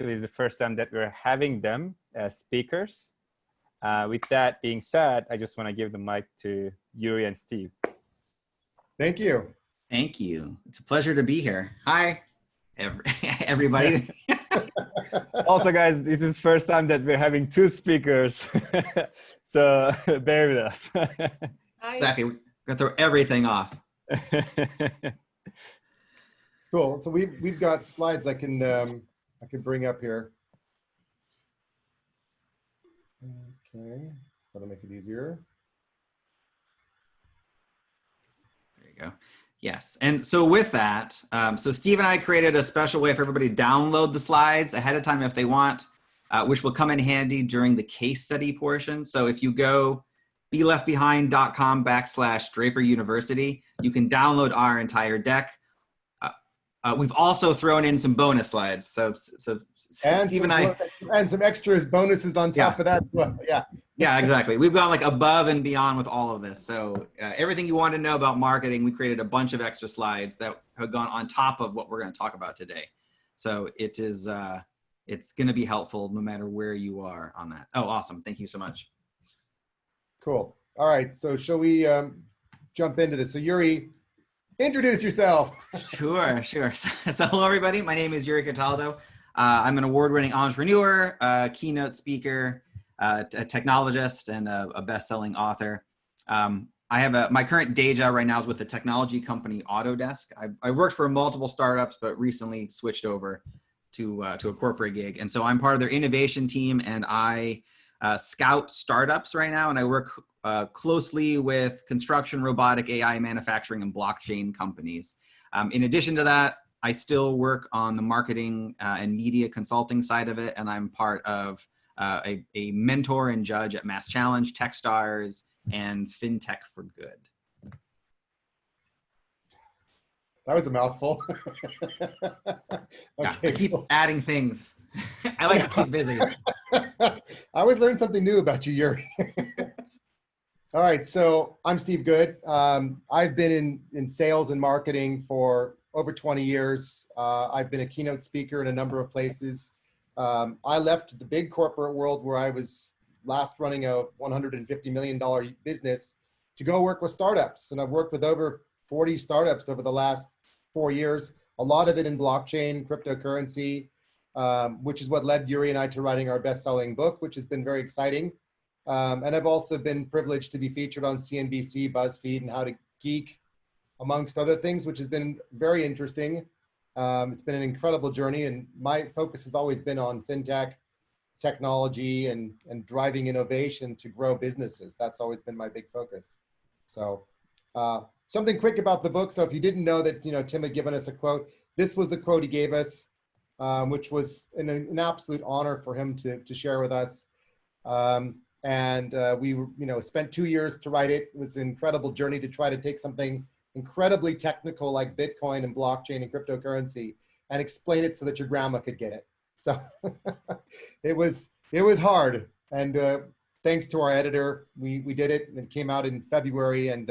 actually is the first time that we're having them as speakers. With that being said, I just want to give the mic to Yuri and Steve. Thank you. Thank you. It's a pleasure to be here. Hi, everybody. Also, guys, this is first time that we're having two speakers, so bear with us. Exactly. We're gonna throw everything off. Cool. So we've got slides I can bring up here. Okay, that'll make it easier. There you go. Yes. And so with that, so Steve and I created a special way for everybody to download the slides ahead of time if they want, which will come in handy during the case study portion. So if you go beleftbehind.com/Draper University, you can download our entire deck. We've also thrown in some bonus slides. So Steve and I, and some extras bonuses on top of that. Well, yeah. Yeah, exactly. We've gone like above and beyond with all of this. So everything you want to know about marketing, we created a bunch of extra slides that have gone on top of what we're going to talk about today. So it is, it's going to be helpful no matter where you are on that. Oh, awesome. Thank you so much. Cool. All right. So shall we jump into this? So Yuri, introduce yourself. Sure. So hello, everybody. My name is Yuri Cataldo. I'm an award-winning entrepreneur, keynote speaker, a technologist, and a best-selling author. I have my current day job right now is with the technology company Autodesk. I worked for multiple startups, but recently switched over to a corporate gig. And so I'm part of their innovation team, and I scout startups right now, and I work closely with construction, robotic, AI, manufacturing, and blockchain companies. In addition to that, I still work on the marketing and media consulting side of it, and I'm part of a mentor and judge at Mass Challenge, Techstars, and FinTech for Good. That was a mouthful. Okay, Yeah, I keep adding things. I like to keep busy. I always learn something new about you, Yuri. All right, so I'm Steve Good. I've been in sales and marketing for over 20 years. I've been a keynote speaker in a number of places. I left the big corporate world where I was last running a $150 million business to go work with startups. And I've worked with over 40 startups over the last 4 years, a lot of it in blockchain, cryptocurrency, which is what led Yuri and I to writing our best-selling book, which has been very exciting. And I've also been privileged to be featured on CNBC, BuzzFeed, and How to Geek, amongst other things, which has been very interesting. It's been an incredible journey, and my focus has always been on fintech, technology, and driving innovation to grow businesses. That's always been my big focus. So something quick about the book. So if you didn't know that, Tim had given us a quote, this was the quote he gave us, which was an absolute honor for him to share with us. We spent 2 years to write it. It was an incredible journey to try to take something incredibly technical like Bitcoin and blockchain and cryptocurrency and explain it so that your grandma could get it. So it was hard. And thanks to our editor, we did it, and it came out in February, and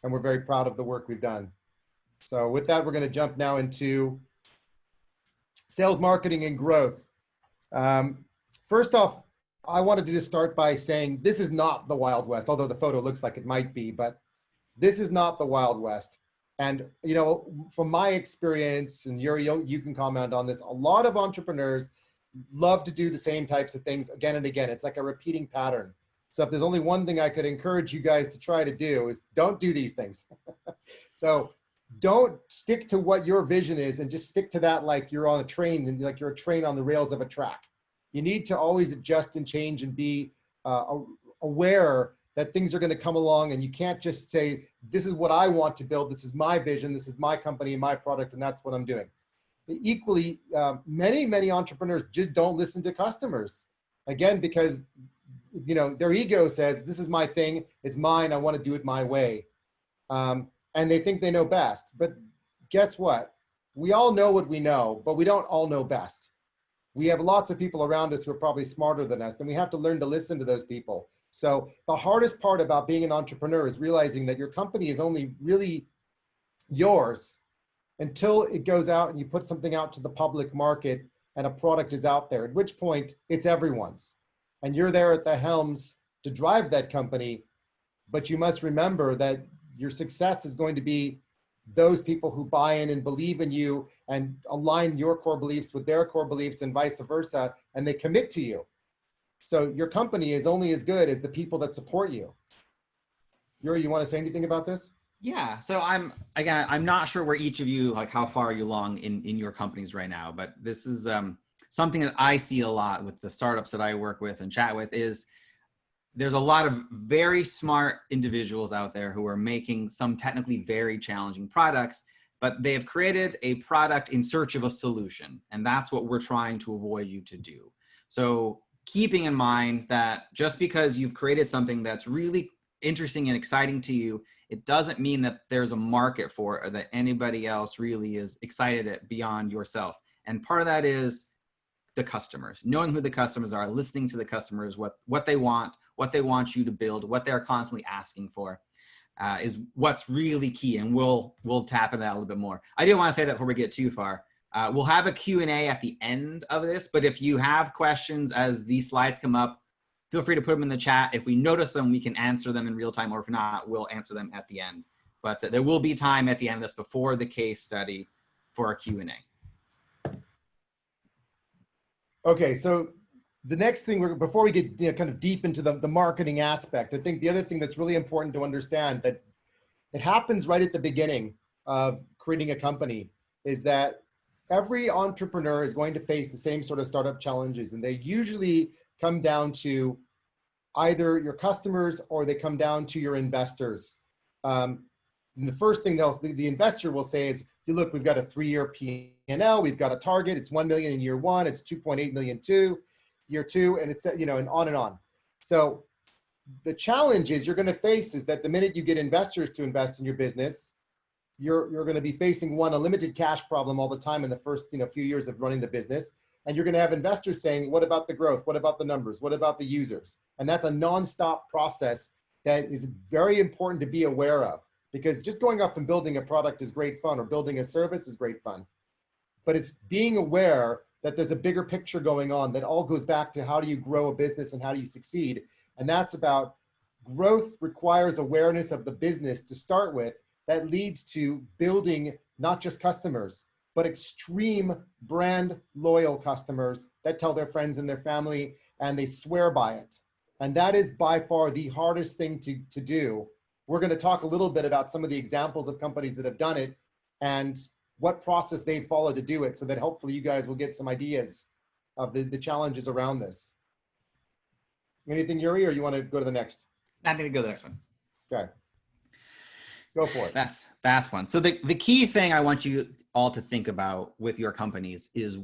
we're very proud of the work we've done. So with that, we're going to jump now into sales, marketing, and growth. First off, I wanted to just start by saying this is not the Wild West, although the photo looks like it might be, but this is not the Wild West. And, from my experience, and Yuri, you can comment on this, a lot of entrepreneurs love to do the same types of things again and again. It's like a repeating pattern. So if there's only one thing I could encourage you guys to try to do is don't do these things. So don't stick to what your vision is and just stick to that like you're on a train and like you're a train on the rails of a track. You need to always adjust and change and be aware that things are going to come along, and you can't just say, this is what I want to build, this is my vision, this is my company, my product, and that's what I'm doing. Equally, many entrepreneurs just don't listen to customers. Again, because their ego says, this is my thing, it's mine, I want to do it my way. And they think they know best. But guess what? We all know what we know, but we don't all know best. We have lots of people around us who are probably smarter than us, and we have to learn to listen to those people. So the hardest part about being an entrepreneur is realizing that your company is only really yours until it goes out and you put something out to the public market and a product is out there, at which point it's everyone's. And you're there at the helms to drive that company, but you must remember that your success is going to be those people who buy in and believe in you and align your core beliefs with their core beliefs and vice versa, and they commit to you. So your company is only as good as the people that support you. Yuri, you want to say anything about this? Yeah. So I'm not sure where each of you, like how far are you along in your companies right now, but this is something that I see a lot with the startups that I work with and chat with is there's a lot of very smart individuals out there who are making some technically very challenging products, but they have created a product in search of a solution. And that's what we're trying to avoid you to do. So keeping in mind that just because you've created something that's really interesting and exciting to you, it doesn't mean that there's a market for it or that anybody else really is excited at beyond yourself. And part of that is the customers, knowing who the customers are, listening to the customers, what they want you to build, what they're constantly asking for is what's really key. And we'll tap into that a little bit more. I do want to say that before we get too far. We'll have a Q&A at the end of this, but if you have questions as these slides come up, feel free to put them in the chat. If we notice them, we can answer them in real time, or if not, we'll answer them at the end. But there will be time at the end of this before the case study for our Q&A. Okay, so the next thing, before we get kind of deep into the marketing aspect, I think the other thing that's really important to understand that it happens right at the beginning of creating a company is that every entrepreneur is going to face the same sort of startup challenges, and they usually come down to either your customers or they come down to your investors. And the first thing the investor will say is, look, we've got a 3-year P&L, we've got a target, it's 1 million in year 1, it's 2.8 million year 2, and it's, and on and on. So the challenge is you're going to face is that the minute you get investors to invest in your business, you're going to be facing a limited cash problem all the time in the first few years of running the business. And you're going to have investors saying, what about the growth? What about the numbers? What about the users? And that's a nonstop process that is very important to be aware of, because just going up and building a product is great fun, or building a service is great fun. But it's being aware that there's a bigger picture going on that all goes back to how do you grow a business and how do you succeed? And that's about growth requires awareness of the business to start with. That leads to building not just customers, but extreme brand loyal customers that tell their friends and their family, and they swear by it. And that is by far the hardest thing to do. We're going to talk a little bit about some of the examples of companies that have done it and what process they follow to do it, so that hopefully you guys will get some ideas of the challenges around this. Anything, Yuri, or you want to go to the next? I'm going to go to the next one. Okay. Go for it. That's one. So the key thing I want you all to think about with your companies is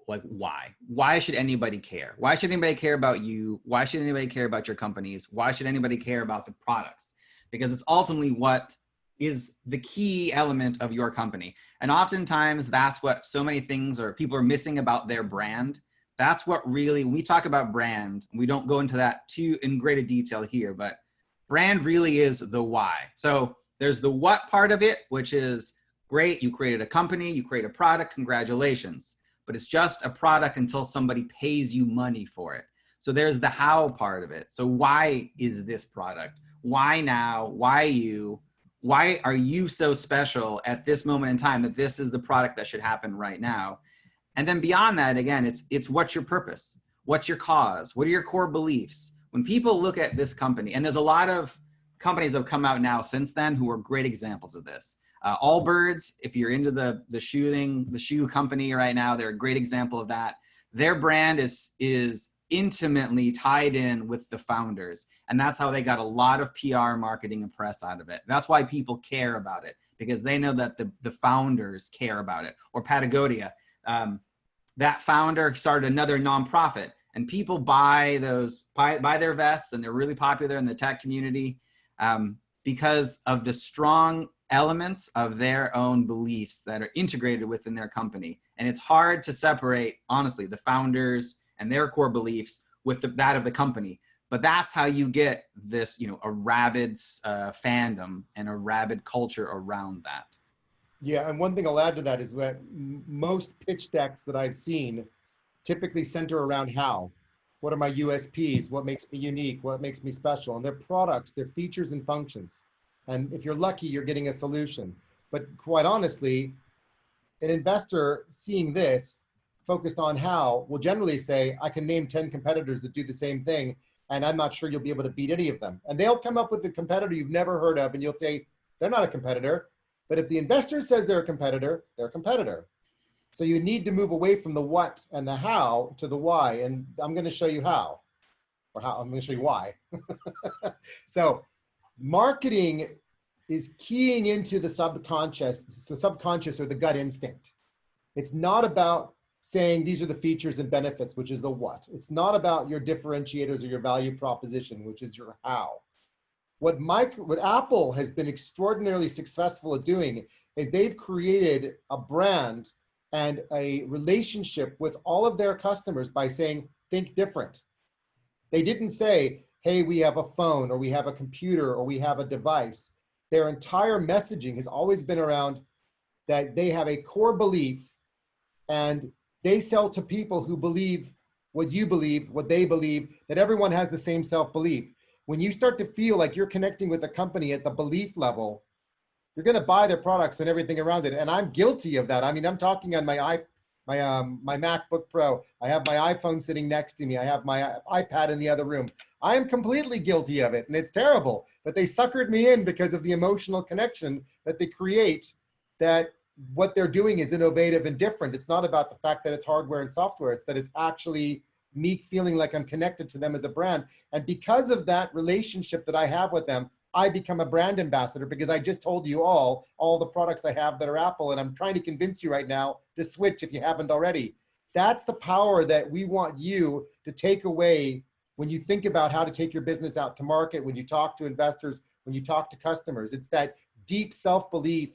like, why should anybody care? Why should anybody care about you? Why should anybody care about your companies? Why should anybody care about the products? Because it's ultimately what is the key element of your company. And oftentimes that's what so many things or people are missing about their brand. That's what really, when we talk about brand, we don't go into that too in greater detail here, but brand really is the why. So there's the what part of it, which is great. You created a company, you create a product, congratulations. But it's just a product until somebody pays you money for it. So there's the how part of it. So why is this product? Why now? Why you? Why are you so special at this moment in time that this is the product that should happen right now? And then beyond that, again, it's what's your purpose? What's your cause? What are your core beliefs? When people look at this company, and there's a lot of companies that have come out now since then who are great examples of this. Allbirds, if you're into the shoe company right now, they're a great example of that. Their brand is intimately tied in with the founders. And that's how they got a lot of PR, marketing, and press out of it. That's why people care about it, because they know that the founders care about it. Or Patagonia, that founder started another nonprofit, and people buy their vests, and they're really popular in the tech community because of the strong elements of their own beliefs that are integrated within their company. And it's hard to separate, honestly, the founders and their core beliefs with that of the company. But that's how you get this, a rabid fandom and a rabid culture around that. Yeah, and one thing I'll add to that is that most pitch decks that I've seen typically center around how. What are my USPs? What makes me unique? What makes me special? And their products, their features and functions. And if you're lucky, you're getting a solution. But quite honestly, an investor seeing this focused on how will generally say, I can name 10 competitors that do the same thing, and I'm not sure you'll be able to beat any of them. And they'll come up with a competitor you've never heard of, and you'll say, they're not a competitor. But if the investor says they're a competitor, they're a competitor. So you need to move away from the what and the how to the why. And I'm going to show you how, or how I'm going to show you why. So marketing is keying into the subconscious or the gut instinct. It's not about saying these are the features and benefits, which is the what. It's not about your differentiators or your value proposition, which is your how. What Apple has been extraordinarily successful at doing is they've created a brand and a relationship with all of their customers by saying, think different. They didn't say, hey, we have a phone, or we have a computer, or we have a device. Their entire messaging has always been around that they have a core belief, and they sell to people who believe what you believe, what they believe, that everyone has the same self-belief. When you start to feel like you're connecting with a company at the belief level, you're going to buy their products and everything around it. And I'm guilty of that. I mean, I'm talking on my MacBook Pro. I have my iPhone sitting next to me. I have my iPad in the other room. I am completely guilty of it, and it's terrible. But they suckered me in because of the emotional connection that they create, that what they're doing is innovative and different. It's not about the fact that it's hardware and software. It's that it's actually me feeling like I'm connected to them as a brand. And because of that relationship that I have with them, I become a brand ambassador, because I just told you all the products I have that are Apple, and I'm trying to convince you right now to switch if you haven't already. That's the power that we want you to take away when you think about how to take your business out to market, when you talk to investors, when you talk to customers. It's that deep self-belief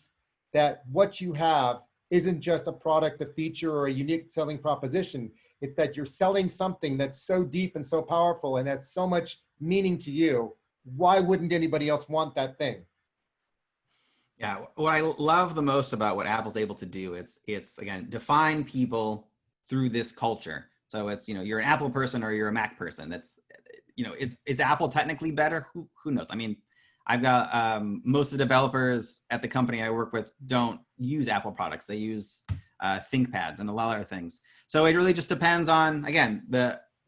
that what you have isn't just a product, a feature, or a unique selling proposition. It's that you're selling something that's so deep and so powerful and has so much meaning to you. Why wouldn't anybody else want that thing? Yeah, what I love the most about what Apple's able to do, it's again, define people through this culture. So it's, you're an Apple person or you're a Mac person. That's, is Apple technically better? Who knows? I mean, I've got most of the developers at the company I work with don't use Apple products. They use ThinkPads and a lot of other things. So it really just depends on, again,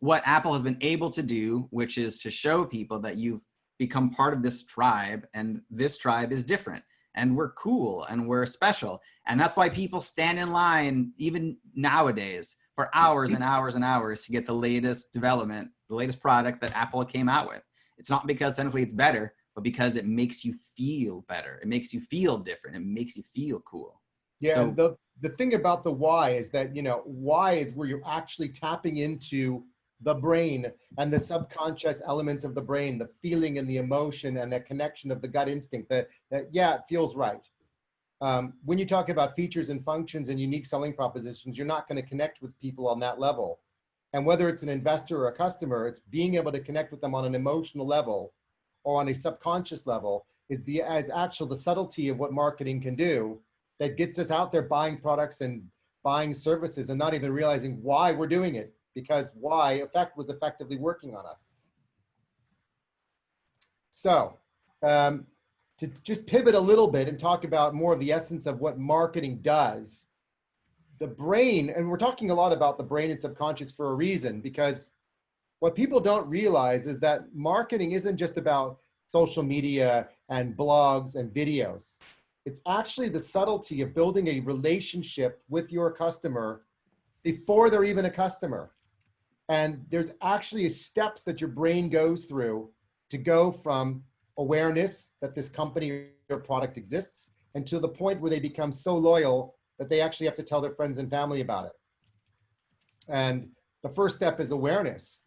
what Apple has been able to do, which is to show people that you've become part of this tribe, and this tribe is different, and we're cool, and we're special. And that's why people stand in line, even nowadays, for hours and hours and hours to get the latest development, the latest product that Apple came out with. It's not because technically it's better, but because it makes you feel better. It makes you feel different. It makes you feel cool. Yeah, so, and the thing about the why is that, why is where you're actually tapping into the brain and the subconscious elements of the brain, the feeling and the emotion and the connection of the gut instinct that yeah, it feels right. When you talk about features and functions and unique selling propositions, you're not going to connect with people on that level. And whether it's an investor or a customer, it's being able to connect with them on an emotional level or on a subconscious level is the subtlety of what marketing can do, that gets us out there buying products and buying services and not even realizing why we're doing it, because why was effectively working on us. So to just pivot a little bit and talk about more of the essence of what marketing does, the brain, and we're talking a lot about the brain and subconscious for a reason, because what people don't realize is that marketing isn't just about social media and blogs and videos. It's actually the subtlety of building a relationship with your customer before they're even a customer. And there's actually steps that your brain goes through to go from awareness that this company or product exists and to the point where they become so loyal that they actually have to tell their friends and family about it. And the first step is awareness,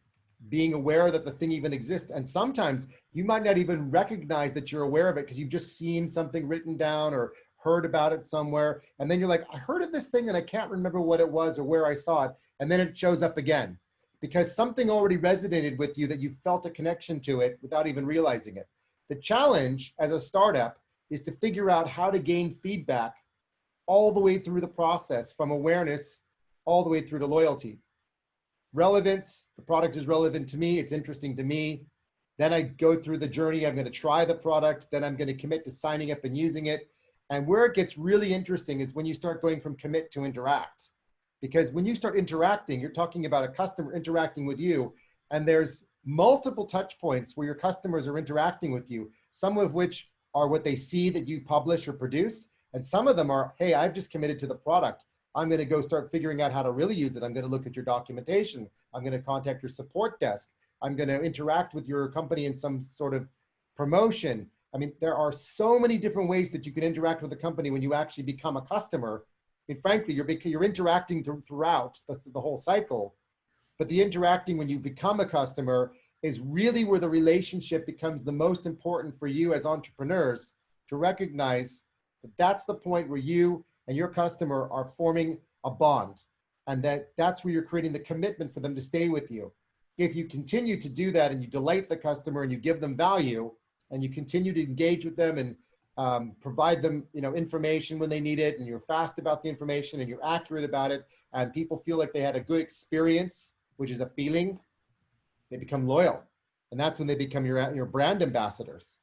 being aware that the thing even exists. And sometimes you might not even recognize that you're aware of it because you've just seen something written down or heard about it somewhere. And then you're like, I heard of this thing and I can't remember what it was or where I saw it. And then it shows up again because something already resonated with you that you felt a connection to it without even realizing it. The challenge as a startup is to figure out how to gain feedback all the way through the process, from awareness all the way through to loyalty. relevance, the product is relevant to me, it's interesting to me. Then I go through the journey, I'm going to try the product, then I'm going to commit to signing up and using it. And where it gets really interesting is when you start going from commit to interact. Because when you start interacting, you're talking about a customer interacting with you, and there's multiple touch points where your customers are interacting with you, some of which are what they see that you publish or produce, and some of them are, hey, I've just committed to the product. I'm going to go start figuring out how to really use it. I'm going to look at your documentation. I'm going to contact your support desk. I'm going to interact with your company in some sort of promotion. I mean, there are so many different ways that you can interact with a company when you actually become a customer. I mean, frankly, you're interacting throughout the whole cycle, but the interacting when you become a customer is really where the relationship becomes the most important for you as entrepreneurs to recognize that that's the point where you and your customer are forming a bond, and that's where you're creating the commitment for them to stay with you. If you continue to do that and you delight the customer and you give them value and you continue to engage with them and provide them, information when they need it, and you're fast about the information and you're accurate about it, and people feel like they had a good experience, which is a feeling, they become loyal. And that's when they become your brand ambassadors.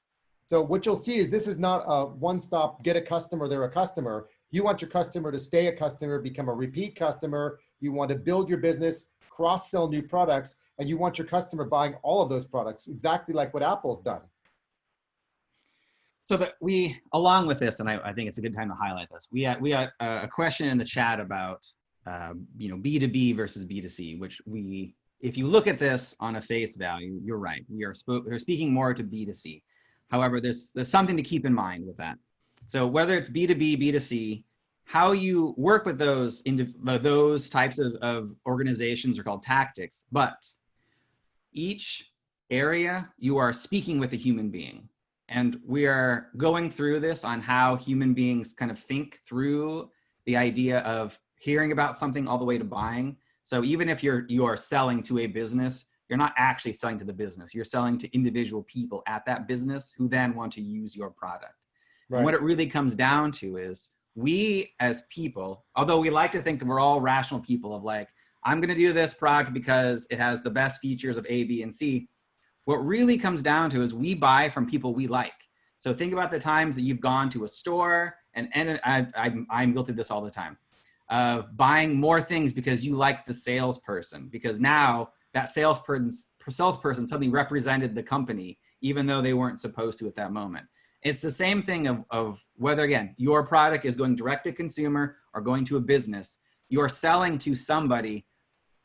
So what you'll see is this is not a one-stop, get a customer, they're a customer. You want your customer to stay a customer, become a repeat customer. You want to build your business, cross-sell new products, and you want your customer buying all of those products, exactly like what Apple's done. So that along with this, and I think it's a good time to highlight this, we got a question in the chat about, B2B versus B2C, which if you look at this on a face value, you're right. We're speaking more to B2C. However, there's something to keep in mind with that. So whether it's B2B, B2C, how you work with those types of organizations are called tactics, but each area you are speaking with a human being. And we are going through this on how human beings kind of think through the idea of hearing about something all the way to buying. So even if you are selling to a business, you're not actually selling to the business. You're selling to individual people at that business who then want to use your product. Right. And what it really comes down to is we as people, although we like to think that we're all rational people of like, I'm going to do this product because it has the best features of A, B, and C. What really comes down to is we buy from people we like. So think about the times that you've gone to a store, and I'm guilty of this all the time, buying more things because you liked the salesperson, because now that salesperson suddenly represented the company, even though they weren't supposed to at that moment. It's the same thing of whether, again, your product is going direct to consumer or going to a business, you're selling to somebody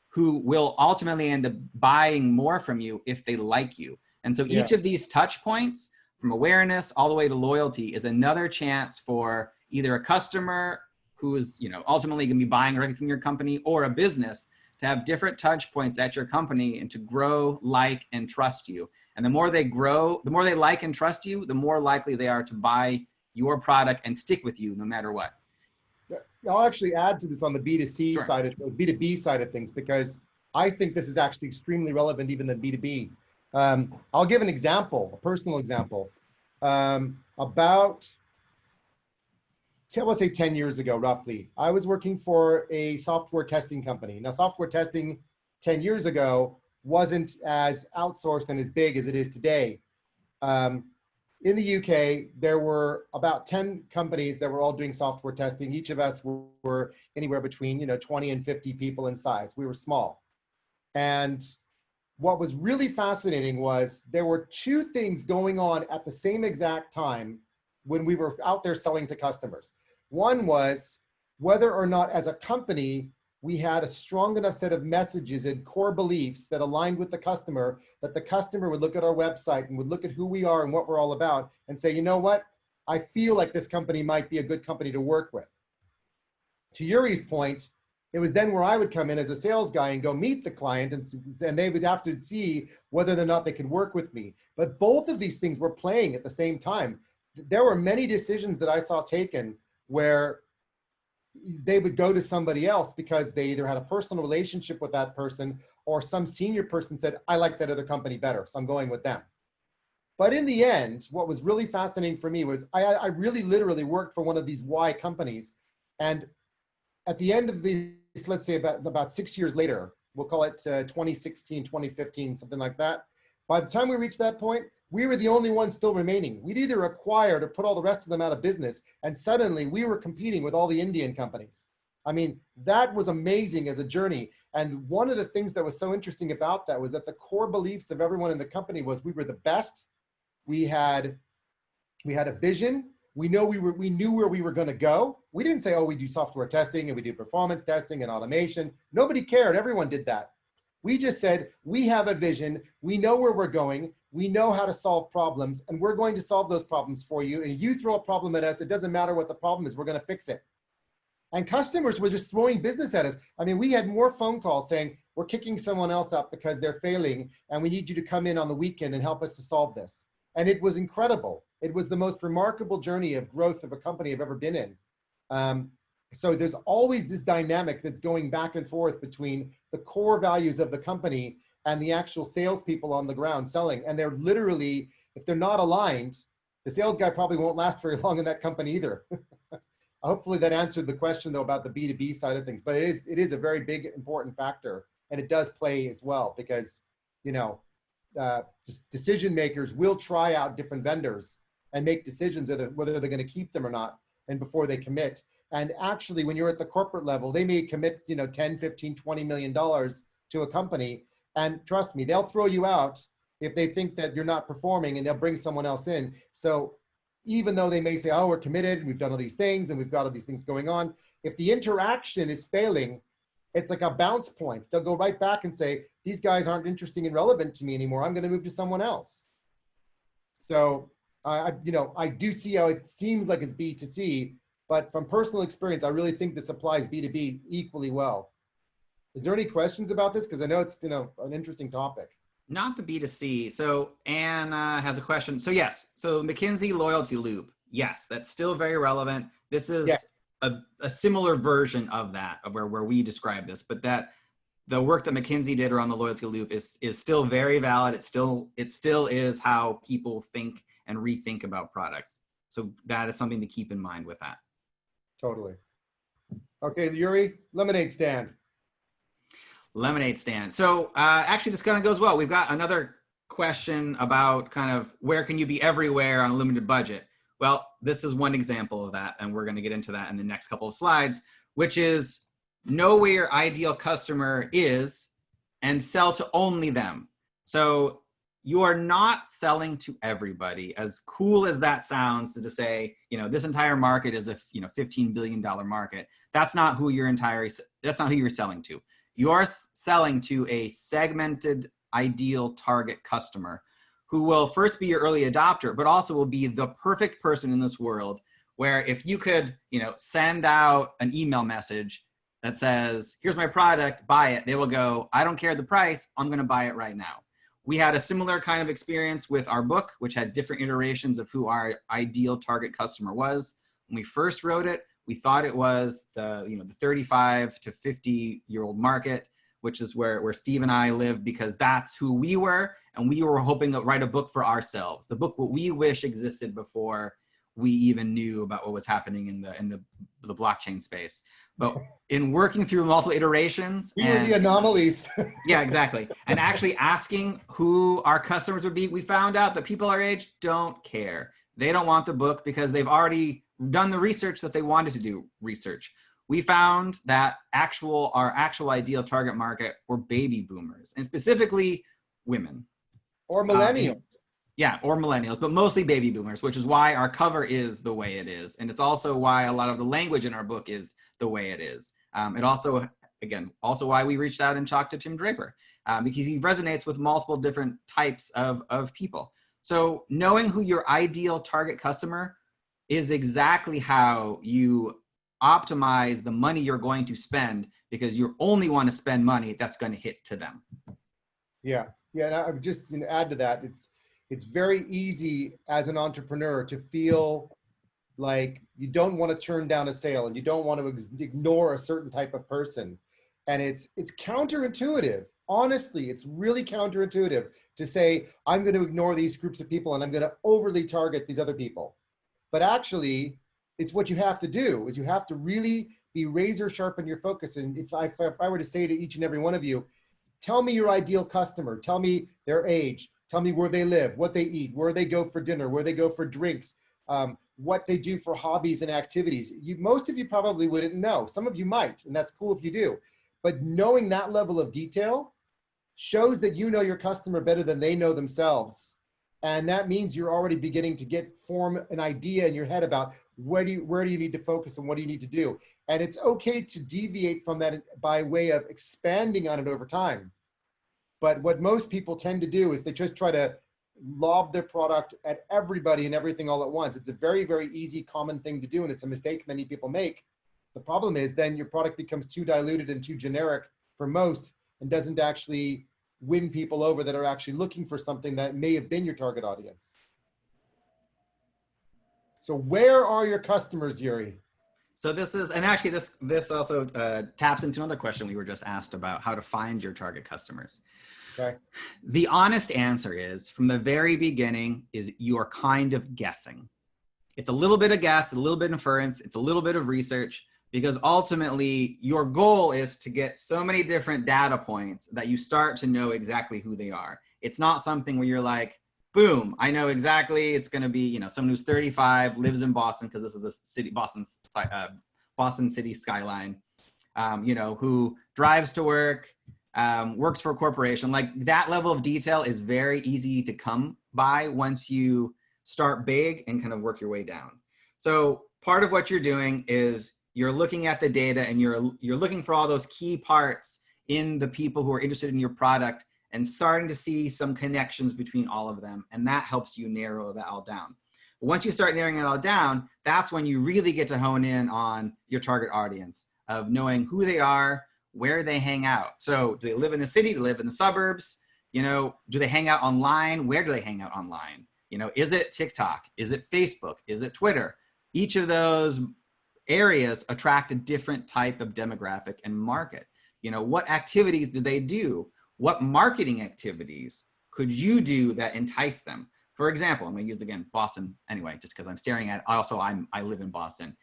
who will ultimately end up buying more from you if they like you. And so each of these touch points, from awareness all the way to loyalty, is another chance for either a customer who is, ultimately going to be buying directly from your company, or a business to have different touch points at your company and to grow, like, and trust you. And the more they grow, the more they like and trust you, the more likely they are to buy your product and stick with you no matter what. I'll actually add to this on the B2C side of B2B side of things, because I think this is actually extremely relevant even than B2B. I'll give an example, a personal example. About, let's say 10 years ago, roughly, I was working for a software testing company. Now, software testing 10 years ago wasn't as outsourced and as big as it is today. In the UK, there were about 10 companies that were all doing software testing. Each of us were anywhere between 20 and 50 people in size. We were small. And what was really fascinating was there were two things going on at the same exact time when we were out there selling to customers. One was whether or not as a company, we had a strong enough set of messages and core beliefs that aligned with the customer, that the customer would look at our website and would look at who we are and what we're all about and say, you know what, I feel like this company might be a good company to work with. To Yuri's point, it was then where I would come in as a sales guy and go meet the client, and they would have to see whether or not they could work with me. But both of these things were playing at the same time. There were many decisions that I saw taken where they would go to somebody else because they either had a personal relationship with that person, or some senior person said, I like that other company better, so I'm going with them. But in the end, what was really fascinating for me was I really literally worked for one of these Y companies. And at the end of this, let's say about 6 years later, we'll call it 2016, 2015, something like that. By the time we reached that point, we were the only ones still remaining. We'd either acquired or put all the rest of them out of business, and suddenly we were competing with all the Indian companies. I mean, that was amazing as a journey. And one of the things that was so interesting about that was that the core beliefs of everyone in the company was we were the best. We had a vision. We knew where we were going to go. We didn't say, oh, we do software testing and we do performance testing and automation. Nobody cared. Everyone did that. We just said, we have a vision. We know where we're going. We know how to solve problems, and we're going to solve those problems for you. And you throw a problem at us, it doesn't matter what the problem is, we're going to fix it. And customers were just throwing business at us. I mean, we had more phone calls saying, we're kicking someone else up because they're failing, and we need you to come in on the weekend and help us to solve this. And it was incredible. It was the most remarkable journey of growth of a company I've ever been in. So there's always this dynamic that's going back and forth between the core values of the company and the actual salespeople on the ground selling. And they're literally, if they're not aligned, the sales guy probably won't last very long in that company either. Hopefully that answered the question though about the B2B side of things, but it is a very big, important factor. And it does play as well because, you know, decision makers will try out different vendors and make decisions whether they're going to keep them or not, and before they commit. And actually, when you're at the corporate level, they may commit, you know, 10, 15, $20 million to a company. And trust me, they'll throw you out if they think that you're not performing, and they'll bring someone else in. So even though they may say, oh, we're committed and we've done all these things and we've got all these things going on, if the interaction is failing, it's like a bounce point. They'll go right back and say, these guys aren't interesting and relevant to me anymore. I'm going to move to someone else. So, you know, I do see how it seems like it's B2C, but from personal experience, I really think this applies B2B equally well. Is there any questions about this? Because I know it's, you know, an interesting topic. Not the B2C. So Anne has a question. So yes, so McKinsey loyalty loop. Yes, that's still very relevant. This is a similar version of that, of where we describe this, but that the work that McKinsey did around the loyalty loop is still very valid. It still is how people think and rethink about products. So that is something to keep in mind with that. Totally. Okay, Yuri, lemonade stand. Lemonade stand. So actually this kind of goes well. We've got another question about kind of where can you be everywhere on a limited budget? Well, this is one example of that, and we're going to get into that in the next couple of slides, which is know where your ideal customer is and sell to only them. So you are not selling to everybody. As cool as that sounds to say, you know, this entire market is a $15 billion market. That's not who you're selling to. You are selling to a segmented ideal target customer who will first be your early adopter, but also will be the perfect person in this world where if you could, you know, send out an email message that says, here's my product, buy it. They will go, I don't care the price, I'm going to buy it right now. We had a similar kind of experience with our book, which had different iterations of who our ideal target customer was. When we first wrote it, we thought it was the 35 to 50-year-old market, which is where Steve and I live, because that's who we were. And we were hoping to write a book for ourselves, the book what we wish existed before we even knew about what was happening in the blockchain space. But in working through multiple iterations, we were the anomalies. Yeah, exactly. And actually asking who our customers would be, we found out that people our age don't care. They don't want the book because they've already done the research that they wanted to do research. We found that our actual ideal target market were baby boomers, and specifically women. Or millennials. Yeah, or millennials, but mostly baby boomers, which is why our cover is the way it is. And it's also why a lot of the language in our book is the way it is. It also why we reached out and talked to Tim Draper, because he resonates with multiple different types of people. So knowing who your ideal target customer is exactly how you optimize the money you're going to spend, because you only want to spend money that's going to hit to them. Yeah, and I would just add to that, it's very easy as an entrepreneur to feel like you don't want to turn down a sale and you don't want to ignore a certain type of person. And it's counterintuitive. Honestly, it's really counterintuitive to say, I'm going to ignore these groups of people and I'm going to overly target these other people. But actually, it's what you have to do, is you have to really be razor sharp in your focus. And if I were to say to each and every one of you, tell me your ideal customer. Tell me their age. Tell me where they live, what they eat, where they go for dinner, where they go for drinks, what they do for hobbies and activities. Most of you probably wouldn't know. Some of you might, and that's cool if you do. But knowing that level of detail shows that you know your customer better than they know themselves. And that means you're already beginning to form an idea in your head about where do you need to focus and what do you need to do. And it's okay to deviate from that by way of expanding on it over time. But what most people tend to do is they just try to lob their product at everybody and everything all at once. It's a very, very easy, common thing to do, and it's a mistake many people make. The problem is then your product becomes too diluted and too generic for most and doesn't actually win people over that are actually looking for something that may have been your target audience. So where are your customers, Yuri? So this is, and actually this also taps into another question we were just asked about how to find your target customers. Okay. The honest answer is, from the very beginning, is you're kind of guessing. It's a little bit of guess, a little bit of inference, it's a little bit of research, because ultimately your goal is to get so many different data points that you start to know exactly who they are. It's not something where you're like, boom, I know exactly it's going to be, you know, someone who's 35, lives in Boston, because this is a city, Boston city skyline, you know, who drives to work, works for a corporation. Like, that level of detail is very easy to come by once you start big and kind of work your way down. So part of what you're doing is you're looking at the data and you're looking for all those key parts in the people who are interested in your product and starting to see some connections between all of them. And that helps you narrow that all down. But once you start narrowing it all down, that's when you really get to hone in on your target audience, of knowing who they are, where they hang out. So do they live in the city? Do they live in the suburbs? You know, do they hang out online? Where do they hang out online? You know, is it TikTok? Is it Facebook? Is it Twitter? Each of those areas attract a different type of demographic and market. You know, what activities do they do? What marketing activities could you do that entice them? For example, I'm going to use again Boston anyway, just because I'm staring at. Also, I live in Boston.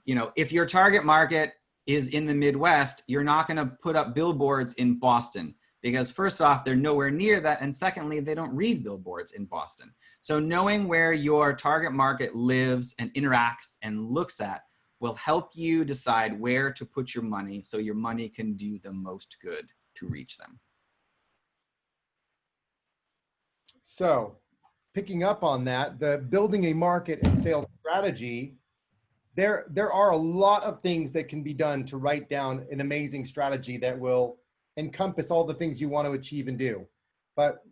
You know, if your target market is in the Midwest, you're not going to put up billboards in Boston, because first off, they're nowhere near that, and secondly, they don't read billboards in Boston. So knowing where your target market lives and interacts and looks at will help you decide where to put your money so your money can do the most good to reach them. So picking up on that, the building a market and sales strategy, there are a lot of things that can be done to write down an amazing strategy that will encompass all the things you want to achieve and do. But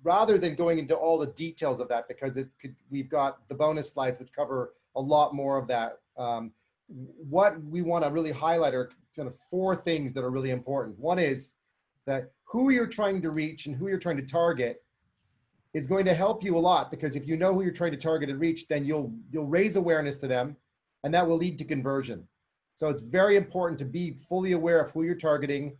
rather than going into all the details of that, because we've got the bonus slides which cover a lot more of that. What we want to really highlight are kind of 4 things that are really important. One is that who you're trying to reach and who you're trying to target is going to help you a lot, because if you know who you're trying to target and reach, then you'll raise awareness to them, and that will lead to conversion. So it's very important to be fully aware of who you're targeting,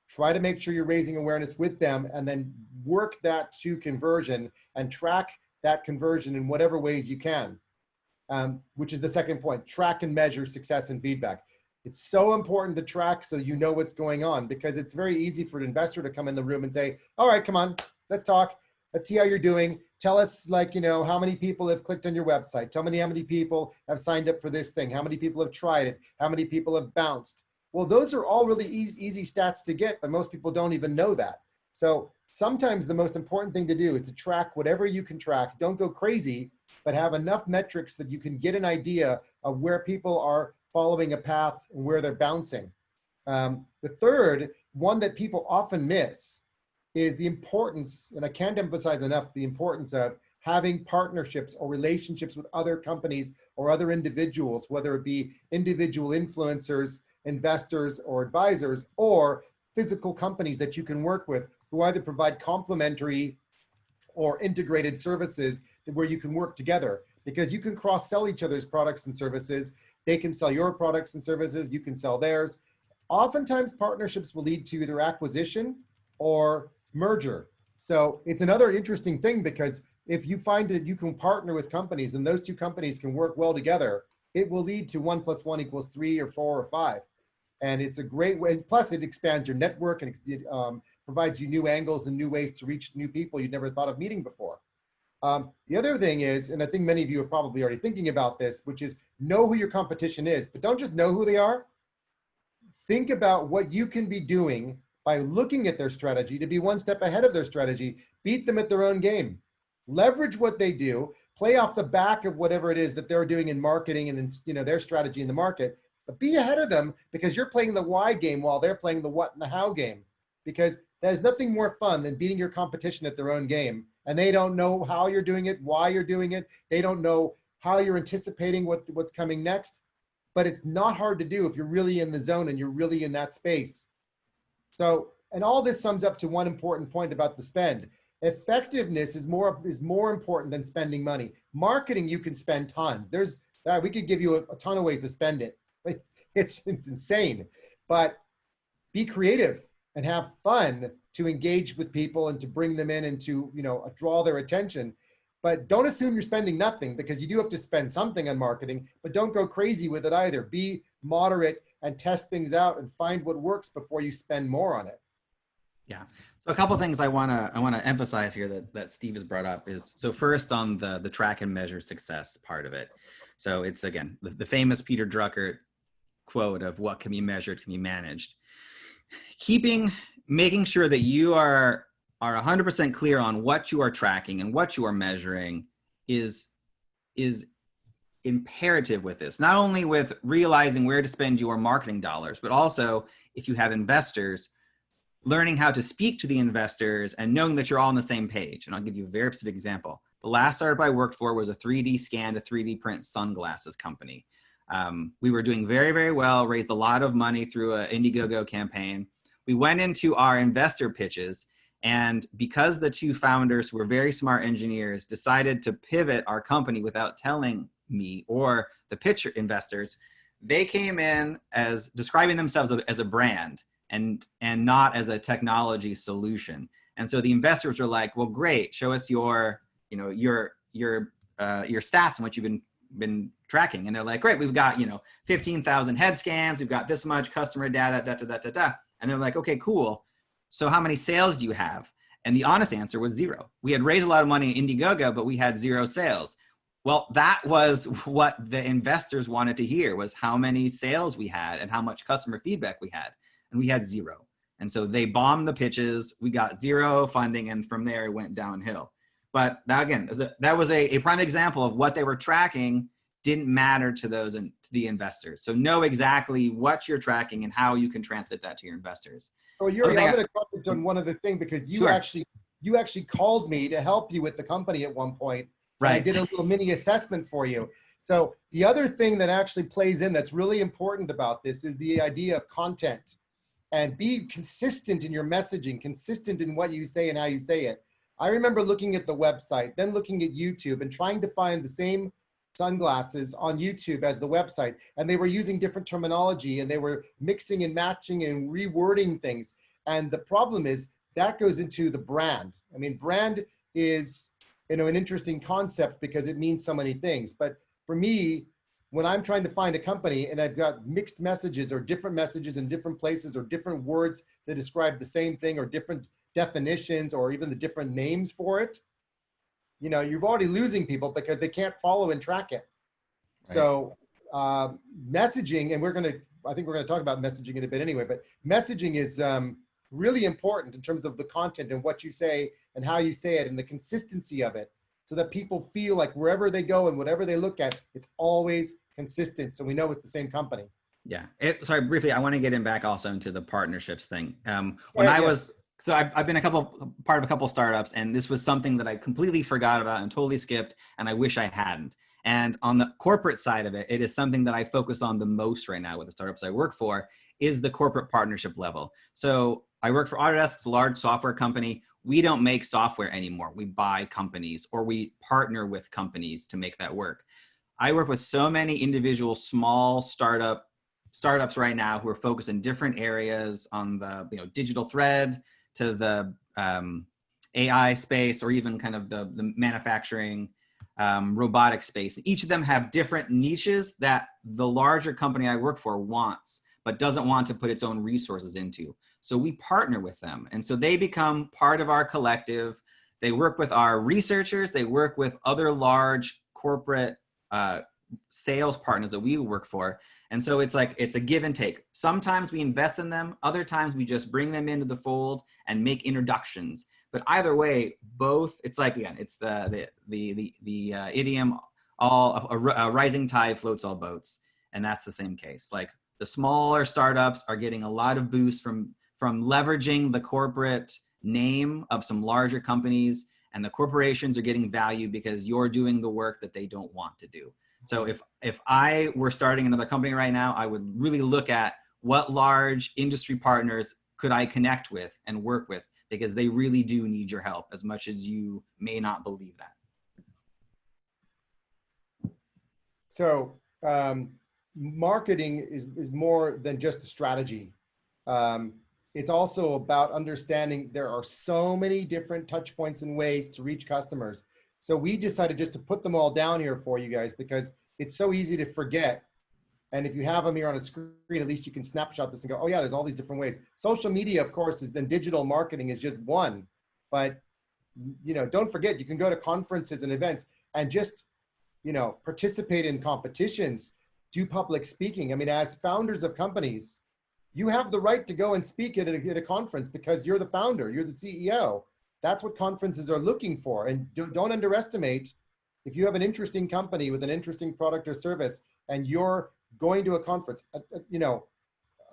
try to make sure you're raising awareness with them, and then work that to conversion and track that conversion in whatever ways you can, which is the second point. Track and measure success and feedback. It's so important to track so you know what's going on, because it's very easy for an investor to come in the room and say, all right, come on, let's talk. Let's see how you're doing. Tell us, like, you know, how many people have clicked on your website. Tell me how many people have signed up for this thing. How many people have tried it? How many people have bounced? Well, those are all really easy stats to get, but most people don't even know that. So sometimes the most important thing to do is to track whatever you can track. Don't go crazy, but have enough metrics that you can get an idea of where people are following a path and where they're bouncing. The third one that people often miss is the importance, and I can't emphasize enough, the importance of having partnerships or relationships with other companies or other individuals, whether it be individual influencers, investors, or advisors, or physical companies that you can work with who either provide complementary or integrated services where you can work together, because you can cross-sell each other's products and services. They can sell your products and services, you can sell theirs. Oftentimes partnerships will lead to either acquisition or merger. So it's another interesting thing, because if you find that you can partner with companies and those 2 companies can work well together, it will lead to 1 + 1 = 3 or 4 or 5. And it's a great way. Plus it expands your network and it provides you new angles and new ways to reach new people you'd never thought of meeting before. The other thing is, and I think many of you are probably already thinking about this, which is know who your competition is, but don't just know who they are. Think about what you can be doing by looking at their strategy to be one step ahead of their strategy, beat them at their own game, leverage what they do, play off the back of whatever it is that they're doing in marketing and in, their strategy in the market, but be ahead of them because you're playing the why game while they're playing the what and the how game, because there's nothing more fun than beating your competition at their own game. And they don't know how you're doing it, why you're doing it. They don't know how you're anticipating what's coming next, but it's not hard to do if you're really in the zone and you're really in that space. So, and all this sums up to one important point about the spend. Effectiveness is more important than spending money. Marketing, you can spend tons. We could give you a ton of ways to spend it. It's insane, but be creative and have fun to engage with people and to bring them in and to, draw their attention. But don't assume you're spending nothing, because you do have to spend something on marketing, but don't go crazy with it either. Be moderate and test things out and find what works before you spend more on it. Yeah. So a couple of things I want to emphasize here that Steve has brought up is, so first on the track and measure success part of it. So it's, again, the famous Peter Drucker quote of what can be measured can be managed. Making sure that you are 100% clear on what you are tracking and what you are measuring is imperative with this, not only with realizing where to spend your marketing dollars, but also if you have investors, learning how to speak to the investors and knowing that you're all on the same page. And I'll give you a very specific example. The last startup I worked for was a 3D scan to 3D print sunglasses company. We were doing very, very well, raised a lot of money through an Indiegogo campaign. We went into our investor pitches, and because the two founders were very smart engineers, decided to pivot our company without telling me or the pitch investors, they came in as describing themselves as a brand and not as a technology solution. And so the investors were like, well, great, show us your stats and what you've been tracking. And they're like, great, we've got, 15,000 head scans, we've got this much customer data, And they're like, okay, cool. So how many sales do you have? And the honest answer was 0. We had raised a lot of money in Indiegogo, but we had 0 sales. Well, that was what the investors wanted to hear, was how many sales we had and how much customer feedback we had. And we had 0. And so they bombed the pitches. We got 0 funding. And from there, it went downhill. But that, again, that was a prime example of what they were tracking didn't matter to those and to the investors. So know exactly what you're tracking and how you can translate that to your investors. So Yuri, I'm going to comment on one other thing, because you actually called me to help you with the company at one point. Right. I did a little mini assessment for you. So the other thing that actually plays in that's really important about this is the idea of content, and be consistent in your messaging, consistent in what you say and how you say it. I remember looking at the website, then looking at YouTube and trying to find the same sunglasses on YouTube as the website. And they were using different terminology, and they were mixing and matching and rewording things. And the problem is that goes into the brand. I mean, brand is, an interesting concept because it means so many things. But for me, when I'm trying to find a company and I've got mixed messages or different messages in different places or different words that describe the same thing or different definitions or even the different names for it, you're already losing people because they can't follow and track it. Right. So messaging, and I think we're going to talk about messaging in a bit anyway, but messaging is really important in terms of the content and what you say and how you say it and the consistency of it, so that people feel like wherever they go and whatever they look at, it's always consistent. So we know it's the same company. Yeah. Sorry, briefly, I want to get in back also into the partnerships thing. I've been part of a couple startups, and this was something that I completely forgot about and totally skipped, and I wish I hadn't. And on the corporate side of it, it is something that I focus on the most right now with the startups I work for, is the corporate partnership level. So I work for Autodesk, it's a large software company. We don't make software anymore. We buy companies or we partner with companies to make that work. I work with so many individual small startups right now who are focused in different areas on the digital thread to the AI space, or even kind of the manufacturing robotic space. Each of them have different niches that the larger company I work for wants, but doesn't want to put its own resources into. So we partner with them. And so they become part of our collective. They work with our researchers. They work with other large corporate sales partners that we work for. And so it's like, it's a give and take. Sometimes we invest in them. Other times we just bring them into the fold and make introductions. But either way, both, it's like, again, it's the idiom, a rising tide floats all boats. And that's the same case. Like the smaller startups are getting a lot of boost from leveraging the corporate name of some larger companies, and the corporations are getting value because you're doing the work that they don't want to do. So if I were starting another company right now, I would really look at what large industry partners could I connect with and work with, because they really do need your help as much as you may not believe that. So marketing is more than just a strategy. It's also about understanding there are so many different touch points and ways to reach customers. So we decided just to put them all down here for you guys, because it's so easy to forget. And if you have them here on a screen, at least you can snapshot this and go, oh yeah, there's all these different ways. Social media, of course, then digital marketing is just one. But don't forget, you can go to conferences and events and just participate in competitions, do public speaking. I mean, as founders of companies, you have the right to go and speak at a conference because you're the founder, you're the CEO. That's what conferences are looking for. And don't underestimate, if you have an interesting company with an interesting product or service and you're going to a conference,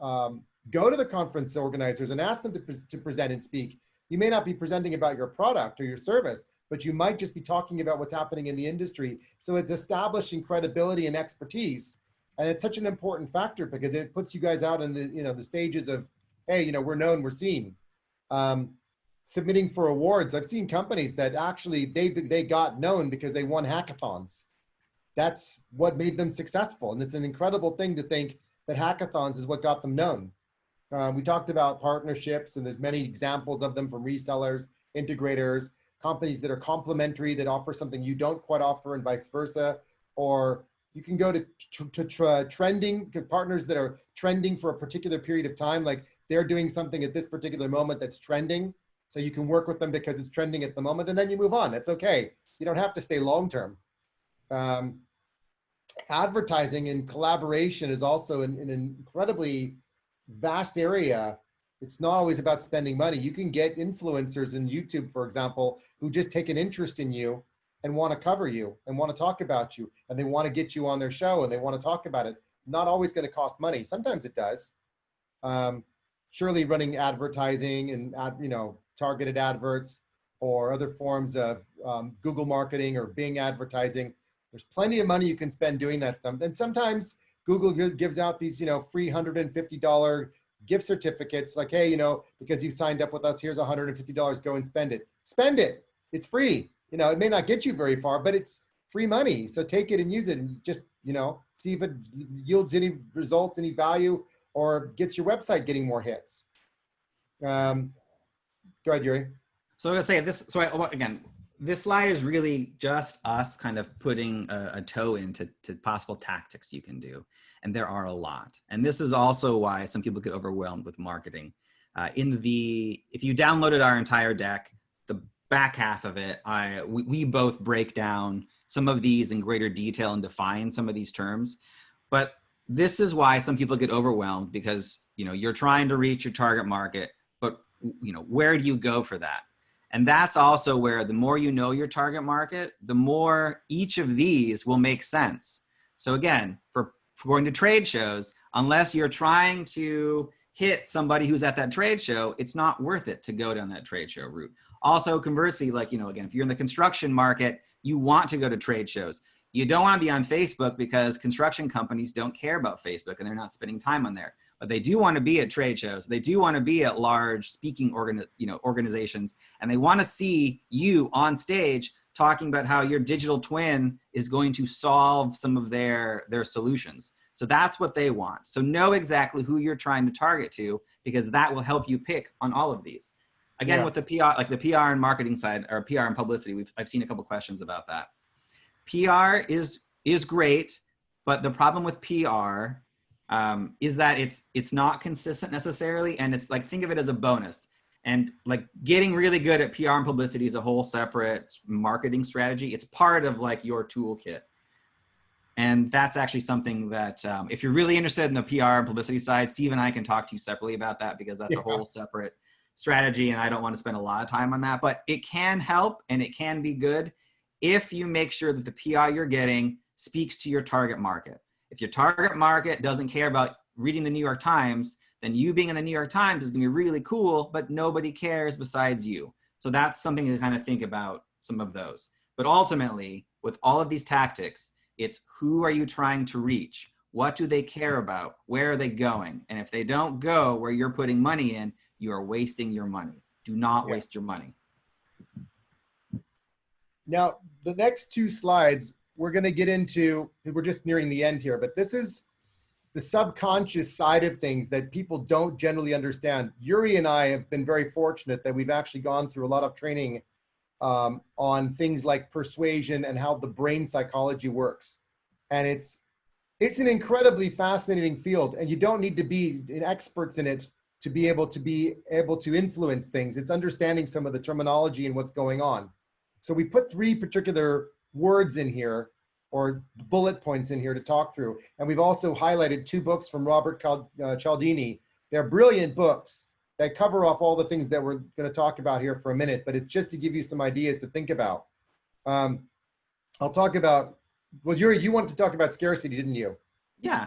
go to the conference organizers and ask them to present and speak. You may not be presenting about your product or your service, but you might just be talking about what's happening in the industry. So it's establishing credibility and expertise. And it's such an important factor because it puts you guys out in the stages of, hey, we're known, we're seen. Submitting for awards. I've seen companies that actually they got known because they won hackathons. That's what made them successful. And it's an incredible thing to think that hackathons is what got them known. We talked about partnerships, and there's many examples of them from resellers, integrators, companies that are complementary, that offer something you don't quite offer, and vice versa. Or you can go to trending, to partners that are trending for a particular period of time, like they're doing something at this particular moment that's trending. So you can work with them because it's trending at the moment, and then you move on. It's okay. You don't have to stay long-term. Advertising and collaboration is also an incredibly vast area. It's not always about spending money. You can get influencers in YouTube, for example, who just take an interest in you and want to cover you and want to talk about you, and they want to get you on their show and they want to talk about it. Not always going to cost money. Sometimes it does. Surely running advertising and targeted adverts or other forms of Google marketing or Bing advertising. There's plenty of money you can spend doing that stuff. And sometimes Google gives out these, free $150 gift certificates, like, hey, because you signed up with us, here's $150, go and spend it. Spend it, it's free. It may not get you very far, but it's free money. So take it and use it and just, see if it yields any results, any value, or gets your website getting more hits. Go ahead, Yuri. So I'm gonna say this. So again, this slide is really just us kind of putting a toe into possible tactics you can do, and there are a lot. And this is also why some people get overwhelmed with marketing. If you downloaded our entire deck, the back half of it, we both break down some of these in greater detail and define some of these terms. But this is why some people get overwhelmed, because you're trying to reach your target market, but where do you go for that? And that's also where the more you know your target market, the more each of these will make sense. So again, for going to trade shows, unless you're trying to hit somebody who's at that trade show, it's not worth it to go down that trade show route. Also, conversely, like, again, if you're in the construction market, you want to go to trade shows. You don't want to be on Facebook because construction companies don't care about Facebook and they're not spending time on there. But they do want to be at trade shows. They do want to be at large speaking organizations, and they want to see you on stage talking about how your digital twin is going to solve some of their solutions. So that's what they want. So know exactly who you're trying to target to, because that will help you pick on all of these. Again, with the PR, like the PR and marketing side, or PR and publicity, I've seen a couple questions about that. PR is great, but the problem with PR, is that it's not consistent necessarily, and it's like, think of it as a bonus. And like getting really good at PR and publicity is a whole separate marketing strategy. It's part of like your toolkit. And that's actually something that if you're really interested in the PR and publicity side, Steve and I can talk to you separately about that, because that's a whole separate strategy. And I don't want to spend a lot of time on that, but it can help and it can be good if you make sure that the PR you're getting speaks to your target market. If your target market doesn't care about reading the New York Times, then you being in the New York Times is going to be really cool, but nobody cares besides you. So that's something to kind of think about, some of those. But ultimately, with all of these tactics, it's who are you trying to reach? What do they care about? Where are they going? And if they don't go where you're putting money in, you are wasting your money. Do not waste your money. Now, the next two slides, we're going to get into, we're just nearing the end here, but this is the subconscious side of things that people don't generally understand. Yuri and I have been very fortunate that we've actually gone through a lot of training on things like persuasion and how the brain psychology works. And it's an incredibly fascinating field, and you don't need to be experts in it to be able to influence things. It's understanding some of the terminology and what's going on. So we put 3 particular words in here, or bullet points in here to talk through. And we've also highlighted 2 books from Robert Cialdini. They're brilliant books that cover off all the things that we're going to talk about here for a minute, but it's just to give you some ideas to think about. I'll talk about, well, Yuri, you wanted to talk about scarcity, didn't you? Yeah.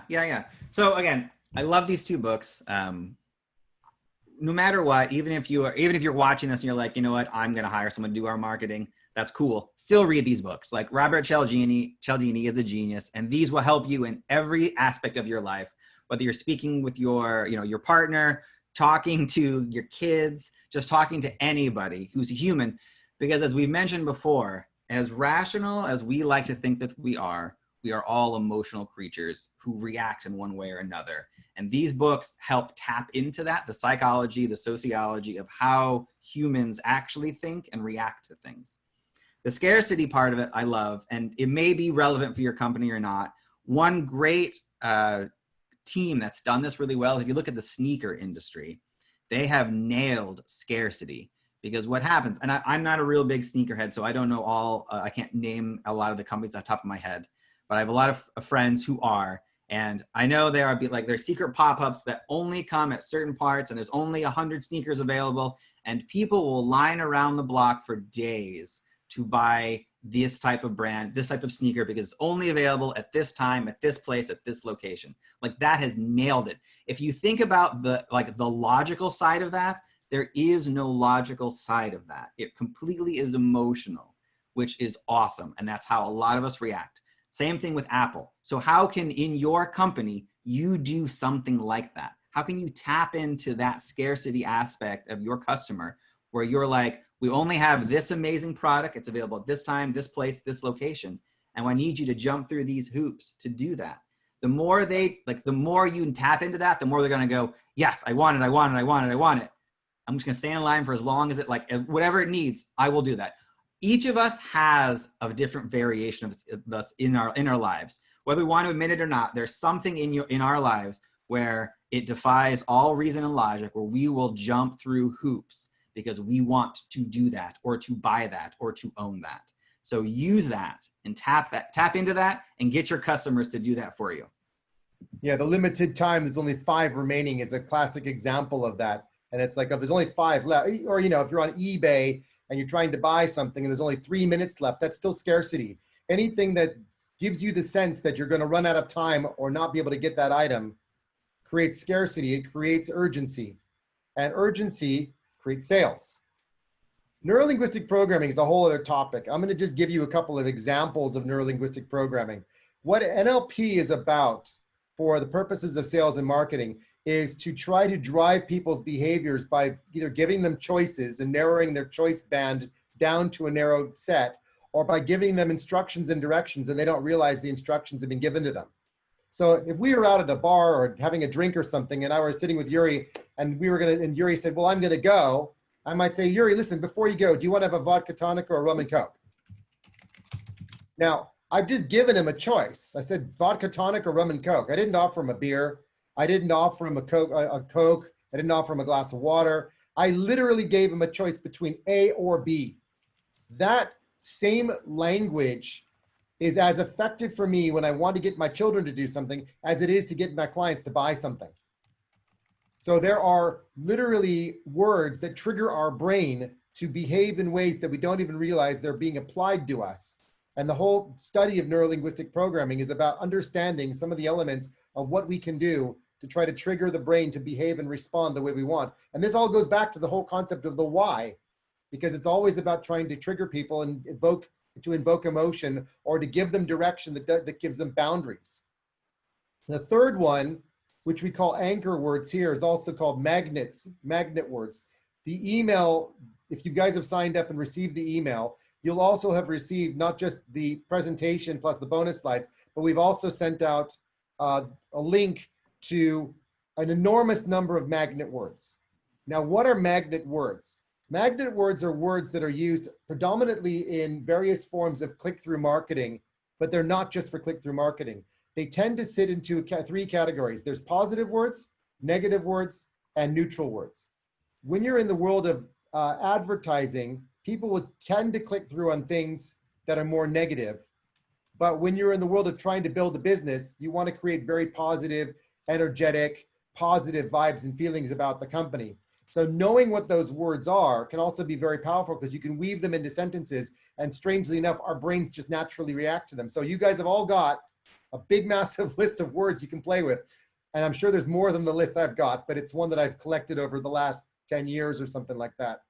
So again, I love these 2 books. No matter what, even if you're watching this and you're like, you know what, I'm going to hire someone to do our marketing, that's cool. Still read these books. Like Robert Cialdini is a genius, and these will help you in every aspect of your life, whether you're speaking with your partner, talking to your kids, just talking to anybody who's a human. Because as we've mentioned before, as rational as we like to think that we are all emotional creatures who react in one way or another. And these books help tap into that, the psychology, the sociology of how humans actually think and react to things. The scarcity part of it, I love, and it may be relevant for your company or not. One great team that's done this really well, if you look at the sneaker industry, they have nailed scarcity. Because what happens, and I'm not a real big sneakerhead, so I don't know I can't name a lot of the companies off the top of my head, but I have a lot of friends who are, and I know there are like there's secret pop-ups that only come at certain parts, and there's only 100 sneakers available, and people will line around the block for days to buy this type of brand, this type of sneaker, because it's only available at this time, at this place, at this location. Like that has nailed it. If you think about the logical side of that, there is no logical side of that. It completely is emotional, which is awesome. And that's how a lot of us react. Same thing with Apple. So how can in your company, you do something like that? How can you tap into that scarcity aspect of your customer where you're like, we only have this amazing product. It's available at this time, this place, this location. And I need you to jump through these hoops to do that. The more you tap into that, the more they're going to go, yes, I want it. I'm just going to stay in line for as long as whatever it needs, I will do that. Each of us has a different variation of this in our lives. Whether we want to admit it or not, there's something in our lives where it defies all reason and logic, where we will jump through hoops because we want to do that or to buy that or to own that. So use that and tap into that and get your customers to do that for you. Yeah, the limited time, there's only 5 remaining is a classic example of that. And it's like, if there's only 5 left, or, if you're on eBay and you're trying to buy something and there's only 3 minutes left, that's still scarcity. Anything that gives you the sense that you're going to run out of time or not be able to get that item creates scarcity. It creates urgency, and urgency creates sales. Neurolinguistic programming is a whole other topic. I'm going to just give you a couple of examples of neurolinguistic programming. What NLP is about for the purposes of sales and marketing is to try to drive people's behaviors by either giving them choices and narrowing their choice band down to a narrow set, or by giving them instructions and directions and they don't realize the instructions have been given to them. So if we were out at a bar or having a drink or something and I was sitting with Yuri and Yuri said, well, I'm going to go, I might say, Yuri, listen, before you go, do you want to have a vodka tonic or a rum and coke? Now, I've just given him a choice. I said vodka tonic or rum and coke. I didn't offer him a beer. I didn't offer him a Coke. I didn't offer him a glass of water. I literally gave him a choice between A or B. That same language is as effective for me when I want to get my children to do something as it is to get my clients to buy something. So there are literally words that trigger our brain to behave in ways that we don't even realize they're being applied to us. And the whole study of neurolinguistic programming is about understanding some of the elements of what we can do to try to trigger the brain to behave and respond the way we want. And this all goes back to the whole concept of the why, because it's always about trying to trigger people and invoke emotion, or to give them direction that gives them boundaries. The third one, which we call anchor words here, is also called magnet words. The email, if you guys have signed up and received the email, you'll also have received not just the presentation plus the bonus slides, but we've also sent out a link to an enormous number of magnet words. Now, what are magnet words? Magnet words are words that are used predominantly in various forms of click-through marketing, but they're not just for click-through marketing. They tend to sit into three categories. There's positive words, negative words, and neutral words. When you're in the world of advertising, people will tend to click through on things that are more negative. But when you're in the world of trying to build a business, you want to create very positive, energetic, positive vibes and feelings about the company. So knowing what those words are can also be very powerful, because you can weave them into sentences, and strangely enough, our brains just naturally react to them. So you guys have all got a big, massive list of words you can play with. And I'm sure there's more than the list I've got, but it's one that I've collected over the last 10 years or something like that.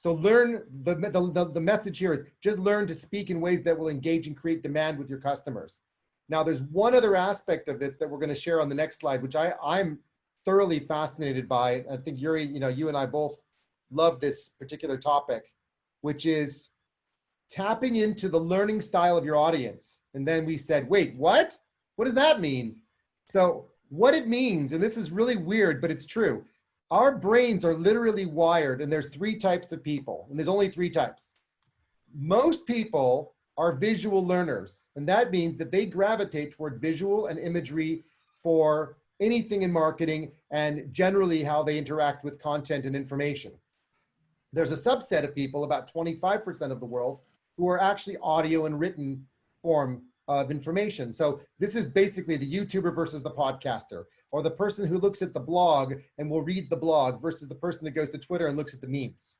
So learn, the message here is just learn to speak in ways that will engage and create demand with your customers. Now, there's one other aspect of this that we're going to share on the next slide, which I'm thoroughly fascinated by. I think Yuri, you and I both love this particular topic, which is tapping into the learning style of your audience. And then we said, wait, what? What does that mean? So what it means, and this is really weird, but it's true. Our brains are literally wired, and there's three types of people, and there's only three types. Most people are visual learners, and that means that they gravitate toward visual and imagery for anything in marketing, and generally how they interact with content and information. There's a subset of people, about 25% of the world, who are actually audio and written form of information. So this is basically the YouTuber versus the podcaster, or the person who looks at the blog and will read the blog versus the person that goes to Twitter and looks at the memes.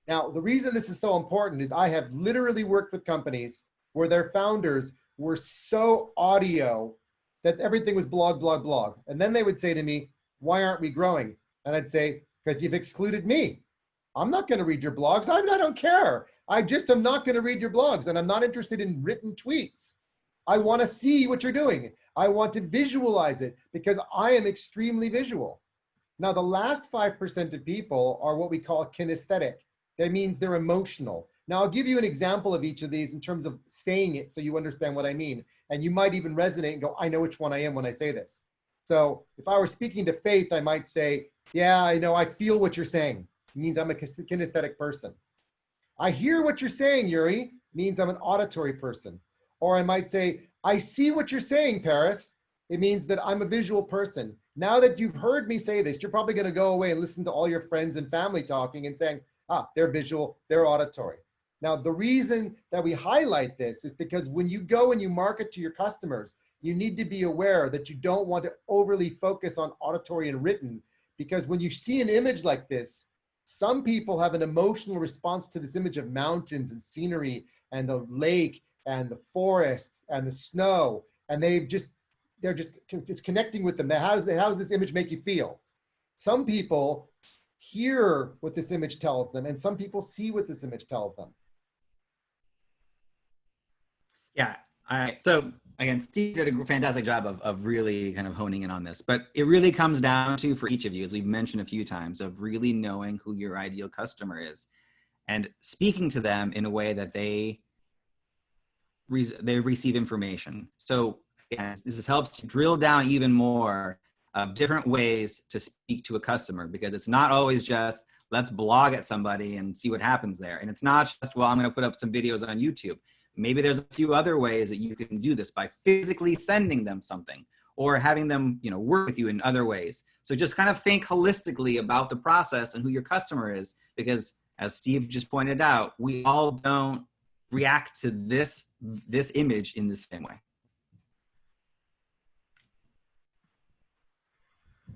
Now, the reason this is so important is I have literally worked with companies where their founders were so audio that everything was blog, blog, blog. And then they would say to me, why aren't we growing? And I'd say, because you've excluded me. I'm not going to read your blogs. I don't care. I just am not going to read your blogs, and I'm not interested in written tweets. I want to see what you're doing. I want to visualize it, because I am extremely visual. Now, the last 5% of people are what we call kinesthetic. That means they're emotional. Now, I'll give you an example of each of these in terms of saying it so you understand what I mean. And you might even resonate and go, I know which one I am when I say this. So if I were speaking to Faith, I might say, yeah, I know, I feel what you're saying. It means I'm a kinesthetic person. I hear what you're saying, Yuri, means I'm an auditory person. Or I might say, I see what you're saying, Paris. It means that I'm a visual person. Now that you've heard me say this, you're probably going to go away and listen to all your friends and family talking and saying, they're visual, they're auditory. Now, the reason that we highlight this is because when you go and you market to your customers, you need to be aware that you don't want to overly focus on auditory and written, because when you see an image like this, some people have an emotional response to this image of mountains and scenery and the lake and the forest and the snow, and it's connecting with them. How does this image make you feel? Some people hear what this image tells them, and some people see what this image tells them. Yeah. All right. So again, Steve did a fantastic job of really kind of honing in on this, but it really comes down to, for each of you, as we've mentioned a few times, of really knowing who your ideal customer is and speaking to them in a way that they receive information. So again, this helps to drill down even more of different ways to speak to a customer, because it's not always just let's blog at somebody and see what happens there. And it's not just, well, I'm going to put up some videos on YouTube. Maybe there's a few other ways that you can do this by physically sending them something, or having them, you know, work with you in other ways. So just kind of think holistically about the process and who your customer is, because as Steve just pointed out, we all don't react to this image in the same way.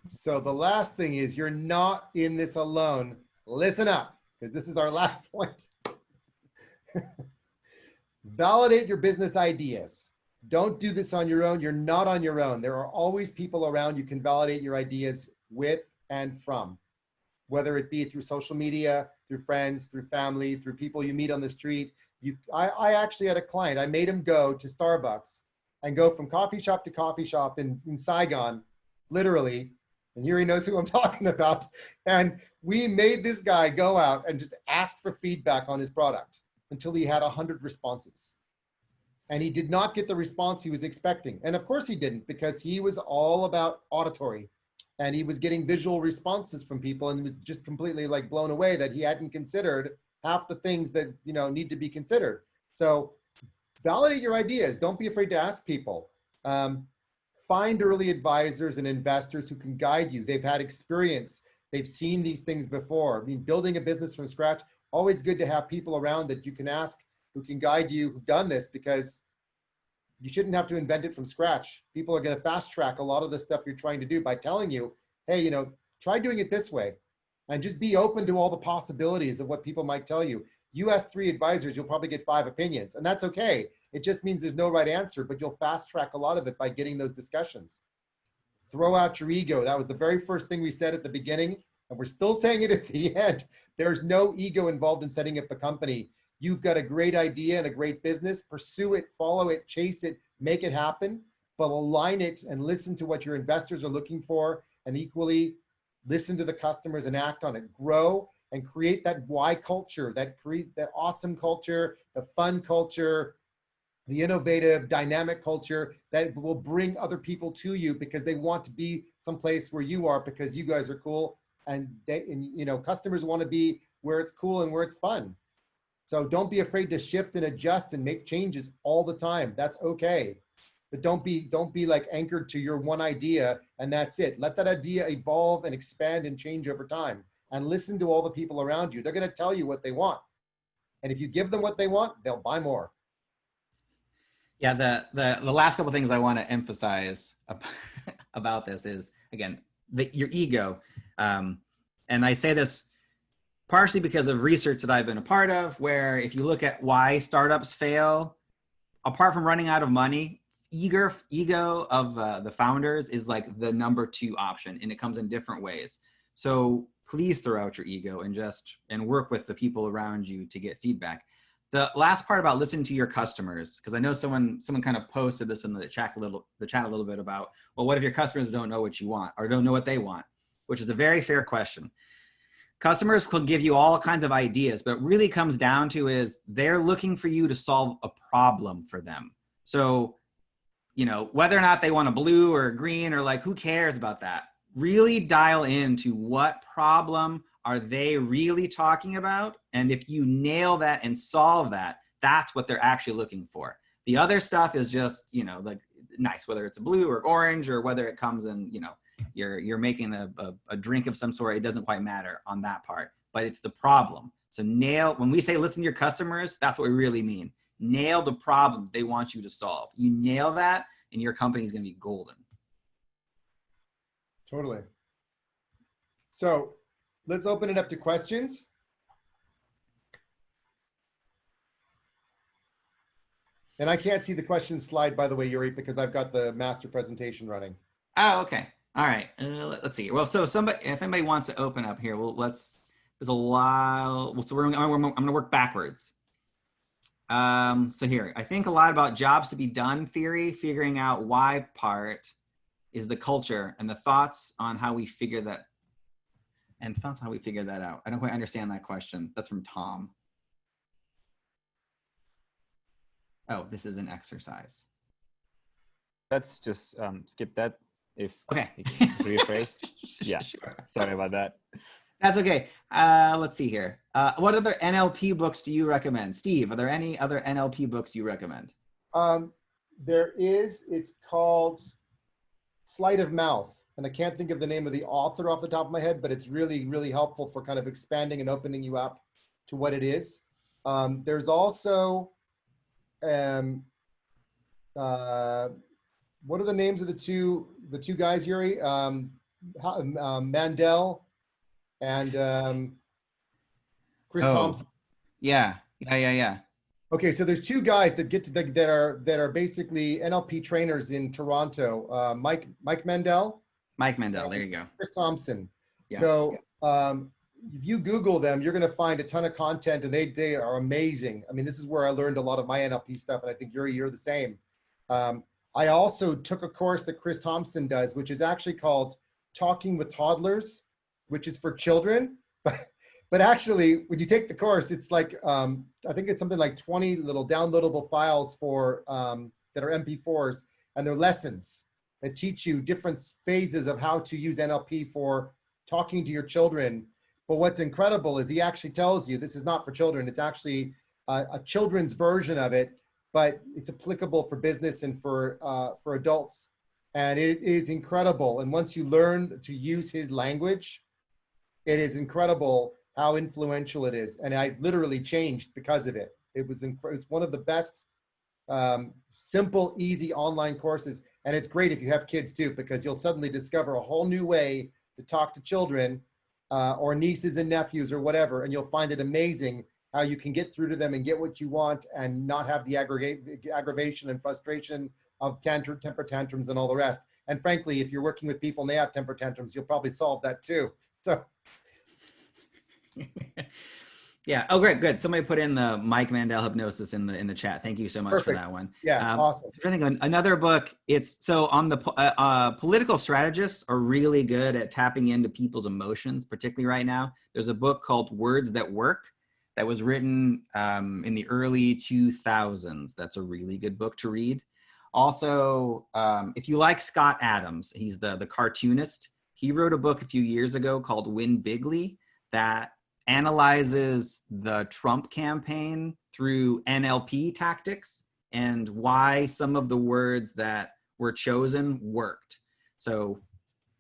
So the last thing is, you're not in this alone. Listen up, because this is our last point. Validate your business ideas. Don't do this on your own. You're not on your own. There are always people around you can validate your ideas with and from, whether it be through social media, through friends, through family, through people you meet on the street. I actually had a client, I made him go to Starbucks and go from coffee shop to coffee shop in Saigon, literally. And Yuri knows who I'm talking about. And we made this guy go out and just ask for feedback on his product until he had 100 responses. And he did not get the response he was expecting. And of course he didn't, because he was all about auditory. And he was getting visual responses from people, and he was just completely like blown away that he hadn't considered half the things that, you know, need to be considered. So validate your ideas. Don't be afraid to ask people. Find early advisors and investors who can guide you. They've had experience. They've seen these things before. I mean, building a business from scratch, always good to have people around that you can ask who can guide you, who've done this, because you shouldn't have to invent it from scratch. People are going to fast track a lot of the stuff you're trying to do by telling you, hey, you know, try doing it this way, and just be open to all the possibilities of what people might tell you. You ask 3 advisors, you'll probably get 5 opinions, and that's okay. It just means there's no right answer, but you'll fast track a lot of it by getting those discussions. Throw out your ego. That was the very first thing we said at the beginning, and we're still saying it at the end. There's no ego involved in setting up a company. You've got a great idea and a great business. Pursue it, follow it, chase it, make it happen, but align it and listen to what your investors are looking for, and equally listen to the customers and act on it. Grow and create that why culture, that awesome culture, the fun culture, the innovative, dynamic culture that will bring other people to you because they want to be someplace where you are because you guys are cool, and you know, customers want to be where it's cool and where it's fun. So don't be afraid to shift and adjust and make changes all the time. That's okay. But don't be like anchored to your one idea and that's it. Let that idea evolve and expand and change over time, and listen to all the people around you. They're going to tell you what they want. And if you give them what they want, they'll buy more. Yeah, the last couple of things I want to emphasize about this is, again, your ego. And I say this partially because of research that I've been a part of, where if you look at why startups fail, apart from running out of money, ego of the founders is like the #2 option, and it comes in different ways. So please throw out your ego and work with the people around you to get feedback. The last part about listening to your customers, because I know someone kind of posted this in the chat a little bit about, well, what if your customers don't know what you want or don't know what they want? Which is a very fair question. Customers will give you all kinds of ideas, but it really comes down to is they're looking for you to solve a problem for them. So, you know, whether or not they want a blue or a green or like, who cares about that? Really dial into what problem are they really talking about? And if you nail that and solve that, that's what they're actually looking for. The other stuff is just, you know, like nice, whether it's a blue or orange or whether it comes in, you know, you're making a drink of some sort, it doesn't quite matter on that part, but it's the problem. So when we say listen to your customers, that's what we really mean. Nail the problem they want you to solve. You nail that and your company is going to be golden. Totally. So let's open it up to questions. And I can't see the questions slide, by the way, Yuri, because I've got the master presentation running. Oh, okay. All right. Let's see. Well, so if anybody wants to open up here, well, there's a lot. Well, so I'm going to work backwards. So here, I think a lot about jobs to be done theory, figuring out why part is the culture and the thoughts on how we figure that. And thoughts how we figure that out. I don't quite understand that question. That's from Tom. Oh, this is an exercise. Let's just skip that. If okay. you can rephrase. Yeah, sure. Sorry about that. That's okay. Let's see here. What other NLP books do you recommend? Steve, are there any other NLP books you recommend? There is, it's called Sleight of Mouth. And I can't think of the name of the author off the top of my head, but it's really, really helpful for kind of expanding and opening you up to what it is. There's also, what are the names of the two guys, Yuri? Mandel and Chris Thompson. Yeah. Okay, so there's two guys that get to that are basically NLP trainers in Toronto. Mike Mandel. Mike Mandel, there you go. Chris Thompson. Yeah. So if you Google them, you're going to find a ton of content, and they are amazing. I mean, this is where I learned a lot of my NLP stuff, and I think you're the same. I also took a course that Chris Thompson does, which is actually called Talking with Toddlers, which is for children. But actually, when you take the course, it's like, I think it's something like 20 little downloadable files for that are MP4s, and they're lessons that teach you different phases of how to use NLP for talking to your children. But what's incredible is he actually tells you this is not for children. It's actually a children's version of it, but it's applicable for business and for adults. And it is incredible. And once you learn to use his language, it is incredible how influential it is. And I literally changed because of it. It's one of the best, simple, easy online courses. And it's great if you have kids too, because you'll suddenly discover a whole new way to talk to children or nieces and nephews or whatever. And you'll find it amazing how you can get through to them and get what you want and not have the aggravation and frustration of temper tantrums and all the rest. And frankly, if you're working with people and they have temper tantrums, you'll probably solve that too. So. Yeah. Oh, great. Good. Somebody put in the Mike Mandel hypnosis in the chat. Thank you so much for that one. Yeah. Awesome. I think another book. It's so on the political strategists are really good at tapping into people's emotions, particularly right now. There's a book called Words That Work that was written in the early 2000s. That's a really good book to read. Also, if you like Scott Adams, he's the cartoonist. He wrote a book a few years ago called Win Bigly that analyzes the Trump campaign through NLP tactics and why some of the words that were chosen worked. So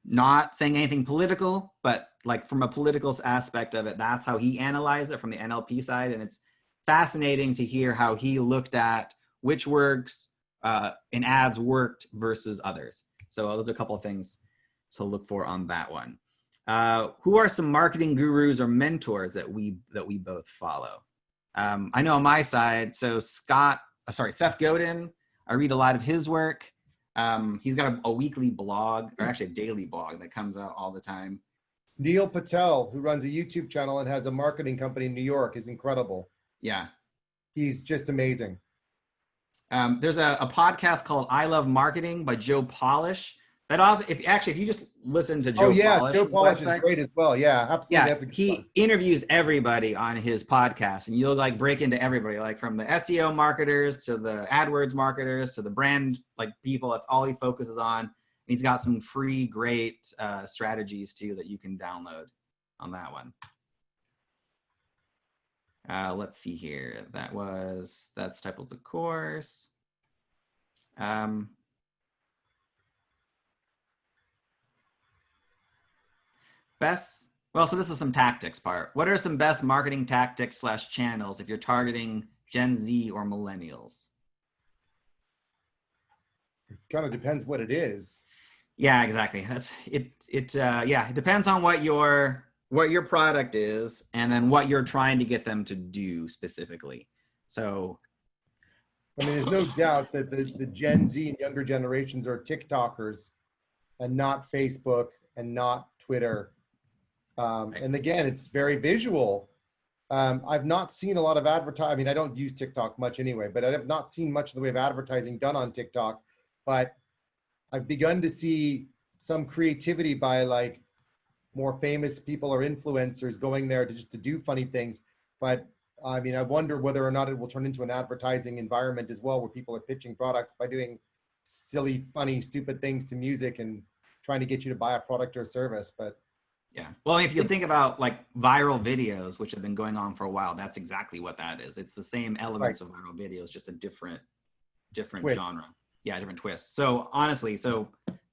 not saying anything political, but like from a political aspect of it, that's how he analyzed it from the NLP side. And it's fascinating to hear how he looked at which words in ads worked versus others. So those are a couple of things to look for on that one. Who are some marketing gurus or mentors that we both follow? I know on my side, so Seth Godin, I read a lot of his work. He's got a weekly blog, or actually a daily blog that comes out all the time. Neil Patel, who runs a YouTube channel and has a marketing company in New York, is incredible. Yeah. He's just amazing. There's a podcast called I Love Marketing by Joe Polish. If you just listen to Joe Polish, Joe Polish is great as well. Yeah, absolutely. Yeah, he interviews everybody on his podcast, and you'll like break into everybody, like from the SEO marketers to the AdWords marketers to the brand like people. That's all he focuses on. And he's got some free, great strategies too that you can download on that one. Let's see here. That's Staples of course. So this is some tactics part. What are some best marketing tactics / channels if you're targeting Gen Z or millennials? It kind of depends what it is. Yeah, exactly. That's it. It depends on what your product is and then what you're trying to get them to do specifically. So, I mean, there's no doubt that the Gen Z and younger generations are TikTokers and not Facebook and not Twitter. And again, it's very visual. I've not seen a lot of advertising. I mean, I don't use TikTok much anyway, but I have not seen much in the way of advertising done on TikTok. But I've begun to see some creativity by like more famous people or influencers going there to do funny things. But I mean, I wonder whether or not it will turn into an advertising environment as well, where people are pitching products by doing silly, funny, stupid things to music and trying to get you to buy a product or service. But yeah. Well, if you think about like viral videos, which have been going on for a while, that's exactly what that is. It's the same elements of viral videos, just a different twist. genre. Yeah, different twist. So honestly,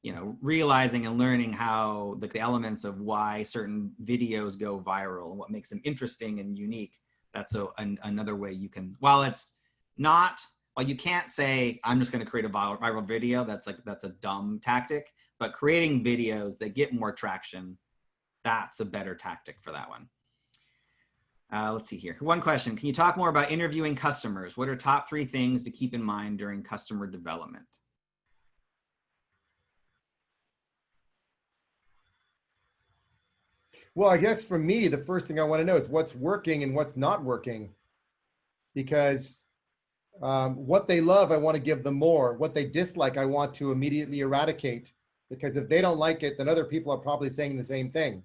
you know, realizing and learning how the elements of why certain videos go viral and what makes them interesting and unique. That's another way you can, while you can't say, I'm just going to create a viral video. That's a dumb tactic, but creating videos that get more traction, that's a better tactic for that one. Let's see here. One question. Can you talk more about interviewing customers? What are top 3 things to keep in mind during customer development? Well, I guess for me, the first thing I want to know is what's working and what's not working. Because what they love, I want to give them more. What they dislike, I want to immediately eradicate. Because if they don't like it, then other people are probably saying the same thing.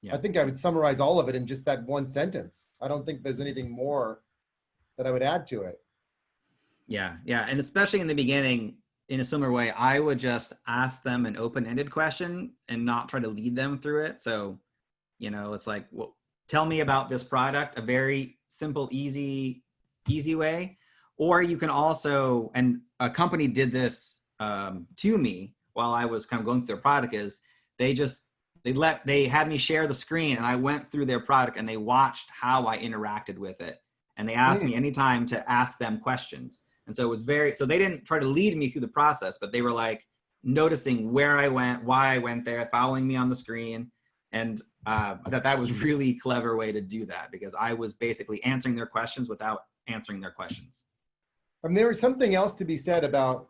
Yeah. I think I would summarize all of it in just that one sentence. I don't think there's anything more that I would add to it. Yeah, yeah. And especially in the beginning, in a similar way, I would just ask them an open-ended question and not try to lead them through it. So, you know, it's like, well, tell me about this product, a very simple, easy way. Or you can also, and a company did this to me while I was kind of going through their product, is they had me share the screen and I went through their product and they watched how I interacted with it. And they asked me anytime to ask them questions. And so it was so they didn't try to lead me through the process, but they were like noticing where I went, why I went there, following me on the screen. And I thought that was really clever way to do that, because I was basically answering their questions without answering their questions. There is something else to be said about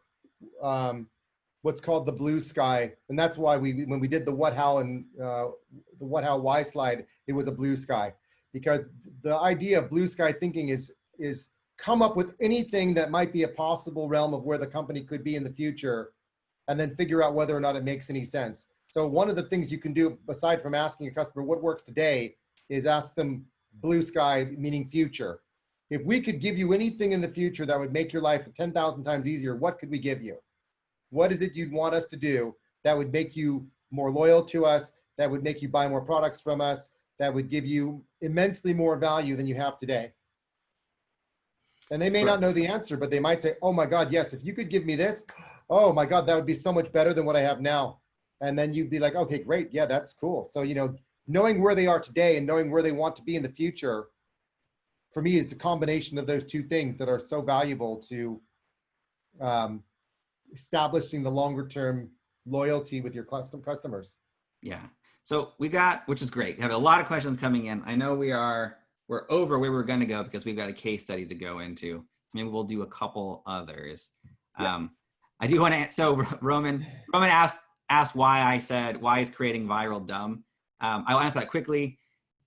what's called the blue sky. And that's why when we did the what, how, and the what, how, why slide, it was a blue sky. Because the idea of blue sky thinking is come up with anything that might be a possible realm of where the company could be in the future, and then figure out whether or not it makes any sense. So one of the things you can do, aside from asking a customer what works today, is ask them blue sky, meaning future. If we could give you anything in the future that would make your life 10,000 times easier, what could we give you? What is it you'd want us to do that would make you more loyal to us, that would make you buy more products from us, that would give you immensely more value than you have today? And they may not know the answer, but they might say, oh my God, yes, if you could give me this, oh my God, that would be so much better than what I have now. And then you'd be like, okay, great. Yeah, that's cool. So, you know, knowing where they are today and knowing where they want to be in the future, for me, it's a combination of those two things that are so valuable to establishing the longer term loyalty with your customers. Yeah. So we got, which is great. We have a lot of questions coming in. I know we're over where we're going to go because we've got a case study to go into. Maybe we'll do a couple others. Yeah. I do want to, so Roman asked why is creating viral dumb? I'll answer that quickly.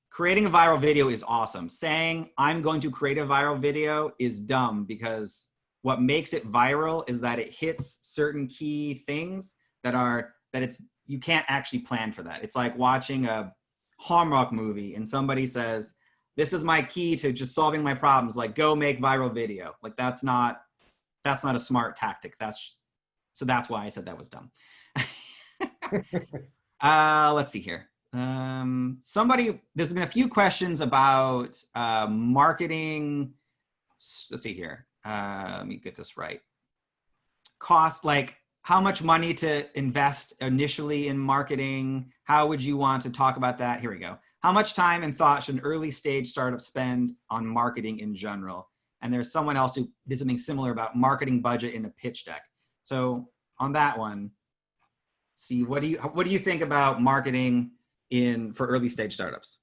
Creating a viral video is awesome. Saying I'm going to create a viral video is dumb, because what makes it viral is that it hits certain key things you can't actually plan for that. It's like watching a Hallmark movie and somebody says, this is my key to just solving my problems, like go make viral video. Like that's not a smart tactic. So that's why I said that was dumb. Let's see here. There's been a few questions about marketing. Let's see here. Let me get this right. Cost, like how much money to invest initially in marketing. How would you want to talk about that? Here we go. How much time and thought should an early stage startup spend on marketing in general? And there's someone else who did something similar about marketing budget in a pitch deck. So on that one, see, what do you think about marketing for early stage startups?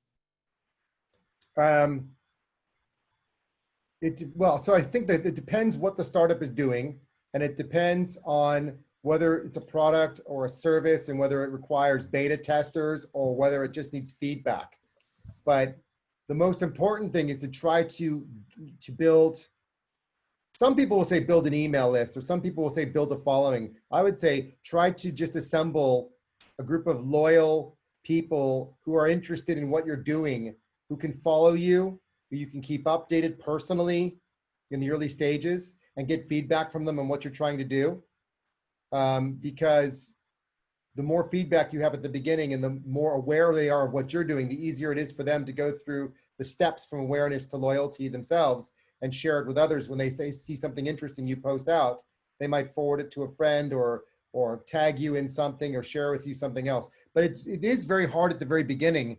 So I think that it depends what the startup is doing, and it depends on whether it's a product or a service, and whether it requires beta testers or whether it just needs feedback. But the most important thing is to try to build, some people will say build an email list, or some people will say build a following. I would say try to just assemble a group of loyal people who are interested in what you're doing, who can follow you, who you can keep updated personally in the early stages, and get feedback from them on what you're trying to do. Because the more feedback you have at the beginning and the more aware they are of what you're doing, the easier it is for them to go through the steps from awareness to loyalty themselves and share it with others. When they see something interesting you post out, they might forward it to a friend or or tag you in something or share with you something else. But it is very hard at the very beginning.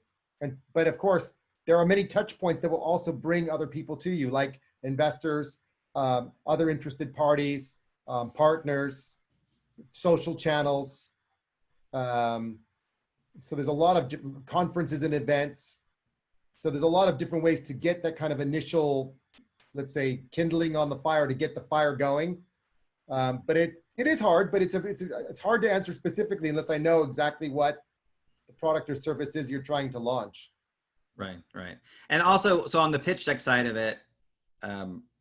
But of course, there are many touch points that will also bring other people to you, like investors, other interested parties, partners, social channels. So there's a lot of different conferences and events. So there's a lot of different ways to get that kind of initial, let's say, kindling on the fire to get the fire going. But it is hard, but it's hard to answer specifically unless I know exactly what the product or service is you're trying to launch. Right, right. And also, so on the pitch deck side of it,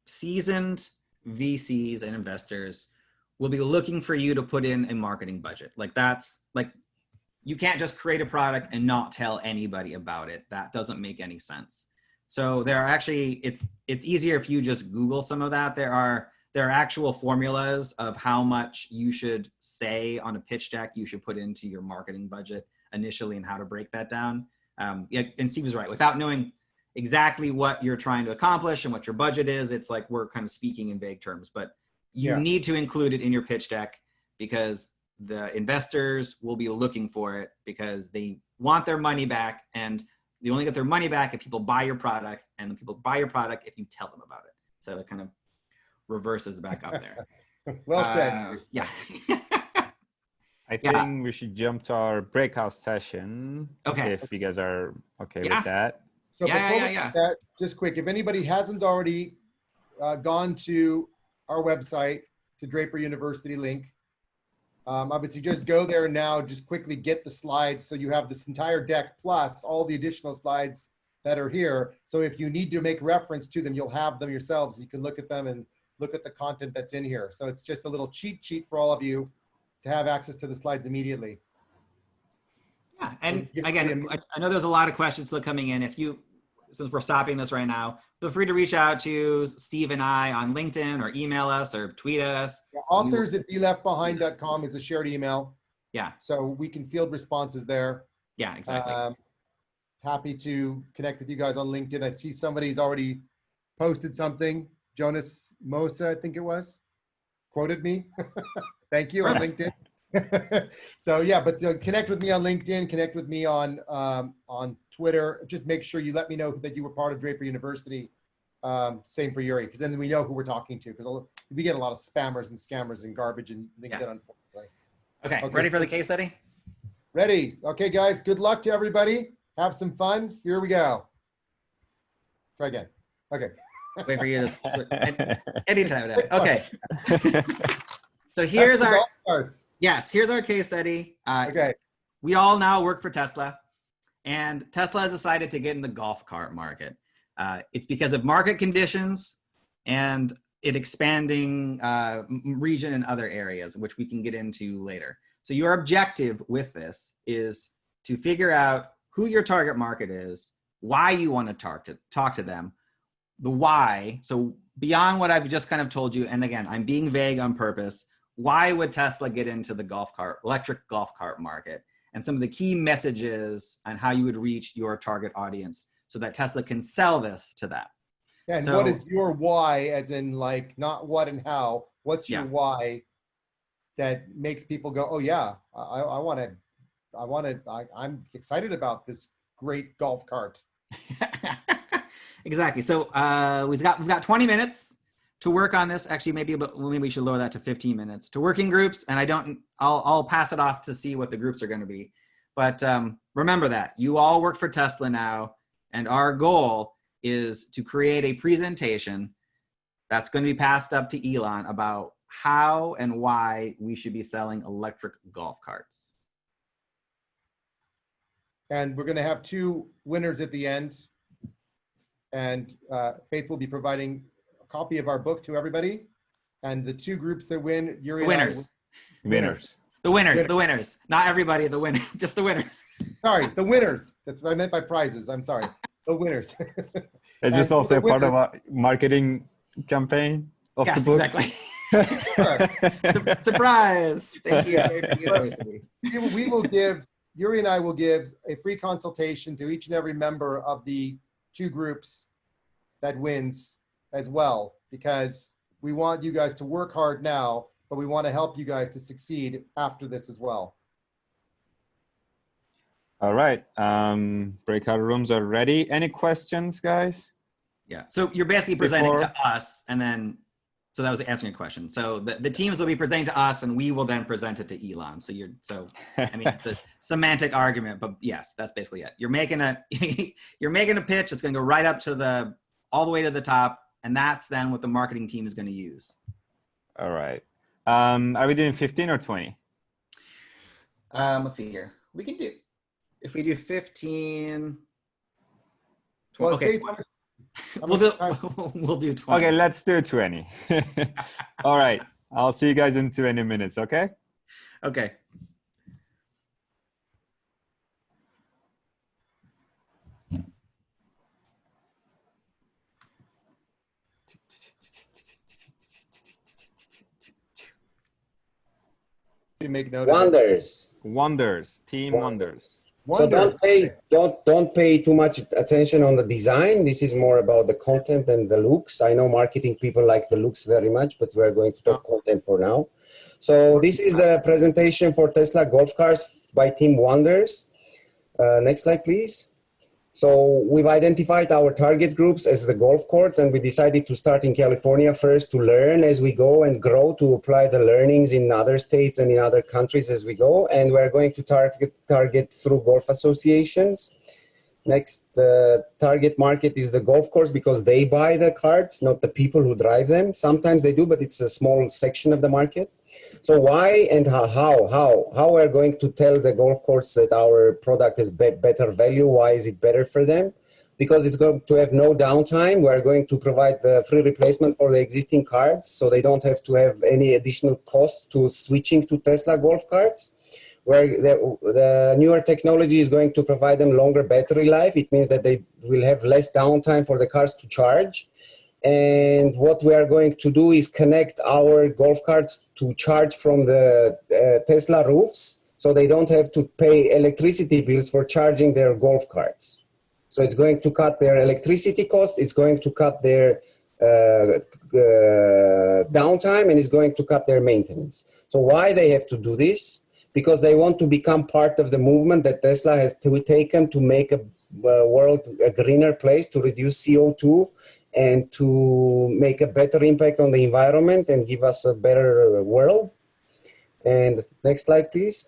seasoned VCs and investors will be looking for you to put in a marketing budget. Like that's like, you can't just create a product and not tell anybody about it. That doesn't make any sense. So there are actually, it's easier if you just Google some of that. There are actual formulas of how much you should say on a pitch deck you should put into your marketing budget initially and how to break that down. Yeah, and Steve is right. Without knowing exactly what you're trying to accomplish and what your budget is, it's like we're kind of speaking in vague terms, but you need to include it in your pitch deck because the investors will be looking for it because they want their money back, and they only get their money back if people buy your product, and the people buy your product if you tell them about it. So it kind of reverses back up there. Well said. Yeah. I think we should jump to our breakout session. Okay. If you guys are okay with that. So Yeah. That, just quick, if anybody hasn't already gone to our website, to Draper University link, I would suggest go there now, just quickly get the slides so you have this entire deck plus all the additional slides that are here. So if you need to make reference to them, you'll have them yourselves. You can look at them and look at the content that's in here. So it's just a little cheat sheet for all of you to have access to the slides immediately. Yeah, and again, I know there's a lot of questions still coming in. If you, since we're stopping this right now, feel free to reach out to Steve and I on LinkedIn or email us or tweet us. Yeah, authors@beleftbehind.com is a shared email. Yeah. So we can field responses there. Yeah, exactly. Happy to connect with you guys on LinkedIn. I see somebody's already posted something. Jonas Mosa, I think it was, quoted me. Thank you on LinkedIn. So yeah, but connect with me on LinkedIn, connect with me on Twitter. Just make sure you let me know that you were part of Draper University. Same for Yuri, because then we know who we're talking to, because we get a lot of spammers and scammers and garbage in LinkedIn, unfortunately. Okay, ready for the case study? Ready. Okay, guys, good luck to everybody. Have some fun. Here we go. Try again. Okay. Wait for you to, anytime. Okay. So here's here's our case study. Okay. We all now work for Tesla, and Tesla has decided to get in the golf cart market. It's because of market conditions and it expanding region in other areas, which we can get into later. So your objective with this is to figure out who your target market is, why you want to talk to them, the why. So beyond what I've just kind of told you, and again, I'm being vague on purpose, why would Tesla get into the electric golf cart market? And some of the key messages on how you would reach your target audience so that Tesla can sell this to them. Yeah, and what is your why, as in like not what and how? What's your why that makes people go, oh yeah, I'm excited about this great golf cart. Exactly. So we've got 20 minutes to work on this. Actually, maybe we should lower that to 15 minutes to work in groups. And I'll pass it off to see what the groups are going to be. But remember that you all work for Tesla now, and our goal is to create a presentation that's going to be passed up to Elon about how and why we should be selling electric golf carts. And we're going to have two winners at the end. And Faith will be providing a copy of our book to everybody. And the two groups that win, Yuri winners. The winners. Not everybody, the winners. Just the winners. Sorry, the winners. That's what I meant by prizes. I'm sorry. The winners. Is this also a part of a marketing campaign of the book? Exactly. Surprise. Thank you. We will give, Yuri and I will give a free consultation to each and every member of the two groups that wins as well, because we want you guys to work hard now but we want to help you guys to succeed after this as well. All right. Breakout rooms are ready. Any questions, guys? Yeah. So you're basically presenting Before- to us, and then, so that was answering a question. So the teams will be presenting to us, and we will then present it to Elon. So I mean, it's a semantic argument, but yes, that's basically it. You're making a you're making a pitch. It's going to go right up to all the way to the top, and that's then what the marketing team is going to use. All right. Are we doing 15 or 20? Let's see here. We can do, if we do 15. Well, Okay. We'll do 20. Okay, let's do 20. All right. I'll see you guys in 20 minutes, okay? Okay. You make note of it. Wonders. Wonders, team wonders. So Wonders. don't pay too much attention on the design. This is more about the content and the looks. I know marketing people like the looks very much, but we're going to talk content for now. So this is the presentation for Tesla golf cars by Team Wonders. Next slide, please. So we've identified our target groups as the golf courts, and we decided to start in California first to learn as we go and grow to apply the learnings in other states and in other countries as we go. And we're going to target through golf associations. Next, the target market is the golf course because they buy the carts, not the people who drive them. Sometimes they do, but it's a small section of the market. So why and how we're going to tell the golf course that our product has better value? Why is it better for them? Because it's going to have no downtime. We're going to provide the free replacement for the existing cards, so they don't have to have any additional cost to switching to Tesla golf carts. Where the newer technology is going to provide them longer battery life. It means that they will have less downtime for the cars to charge. And what we are going to do is connect our golf carts to charge from the Tesla roofs, so they don't have to pay electricity bills for charging their golf carts. So it's going to cut their electricity costs, it's going to cut their downtime, and it's going to cut their maintenance. So why they have to do this? Because they want to become part of the movement that Tesla has taken to make a world a greener place, to reduce CO2, and to make a better impact on the environment and give us a better world. And next slide, please.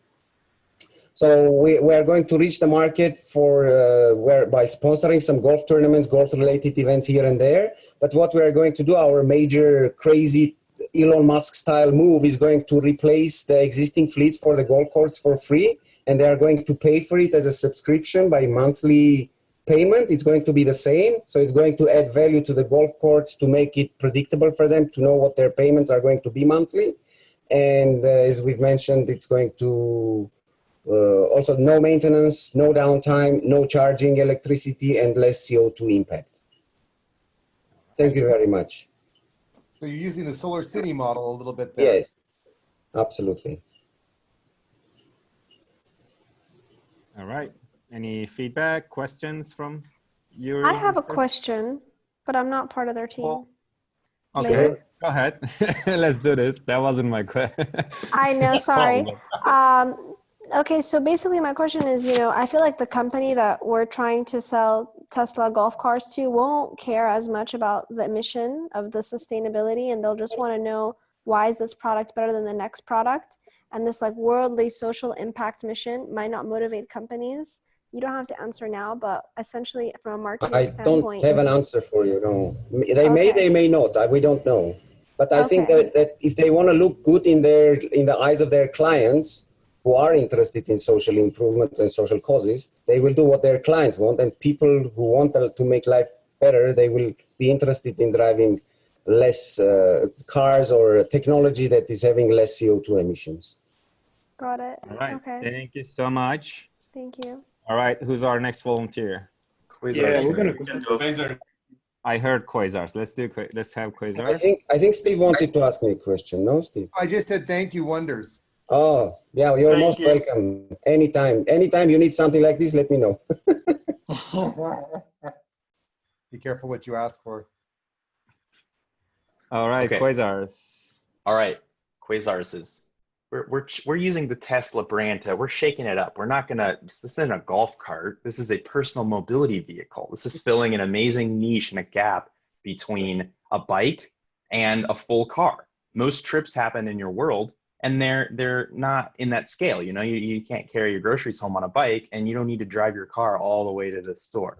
So we are going to reach the market by sponsoring some golf tournaments, golf-related events here and there. But what we are going to do, our major crazy Elon Musk style move is going to replace the existing fleets for the golf course for free. And they are going to pay for it as a subscription by monthly payment. It's going to be the same. So it's going to add value to the golf courts to make it predictable for them to know what their payments are going to be monthly. And as we've mentioned, it's going to also no maintenance, no downtime, no charging electricity, and less CO2 impact. Thank you very much. So you're using the Solar City model a little bit there. Yes, absolutely. All right. Any feedback, questions from you? I have a Mr.? question, but I'm not part of their team. Well, okay, Later. go ahead. Let's do this. That wasn't my question. I know, sorry. Okay, so basically my question is, I feel like the company that we're trying to sell Tesla golf cars to won't care as much about the mission of the sustainability, and they'll just want to know, why is this product better than the next product? And this like worldly social impact mission might not motivate companies. You don't have to answer now, but essentially from a marketing standpoint. I don't have an answer for you, no. They may, they may not, we don't know. But I think that if they want to look good in the eyes of their clients who are interested in social improvements and social causes, they will do what their clients want. And people who want to make life better, they will be interested in driving less cars or technology that is having less CO2 emissions. Got it. All right. Okay. Thank you so much. Thank you. All right. Who's our next volunteer? Yeah, we're gonna. I heard Quasars. Let's have Quasars. I think Steve wanted to ask me a question. No, Steve? I just said thank you, Wonders. Oh, yeah, you're most welcome. Anytime you need something like this, let me know. Be careful what you ask for. All right, Okay. Quasars. All right, Quasars is we're using the Tesla brand we're shaking it up. This isn't a golf cart. This is a personal mobility vehicle. This is filling an amazing niche and a gap between a bike and a full car. Most trips happen in your world, and they're not in that scale. You know, you can't carry your groceries home on a bike, and you don't need to drive your car all the way to the store.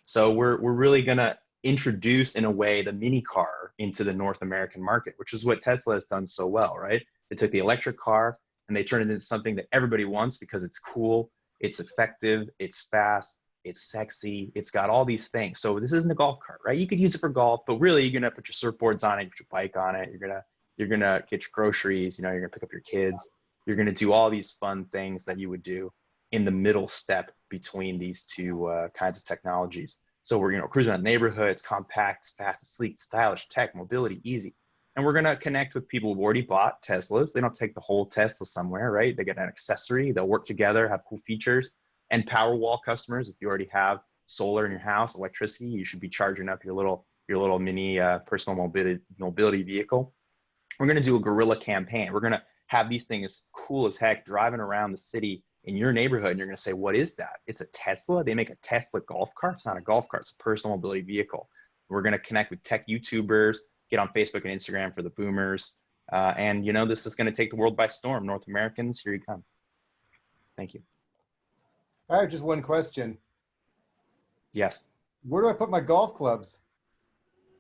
So we're really gonna introduce, in a way, the mini car into the North American market, which is what Tesla has done so well, right? They took the electric car and they turned it into something that everybody wants because it's cool, it's effective, it's fast, it's sexy, it's got all these things. So this isn't a golf cart, right? You could use it for golf, but really you're gonna put your surfboards on it, put your bike on it, you're gonna get your groceries, you know, you're gonna pick up your kids, you're gonna do all these fun things that you would do in the middle step between these two kinds of technologies. So we're, cruising around the neighborhood, it's compact, it's fast, it's sleek, stylish, tech, mobility, easy. And we're gonna connect with people who've already bought Teslas. They don't take the whole Tesla somewhere, right? They get an accessory, they'll work together, have cool features. And Powerwall customers, if you already have solar in your house, electricity, you should be charging up your little mini personal mobility vehicle. We're gonna do a guerrilla campaign. We're gonna have these things cool as heck driving around the city in your neighborhood, and you're gonna say, what is that? It's a Tesla? They make a Tesla golf cart? It's not a golf cart, it's a personal mobility vehicle. We're gonna connect with tech YouTubers, get on Facebook and Instagram for the boomers. And this is gonna take the world by storm. North Americans, here you come. Thank you. I have just one question. Yes. Where do I put my golf clubs?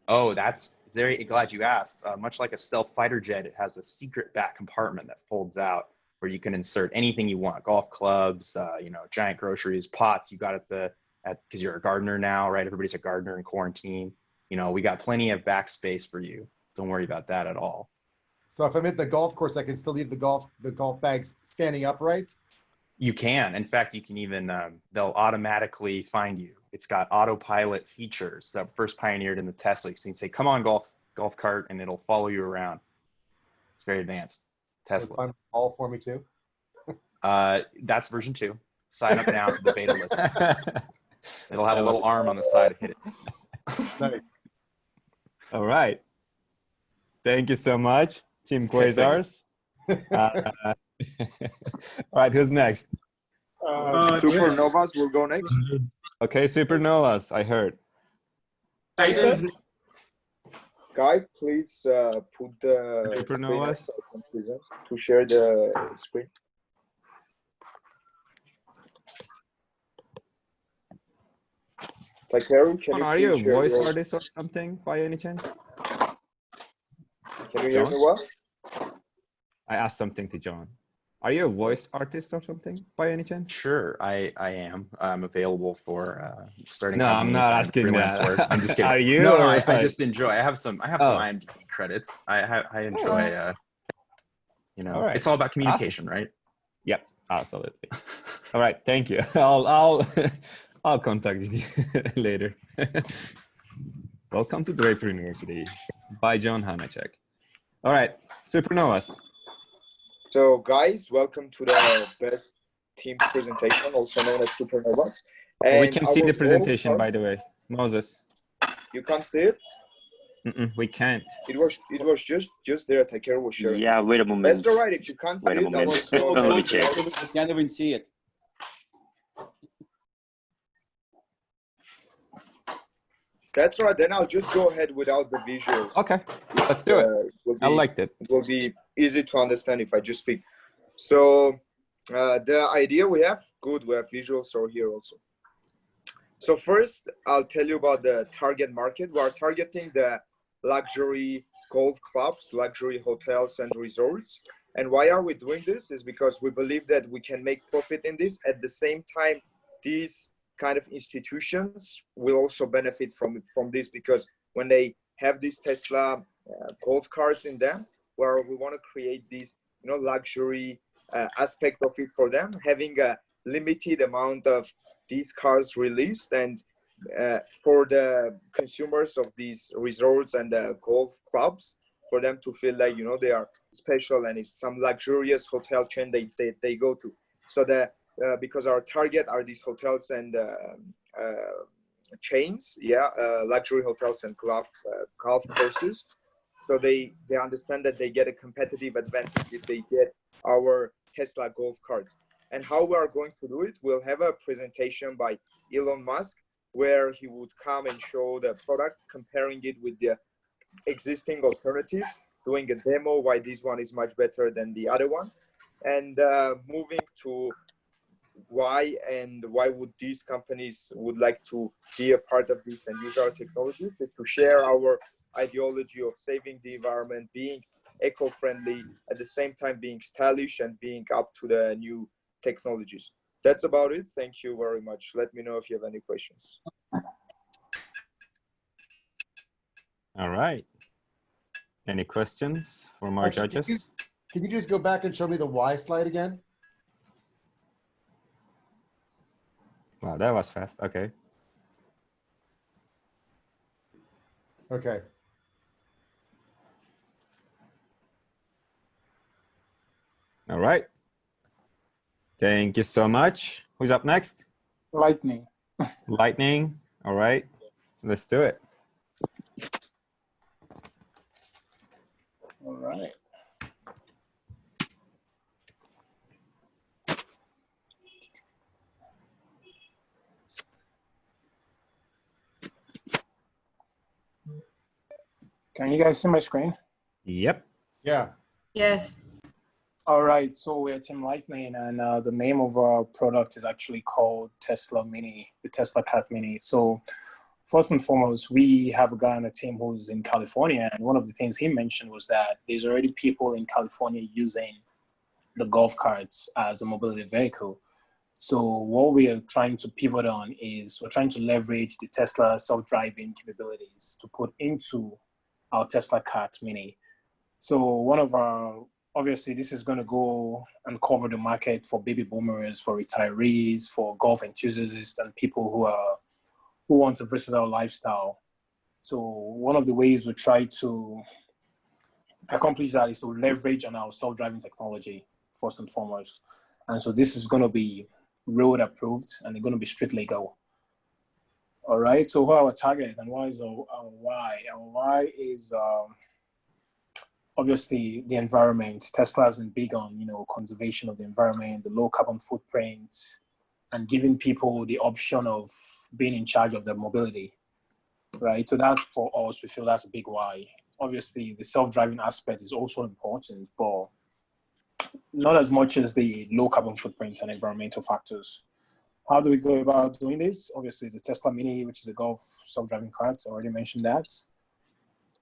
Oh, that's very glad you asked. Much like a stealth fighter jet, it has a secret back compartment that folds out where you can insert anything you want, golf clubs, giant groceries, pots. You got because you're a gardener now, right? Everybody's a gardener in quarantine. We got plenty of backspace for you. Don't worry about that at all. So if I'm at the golf course, I can still leave the golf bags standing upright? You can. In fact, you can even, they'll automatically find you. It's got autopilot features that first pioneered in the Tesla. You can say, come on, golf cart, and it'll follow you around. It's very advanced. Tesla. Find all for me too? That's version 2. Sign up now to the beta list. It'll have a little arm on the side to hit it. Nice. All right. Thank you so much, Team Quasars. All right, who's next? Supernovas will go next. Okay, Supernovas, I heard. Guys, please put the Supernovas screen to share the screen. Takeru, can Are you a voice artist or something by any chance? Can you hear me well? I asked something to John. Are you a voice artist or something by any chance? Sure, I am. I'm available for starting. No, I'm not asking that. Work. I'm just kidding. Are you? No, I just enjoy. I have some IMDb credits. I enjoy. Right. It's all about communication, right? Yep, absolutely. All right, thank you. I'll contact you later. Welcome to Draper University by John Hanachek. All right, Supernovas. So guys, welcome to the best team presentation, also known as Supernovas. And we can see the presentation, by the way. Moses. You can't see it? We can't. It was just there. Takeru was sharing. Yeah, wait a moment. That's all right. If you can't see it, Let me check. I can't even see it. That's right. Then I'll just go ahead without the visuals. Okay, let's do it. I liked it. It will be easy to understand if I just speak. So the idea we have visuals over here also. So first, I'll tell you about the target market. We are targeting the luxury golf clubs, luxury hotels and resorts. And why are we doing this? Is because we believe that we can make profit in this. At the same time, these kind of institutions will also benefit from this, because when they have these Tesla golf carts in them, where we want to create this luxury aspect of it for them, having a limited amount of these cars released, and for the consumers of these resorts and golf clubs, for them to feel like they are special and it's some luxurious hotel chain they go to. So because our target are these hotels and chains, luxury hotels and golf courses. so they understand that they get a competitive advantage if they get our Tesla golf carts. And how we are going to do it, we'll have a presentation by Elon Musk where he would come and show the product, comparing it with the existing alternative, doing a demo why this one is much better than the other one, and moving to why would these companies would like to be a part of this and use our technology, is to share our ideology of saving the environment, being eco-friendly, at the same time being stylish and being up to the new technologies. That's about it. Thank you very much. Let me know if you have any questions. All right. Any questions for more Actually, judges? Can you just go back and show me the why slide again? Wow, that was fast. Okay. Okay. All right. Thank you so much. Who's up next? Lightning. Lightning. All right. Let's do it. All right. Can you guys see my screen? Yep. Yeah. Yes. All right, so we're Team Lightning, and the name of our product is actually called Tesla Mini, the Tesla Cart Mini. So first and foremost, we have a guy on the team who's in California, and one of the things he mentioned was that there's already people in California using the golf carts as a mobility vehicle. So what we are trying to pivot on is we're trying to leverage the Tesla self-driving capabilities to put into our Tesla Cart Mini. So one of our, obviously this is going to go and cover the market for baby boomers, for retirees, for golf enthusiasts, and people who want a versatile lifestyle. So one of the ways we try to accomplish that is to leverage on our self-driving technology first and foremost. And so this is going to be road approved and it's going to be street legal. All right, so who are our target and what is our why? Our why is obviously the environment. Tesla has been big on, conservation of the environment, the low carbon footprint, and giving people the option of being in charge of their mobility, right? So that for us, we feel that's a big why. Obviously, the self-driving aspect is also important, but not as much as the low carbon footprint and environmental factors. How do we go about doing this? Obviously, the Tesla Mini, which is a golf self-driving cart, I already mentioned that.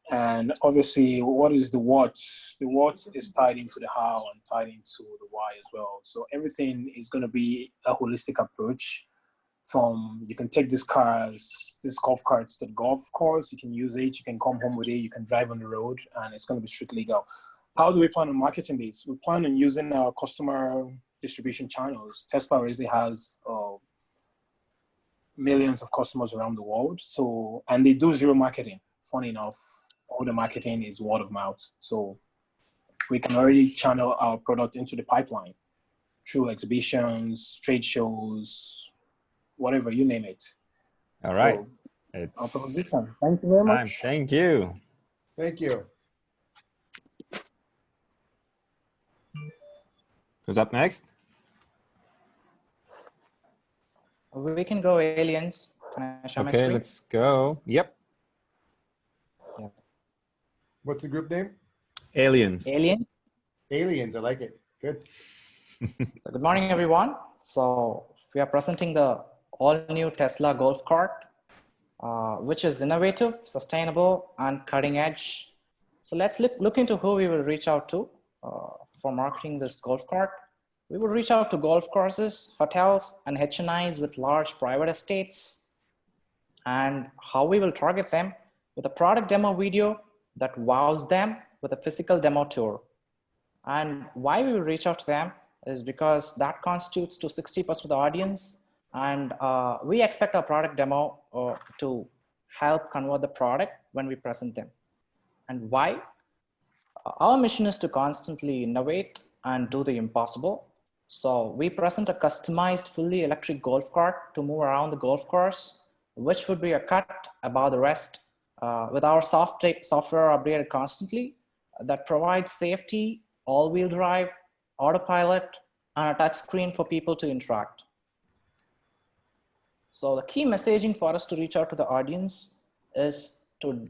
And obviously, what is the what? The what is tied into the how and tied into the why as well. So everything is going to be a holistic approach. From you can take these golf carts to the golf course, you can use it, you can come home with it, you can drive on the road, and it's going to be strictly legal. How do we plan on marketing this? We plan on using our customer distribution channels. Tesla already has millions of customers around the world. So, and they do zero marketing. Funny enough, all the marketing is word of mouth. So we can already channel our product into the pipeline through exhibitions, trade shows, whatever, you name it. All right. So, our proposition. Thank you very much. Thank you. Thank you. Who's up next? We can go aliens. Can I share my screen? Okay, let's go. Yep. Yeah. What's the group name? Aliens. Alien. Aliens. I like it. Good. Good morning, everyone. So we are presenting the all-new Tesla golf cart, which is innovative, sustainable, and cutting edge. So let's look into who we will reach out to for marketing this golf cart. We will reach out to golf courses, hotels, and HNIs with large private estates, and how we will target them with a product demo video that wows them with a physical demo tour. And why we will reach out to them is because that constitutes to 60% of the audience, and we expect our product demo to help convert the product when we present them. And why? Our mission is to constantly innovate and do the impossible. So we present a customized, fully electric golf cart to move around the golf course, which would be a cut above the rest with our software updated constantly that provides safety, all-wheel drive, autopilot, and a touch screen for people to interact. So the key messaging for us to reach out to the audience is to,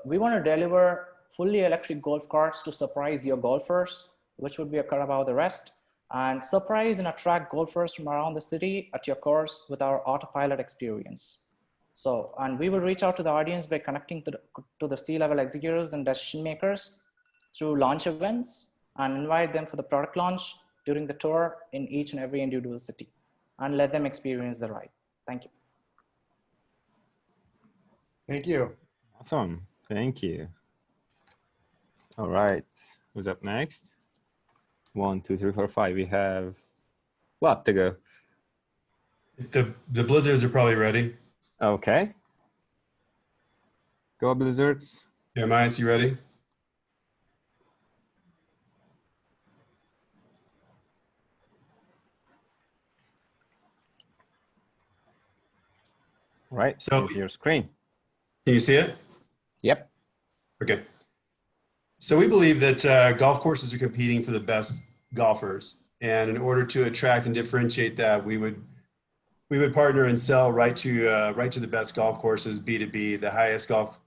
we want to deliver fully electric golf carts to surprise your golfers, which would be a cut above the rest, and surprise and attract golfers from around the city at your course with our autopilot experience. So, and we will reach out to the audience by connecting to the C-level executives and decision makers through launch events and invite them for the product launch during the tour in each and every individual city and let them experience the ride. Thank you. Thank you. Awesome. Thank you. All right. Who's up next? 1, 2, 3, 4, 5. We have a lot to go. The blizzards are probably ready. Okay. Go Blizzards. Yeah, Myers, you ready? Right. So- Here's your screen. Can you see it? Yep. Okay. So we believe that golf courses are competing for the best golfers. And in order to attract and differentiate that, we would partner and sell right to the best golf courses, B2B, the highest golf,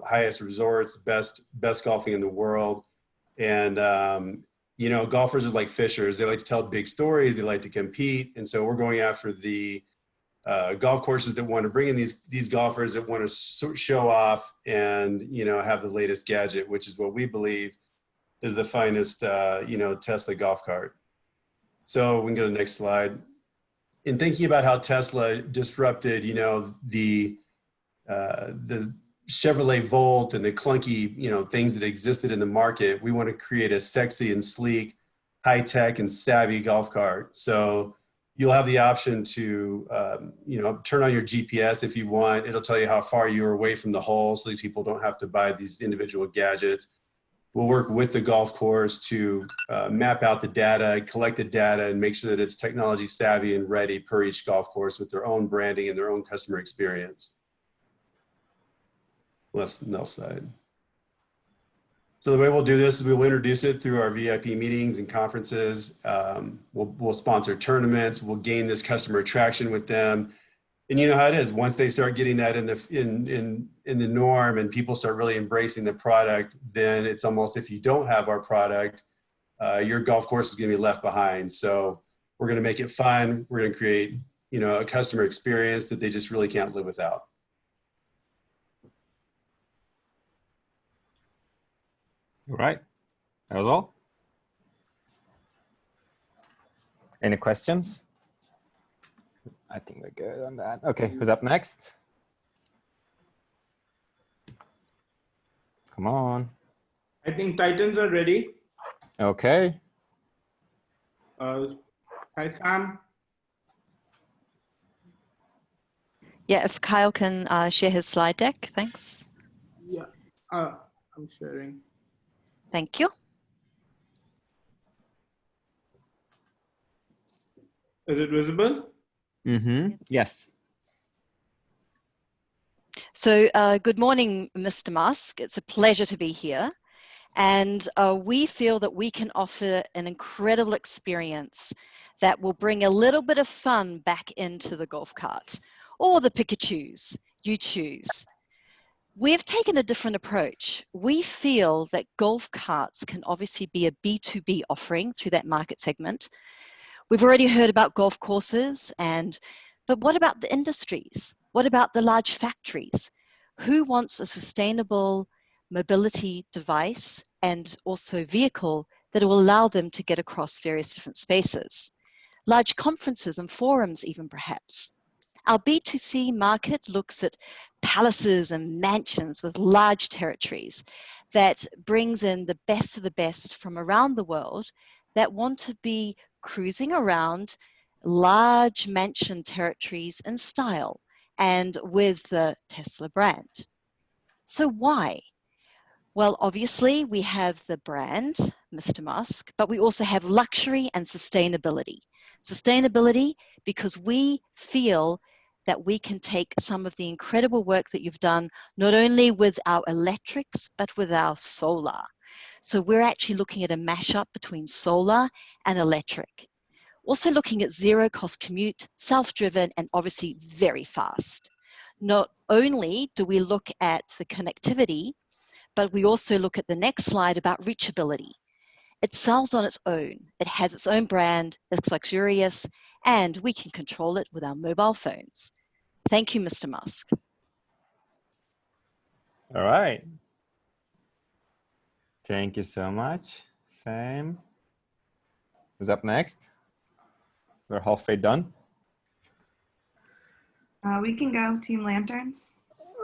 highest resorts, best golfing in the world. And, golfers are like fishers. They like to tell big stories. They like to compete. And so we're going after the golf courses that want to bring in these golfers that want to show off and, have the latest gadget, which is what we believe is the finest, Tesla golf cart. So we can go to the next slide. In thinking about how Tesla disrupted, the Chevrolet Volt and the clunky, things that existed in the market, we want to create a sexy and sleek, high-tech and savvy golf cart. So you'll have the option to, turn on your GPS if you want. It'll tell you how far you're away from the hole so that people don't have to buy these individual gadgets. We'll work with the golf course to map out the data, collect the data, and make sure that it's technology savvy and ready per each golf course with their own branding and their own customer experience. Left side. So the way we'll do this is we'll introduce it through our VIP meetings and conferences. We'll sponsor tournaments. We'll gain this customer attraction with them. And you know how it is. Once they start getting that in the norm and people start really embracing the product, then it's almost, if you don't have our product, your golf course is going to be left behind. So we're going to make it fun. We're going to create, a customer experience that they just really can't live without. All right. That was all. Any questions? I think we're good on that. Okay, who's up next? Come on. I think Titans are ready. Okay. Hi, Sam. Yeah, if Kyle can share his slide deck, thanks. Yeah, I'm sharing. Thank you. Is it visible? Mm-hmm. Yes. So good morning, Mr. Musk. It's a pleasure to be here. And we feel that we can offer an incredible experience that will bring a little bit of fun back into the golf cart, or the Pikachus, you choose. We've taken a different approach. We feel that golf carts can obviously be a B2B offering through that market segment. We've already heard about golf courses, but what about the industries? What about the large factories? Who wants a sustainable mobility device and also vehicle that will allow them to get across various different spaces? Large conferences and forums even perhaps. Our B2C market looks at palaces and mansions with large territories that brings in the best of the best from around the world that want to be cruising around large mansion territories in style and with the Tesla brand. So why? Well, obviously we have the brand, Mr. Musk, but we also have luxury and sustainability. Sustainability because we feel that we can take some of the incredible work that you've done, not only with our electrics, but with our solar. So we're actually looking at a mashup between solar and electric. Also looking at zero cost commute, self-driven, and obviously very fast. Not only do we look at the connectivity, but we also look at the next slide about reachability. It sells on its own. It has its own brand, it's luxurious, and we can control it with our mobile phones. Thank you, Mr. Musk. All right. Thank you so much, Sam. Who's up next? We're halfway done. We can go Team Lanterns.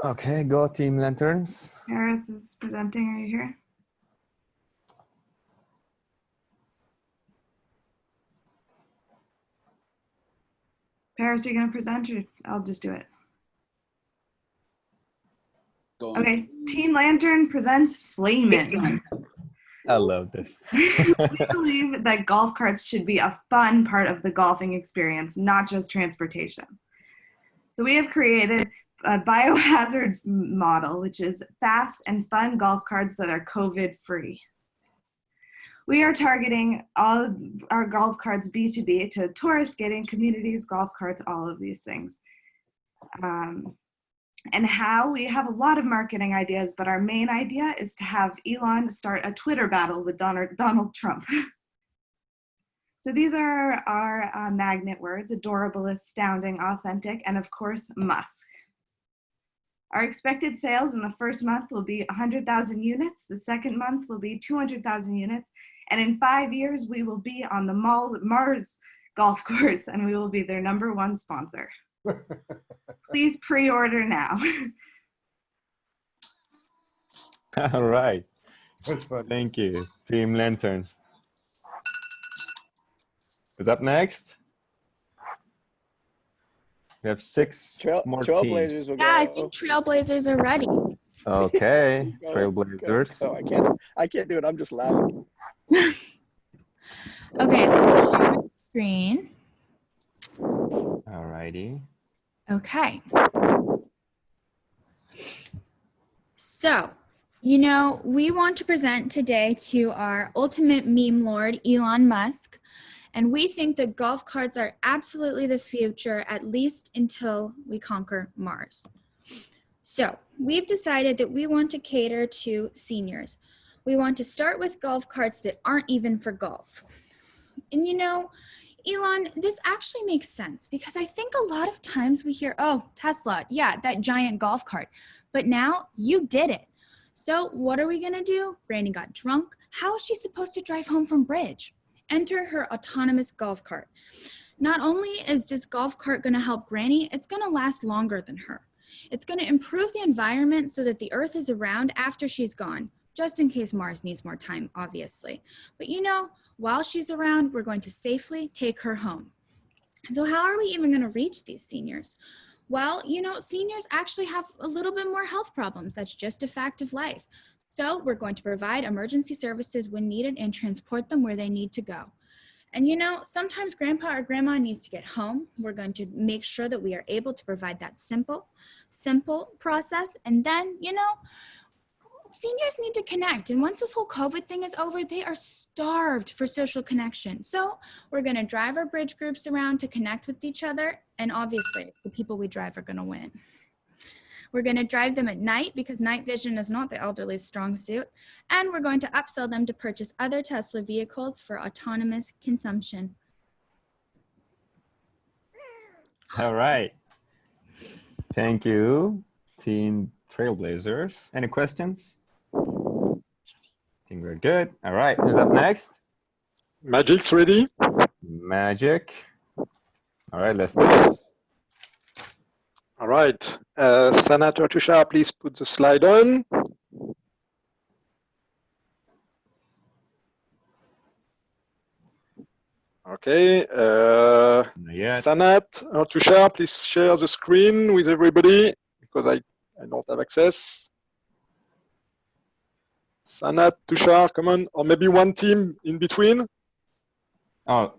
Okay, go Team Lanterns. Paris is presenting. Are you here? Paris, are you going to present or I'll just do it? Okay, Team Lantern presents Flamin'. I love this. We believe that golf carts should be a fun part of the golfing experience, not just transportation. So we have created a biohazard model, which is fast and fun golf carts that are COVID-free. We are targeting all our golf carts B2B to tourists, skating communities, golf carts, all of these things. And how we have a lot of marketing ideas, but our main idea is to have Elon start a Twitter battle with Donald Trump. So these are our magnet words: adorable, astounding, authentic, and of course, Musk. Our expected sales in the first month will be 100,000 units. The second month will be 200,000 units. And in 5 years, we will be on the Mars golf course, and we will be their #1 sponsor. Please pre-order now. All right. Thank you, Team Lanterns. Who's up next? We have 6 more teams. Yeah, I think Trailblazers are ready. Okay, Trailblazers. Oh, I can't do it. I'm just laughing. Okay, share my screen. All righty. Okay. So, we want to present today to our ultimate meme lord, Elon Musk, and we think that golf carts are absolutely the future, at least until we conquer Mars. So, we've decided that we want to cater to seniors. We want to start with golf carts that aren't even for golf. And Elon, this actually makes sense because I think a lot of times we hear, oh, Tesla, yeah, that giant golf cart. But now you did it. So what are we going to do? Brandy got drunk. How is she supposed to drive home from bridge? Enter her autonomous golf cart. Not only is this golf cart going to help Granny, it's going to last longer than her. It's going to improve the environment so that the Earth is around after she's gone, just in case Mars needs more time, obviously. But while she's around, we're going to safely take her home. So how are we even going to reach these seniors? Well, seniors actually have a little bit more health problems. That's just a fact of life. So we're going to provide emergency services when needed and transport them where they need to go. And sometimes grandpa or grandma needs to get home. We're going to make sure that we are able to provide that simple process. And then, seniors need to connect. And once this whole COVID thing is over, they are starved for social connection. So we're going to drive our bridge groups around to connect with each other. And obviously, the people we drive are going to win. We're going to drive them at night because night vision is not the elderly's strong suit. And we're going to upsell them to purchase other Tesla vehicles for autonomous consumption. All right. Thank you, Team Trailblazers. Any questions? I think we're good. All right, who's up next? Magic's ready. Magic. All right, let's do this. All right. Sanat or Tushar, please put the slide on. Okay. Sanat or Tushar, please share the screen with everybody because I don't have access. Sanat, Tushar, come on. Or maybe one team in between. Oh,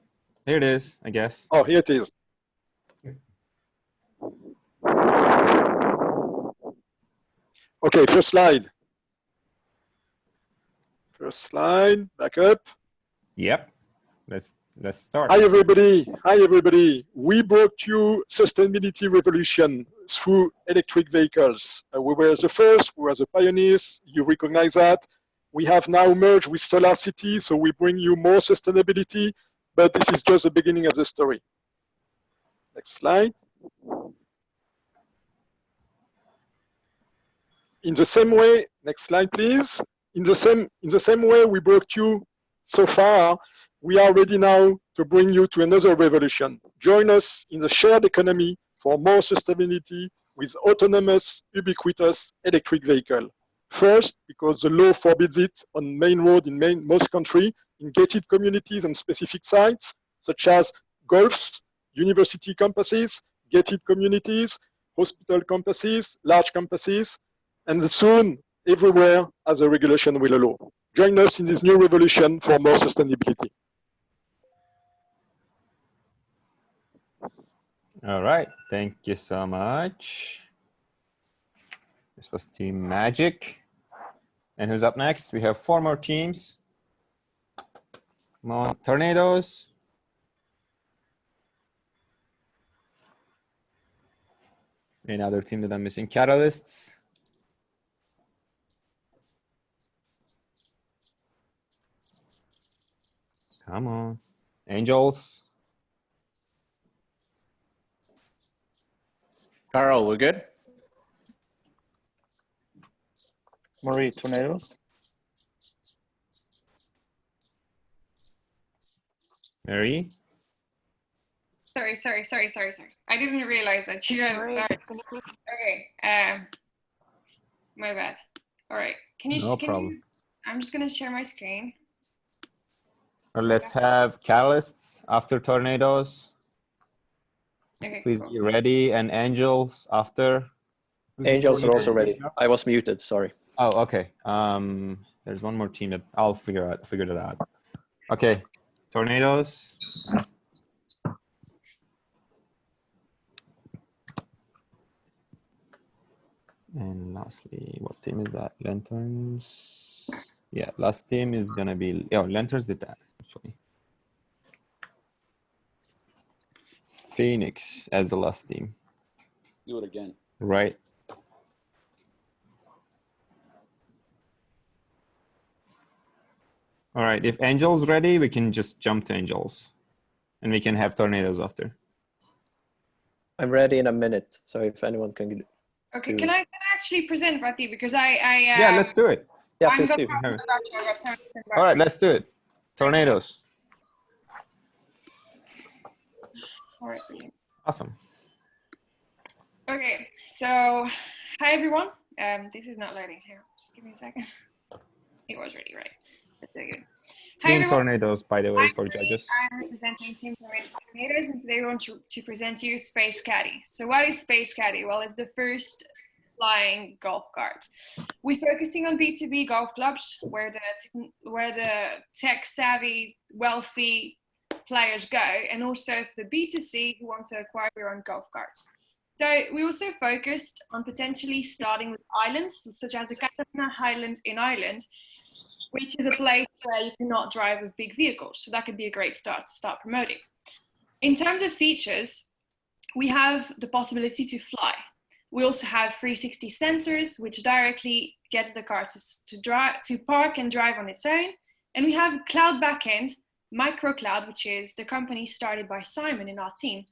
here it is, I guess. Oh, here it is. Okay, first slide. First slide, back up. Yep. Let's start. Hi everybody. Hi everybody. We brought you sustainability revolution through electric vehicles. We were the first, we were the pioneers. You recognize that. We have now merged with Solar City, so we bring you more sustainability, but this is just the beginning of the story. Next slide. In the same way, next slide please. In the same way we brought you so far, we are ready now to bring you to another revolution. Join us in the shared economy for more sustainability with autonomous, ubiquitous electric vehicle. First, because the law forbids it on main road in most countries, in gated communities and specific sites, such as golfs, university campuses, gated communities, hospital campuses, large campuses, and soon everywhere as a regulation will allow. Join us in this new revolution for more sustainability. All right. Thank you so much. This was Team Magic. And who's up next? We have 4 more teams. Come on, Tornadoes. Another team that I'm missing, Catalysts. Come on, Angels. Carl, we're good? Marie, Tornadoes? Mary? Sorry. I didn't realize that you guys started. Okay, my bad. All right, can you? No problem. I'm just gonna share my screen. Or let's have Catalysts after Tornadoes. Okay, Please cool. be ready. And Angels after. Angels are also ready. I was muted, sorry. Oh, okay. There's one more team that I'll figure that out. Okay, Tornadoes. And lastly, what team is that? Lanterns. Yeah, last team is gonna be, Lanterns did that actually. Phoenix as the last team. Do it again. Right. All right, if Angel's ready, we can just jump to Angels. And we can have Tornadoes after. I'm ready in a minute, so if anyone can Okay, can I actually present, Rati? Because I yeah, let's do it. Yeah, please do. All right, let's do it. Tornadoes. All right. Awesome. Okay, so hi everyone. This is not loading here. Just give me a second. It was ready, right? That's so good. Team Tornadoes, by the way, for judges. I'm representing Team Tornadoes, and today we want to present to you Space Caddy. So what is Space Caddy? Well, it's the first flying golf cart. We're focusing on B2B golf clubs where the tech-savvy, wealthy players go, and also for the B2C who want to acquire their own golf carts. So we also focused on potentially starting with islands, such as the Catalina Highland in Ireland, which is a place where you cannot drive with big vehicles. So that could be a great start to start promoting. In terms of features, we have the possibility to fly. We also have 360 sensors, which directly gets the car to park and drive on its own. And we have cloud backend, MicroCloud, which is the company started by Simon in our team,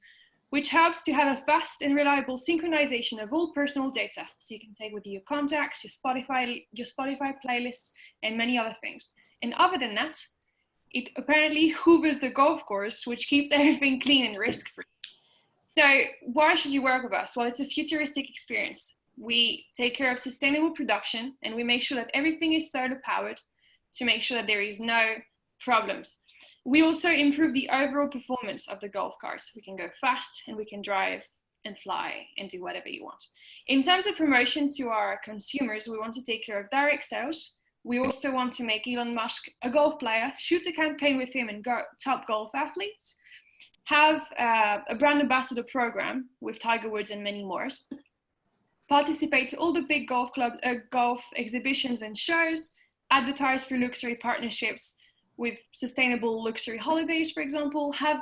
which helps to have a fast and reliable synchronization of all personal data. So you can take with you your contacts, your Spotify playlists, and many other things. And other than that, it apparently hoovers the golf course, which keeps everything clean and risk-free. So why should you work with us? Well, it's a futuristic experience. We take care of sustainable production, and we make sure that everything is solar powered to make sure that there is no problems. We also improve the overall performance of the golf carts. We can go fast and we can drive and fly and do whatever you want. In terms of promotion to our consumers, we want to take care of direct sales. We also want to make Elon Musk a golf player, shoot a campaign with him and top golf athletes, have a brand ambassador program with Tiger Woods and many more. participate to all the big golf exhibitions and shows, advertise through luxury partnerships with sustainable luxury holidays, for example, have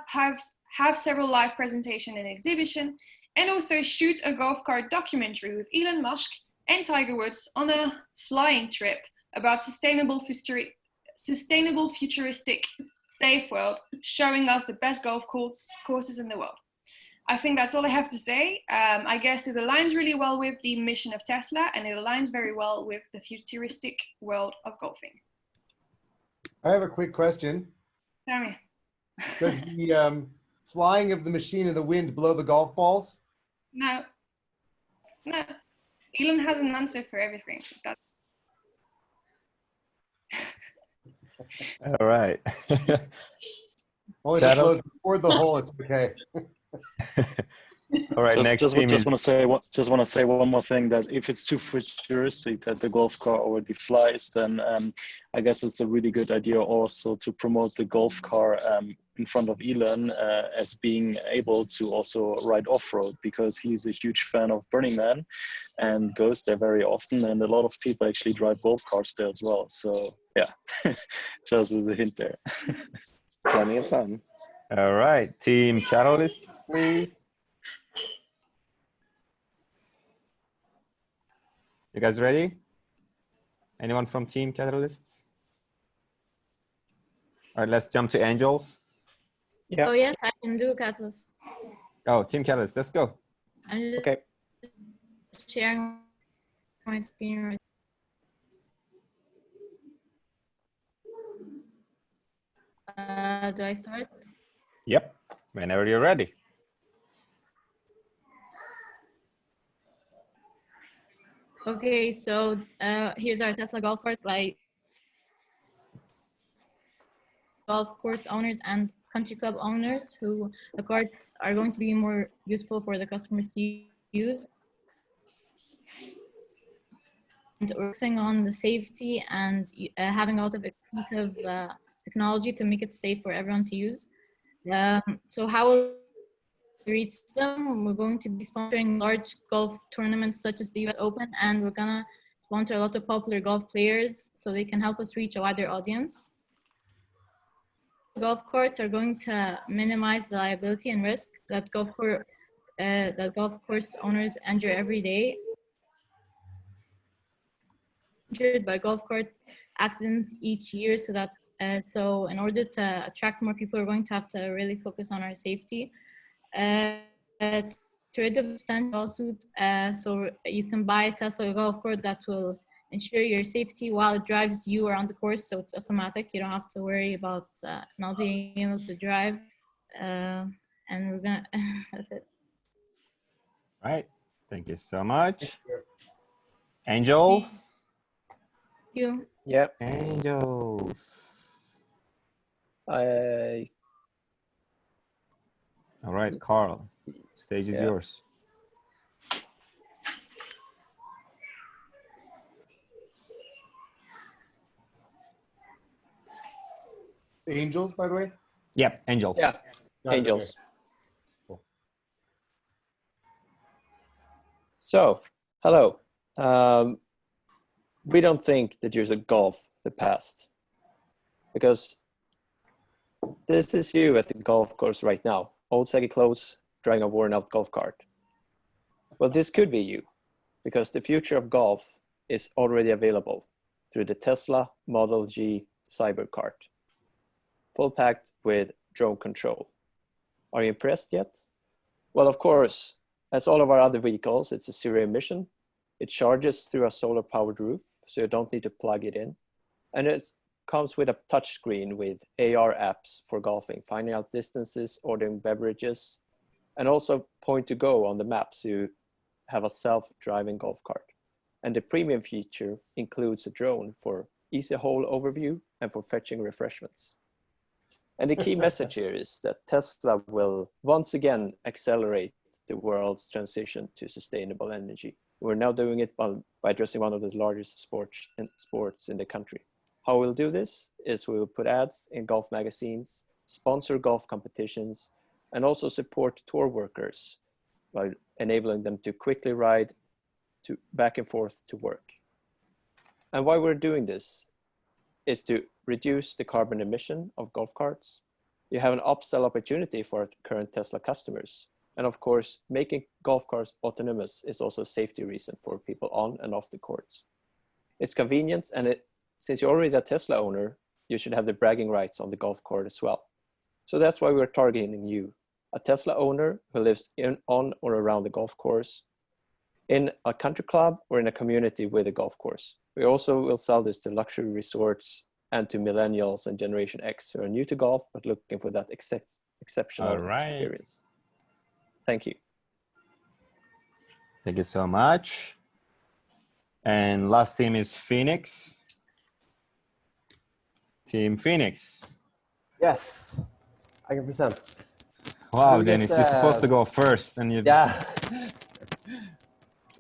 several live presentation and exhibition, and also shoot a golf cart documentary with Elon Musk and Tiger Woods on a flying trip about sustainable, futuristic, safe world, showing us the best golf courses in the world. I think that's all I have to say. I guess it aligns really well with the mission of Tesla, and it aligns very well with the futuristic world of golfing. I have a quick question. Tell me. Does the flying of the machine in the wind blow the golf balls? No. No. Elon has an answer for everything. All right. Only if it blows toward the hole, it's okay. All right, next team just want to say one more thing, that if it's too futuristic that the golf car already flies, then I guess it's a really good idea also to promote the golf car in front of Elon as being able to also ride off-road, because he's a huge fan of Burning Man and goes there very often, and a lot of people actually drive golf carts there as well. So yeah, just as a hint there. Plenty of time. All right, team catalysts, please. You guys ready? Anyone from team catalysts? All right, let's jump to angels. Yeah. Oh yes, I can do catalysts. Oh, team catalyst, let's go. I'm just okay. Sharing my screen right. Do I start? Yep, whenever you're ready. Okay, so here's our Tesla golf cart by golf course owners and country club owners, who the carts are going to be more useful for the customers to use. And focusing on the safety and having a lot of exclusive technology to make it safe for everyone to use. So how will we reach them? We're going to be sponsoring large golf tournaments such as the US Open, and we're gonna sponsor a lot of popular golf players so they can help us reach a wider audience. Golf carts are going to minimize the liability and risk that golf course owners endure every day, injured by golf cart accidents each year. So that so in order to attract more people, we're going to have to really focus on our safety. To rid of potential lawsuit, so you can buy a Tesla golf cart that will ensure your safety while it drives you around the course, so it's automatic. You don't have to worry about not being able to drive. And we're gonna, that's it. All right, thank you so much. Angels? Thank you. Yep. Angels. All right, Carl, stage is yours. Angels, by the way? Yep, angels. Yeah, Got it, angels. okay. Cool. So, hello. We don't think that you're a golf the past, because this is you at the golf course right now, old saggy clothes, driving a worn out golf cart. Well, this could be you, because the future of golf is already available through the Tesla Model G Cybercart, full packed with drone control. Are you impressed yet? Well, of course, as all of our other vehicles, it's a zero emission. It charges through a solar powered roof, so you don't need to plug it in. And it comes with a touch screen with AR apps for golfing, finding out distances, ordering beverages, and also point to go on the map, so you have a self-driving golf cart. And the premium feature includes a drone for easy hole overview and for fetching refreshments. And the key message here is that Tesla will once again accelerate the world's transition to sustainable energy. We're now doing it by addressing one of the largest sports in the country. How we'll do this is we will put ads in golf magazines, sponsor golf competitions, and also support tour workers by enabling them to quickly ride back and forth to work. And why we're doing this is to reduce the carbon emission of golf carts. You have an upsell opportunity for current Tesla customers. And of course, making golf carts autonomous is also a safety reason for people on and off the courts. It's convenient, and since you're already a Tesla owner, you should have the bragging rights on the golf cart as well. So that's why we're targeting you, a Tesla owner who lives on or around the golf course, in a country club or in a community with a golf course. We also will sell this to luxury resorts and to millennials and Generation X who are new to golf but looking for that exceptional experience. Thank you. Thank you so much. And last team is Phoenix. Team Phoenix. Yes, I can present. Wow, Dennis, you're supposed to go first, and you. Yeah.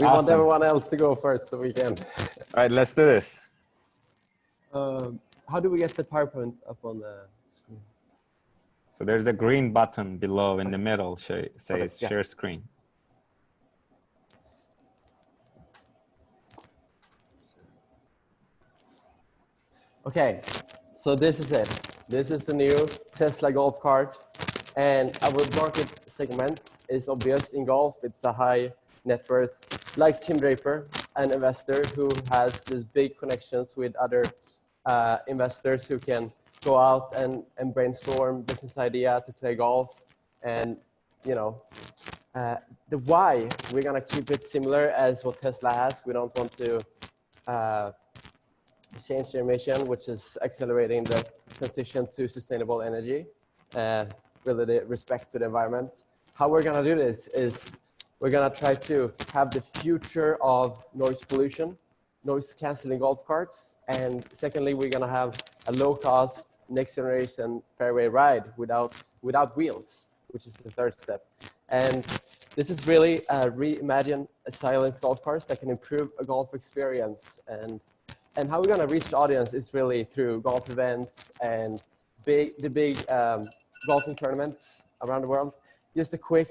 We want Awesome. everyone else to go first, so we can. All right, let's do this. How do we get the PowerPoint up on the screen? So there's a green button below in the middle, says yeah. share screen. Okay, so this is it. This is the new Tesla golf cart, and our market segment is obvious in golf. It's a high net worth, like Tim Draper, an investor who has these big connections with other investors who can go out and brainstorm business idea to play golf. And, you know, the why, we're gonna keep it similar as what Tesla has. We don't want to change their mission, which is accelerating the transition to sustainable energy, really the respect to the environment. How we're gonna do this is we're gonna try to have the future of noise pollution, noise canceling golf carts, and secondly, we're gonna have a low cost, next generation fairway ride without wheels, which is the third step. And this is really reimagine silence golf carts that can improve a golf experience. And how we're gonna reach the audience is really through golf events and the big golfing tournaments around the world. Just a quick,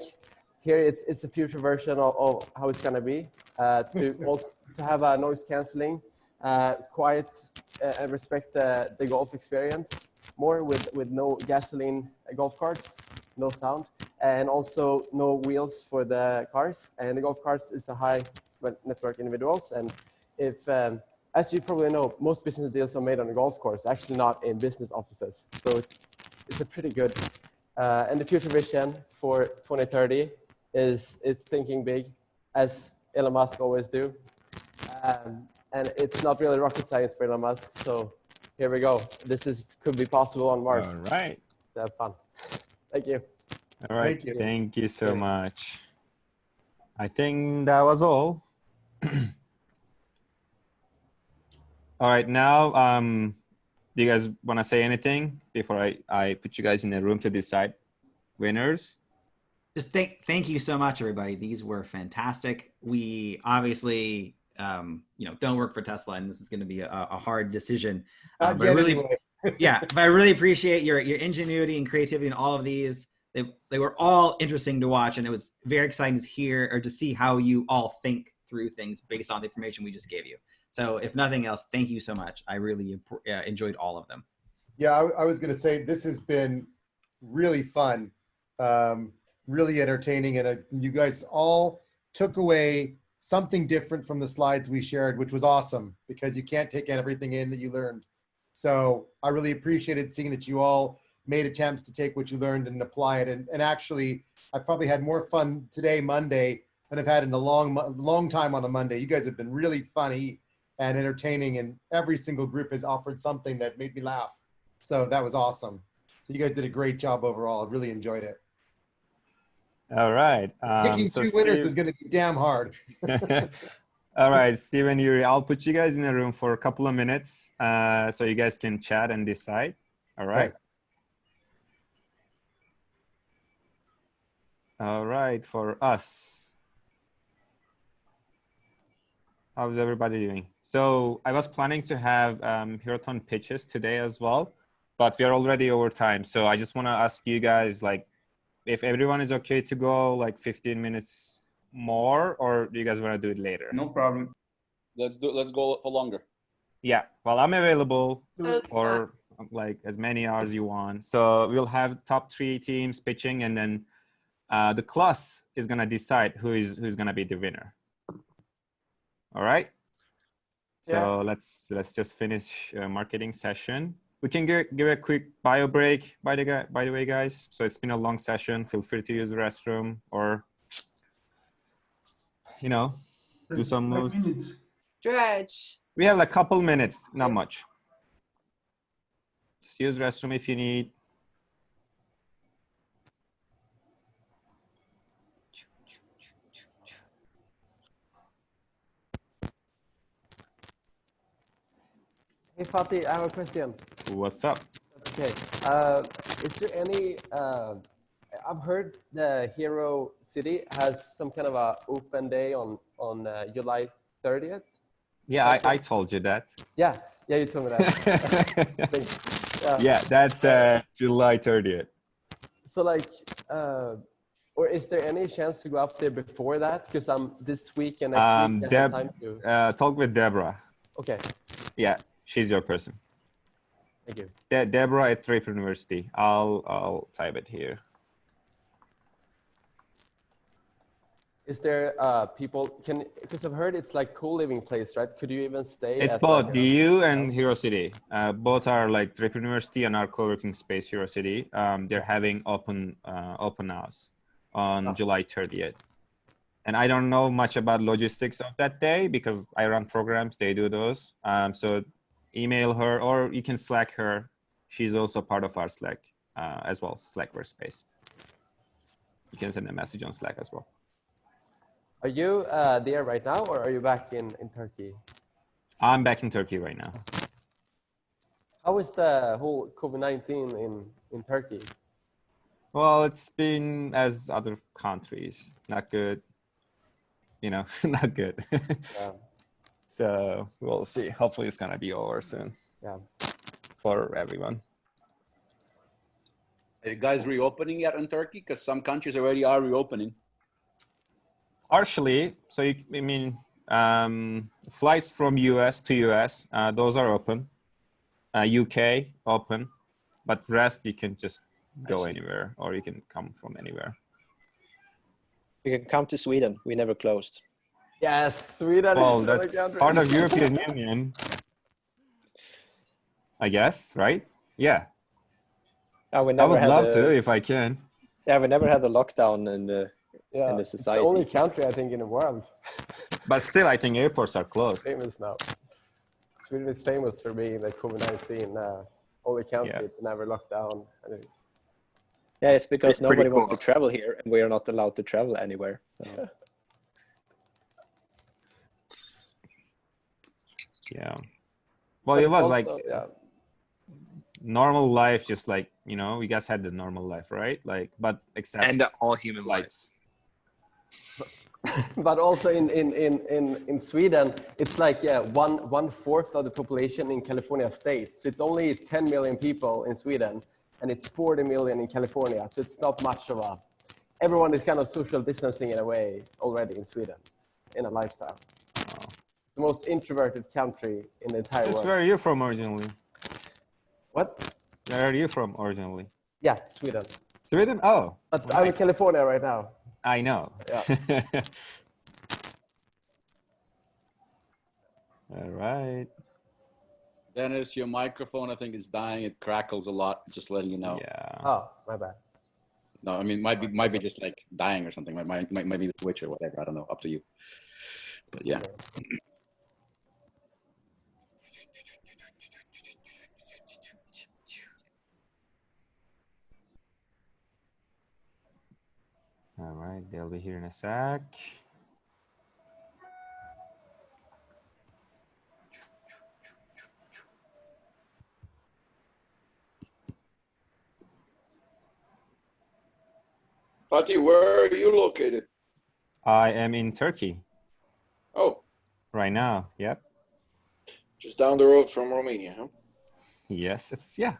here it's a future version of how it's gonna be, to have a noise canceling, quiet, and respect the golf experience more with no gasoline golf carts, no sound, and also no wheels for the cars. And the golf carts is a high network individuals. And if, as you probably know, most business deals are made on a golf course, actually not in business offices. So it's a pretty good, and the future vision for 2030 is thinking big, as Elon Musk always do. And it's not really rocket science for Elon Musk. So here we go. This could be possible on Mars. All right. Have fun. Thank you. All right. Thank you so much. I think that was all. All right. Now, do you guys want to say anything before I put you guys in the room to decide winners? Just thank you so much, everybody. These were fantastic. We obviously, don't work for Tesla, and this is going to be a hard decision. But I really, but I really appreciate your ingenuity and creativity in all of these. They were all interesting to watch, and it was very exciting to hear or to see how you all think through things based on the information we just gave you. So if nothing else, thank you so much. I really enjoyed all of them. Yeah, I was going to say this has been really fun, really entertaining, and you guys all took away something different from the slides we shared, which was awesome because you can't take everything in that you learned. So I really appreciated seeing that you all made attempts to take what you learned and apply it. And actually, I probably had more fun today, Monday, than I've had in a long time on a Monday. You guys have been really funny and entertaining, and every single group has offered something that made me laugh. So that was awesome. So you guys did a great job overall. I really enjoyed it. All right. Picking two winners is going to be damn hard. All right, Steve and Yuri, I'll put you guys in a room for a couple of minutes so you guys can chat and decide. All right. All right, for us. How's everybody doing? So I was planning to have Hiraton pitches today as well, but we are already over time. So I just want to ask you guys, like, if everyone is okay to go like 15 minutes more, or do you guys want to do it later? No problem. Let's go for longer. Yeah, well, I'm available for like as many hours you want. So we'll have top 3 teams pitching, and then the class is gonna decide who's gonna be the winner. All right. So let's just finish marketing session. We can give a quick bio break, by the way, guys. So it's been a long session. Feel free to use the restroom or, you know, do some moves. Stretch. We have a couple minutes, not much. Just use restroom if you need. Hey Fatih, I have a question. What's up? That's okay. Is there any? I've heard the Hero City has some kind of a open day on July 30th. Yeah, I told you that. Yeah, you told me that. Yeah, that's July 30th. So like, or is there any chance to go up there before that? Because I'm this week and next week. I have time to... talk with Deborah. Okay. Yeah, she's your person. Thank you. Deborah at Draper University. I'll type it here. Is there people because I've heard it's like co-living place, right? Could you even stay? It's at both like DU and Hero City. Both are like Draper University and our co-working space Hero City. They're having open house on July 30th. And I don't know much about logistics of that day because I run programs, they do those. So email her or you can Slack her. She's also part of our Slack as well, Slack workspace. You can send a message on Slack as well. Are you there right now, or are you back in Turkey? I'm back in Turkey right now. How is the whole COVID-19 in Turkey? Well, it's been as other countries, not good. You know, not good. Yeah. So we'll see. Hopefully it's gonna be over soon. Yeah. For everyone. Are you guys reopening yet in Turkey? Because some countries already are reopening. Partially. So flights from US to US, those are open. UK open, but rest you can just go anywhere, or you can come from anywhere. You can come to Sweden. We never closed. Yes, Sweden. Well, that's part of European Union, I guess, right? Yeah. I would love to if I can. Yeah, we never had a lockdown in the society. It's the only country I think in the world. But still, I think airports are closed. Famous now. Sweden is famous for being the COVID-19 only country to never lock down. Yeah, it's because nobody wants to travel here, and we are not allowed to travel anywhere. So. Yeah. Well, it was like normal life, just like, you know, you guys had the normal life, right? Like, but except and all human lives. But also in Sweden, it's like 1/4 of the population in California state. So it's only 10 million people in Sweden, and it's 40 million in California. So it's not much of a. Everyone is kind of social distancing in a way already in Sweden, in a lifestyle. The most introverted country in the entire world. Where are you from originally? What? Where are you from originally? Yeah, Sweden. Sweden? Oh. But I'm in California right now. I know. Yeah. All right. Dennis, your microphone, I think, is dying. It crackles a lot. Just letting you know. Yeah. Oh, my bad. No, I mean, might be just like dying or something. Might be the switch or whatever. I don't know. Up to you. But yeah. All right, they'll be here in a sec. Fatih, where are you located? I am in Turkey. Oh. Right now, yep. Just down the road from Romania, huh? Yes,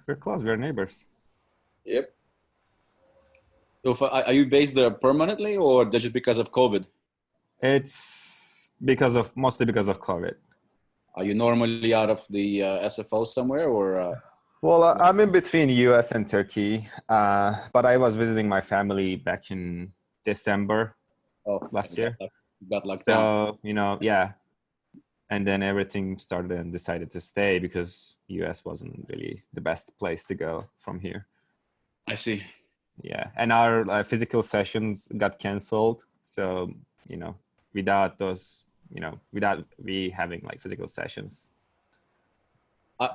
we're close, we're neighbors. Yep. So are you based there permanently or just because of COVID? It's mostly because of COVID. Are you normally out of the SFO somewhere, or? Well, I'm in between US and Turkey, but I was visiting my family back in December last year. Got locked down. So, yeah. And then everything started and decided to stay because US wasn't really the best place to go from here. I see. Yeah. And our physical sessions got canceled. So, without those, without we having like physical sessions.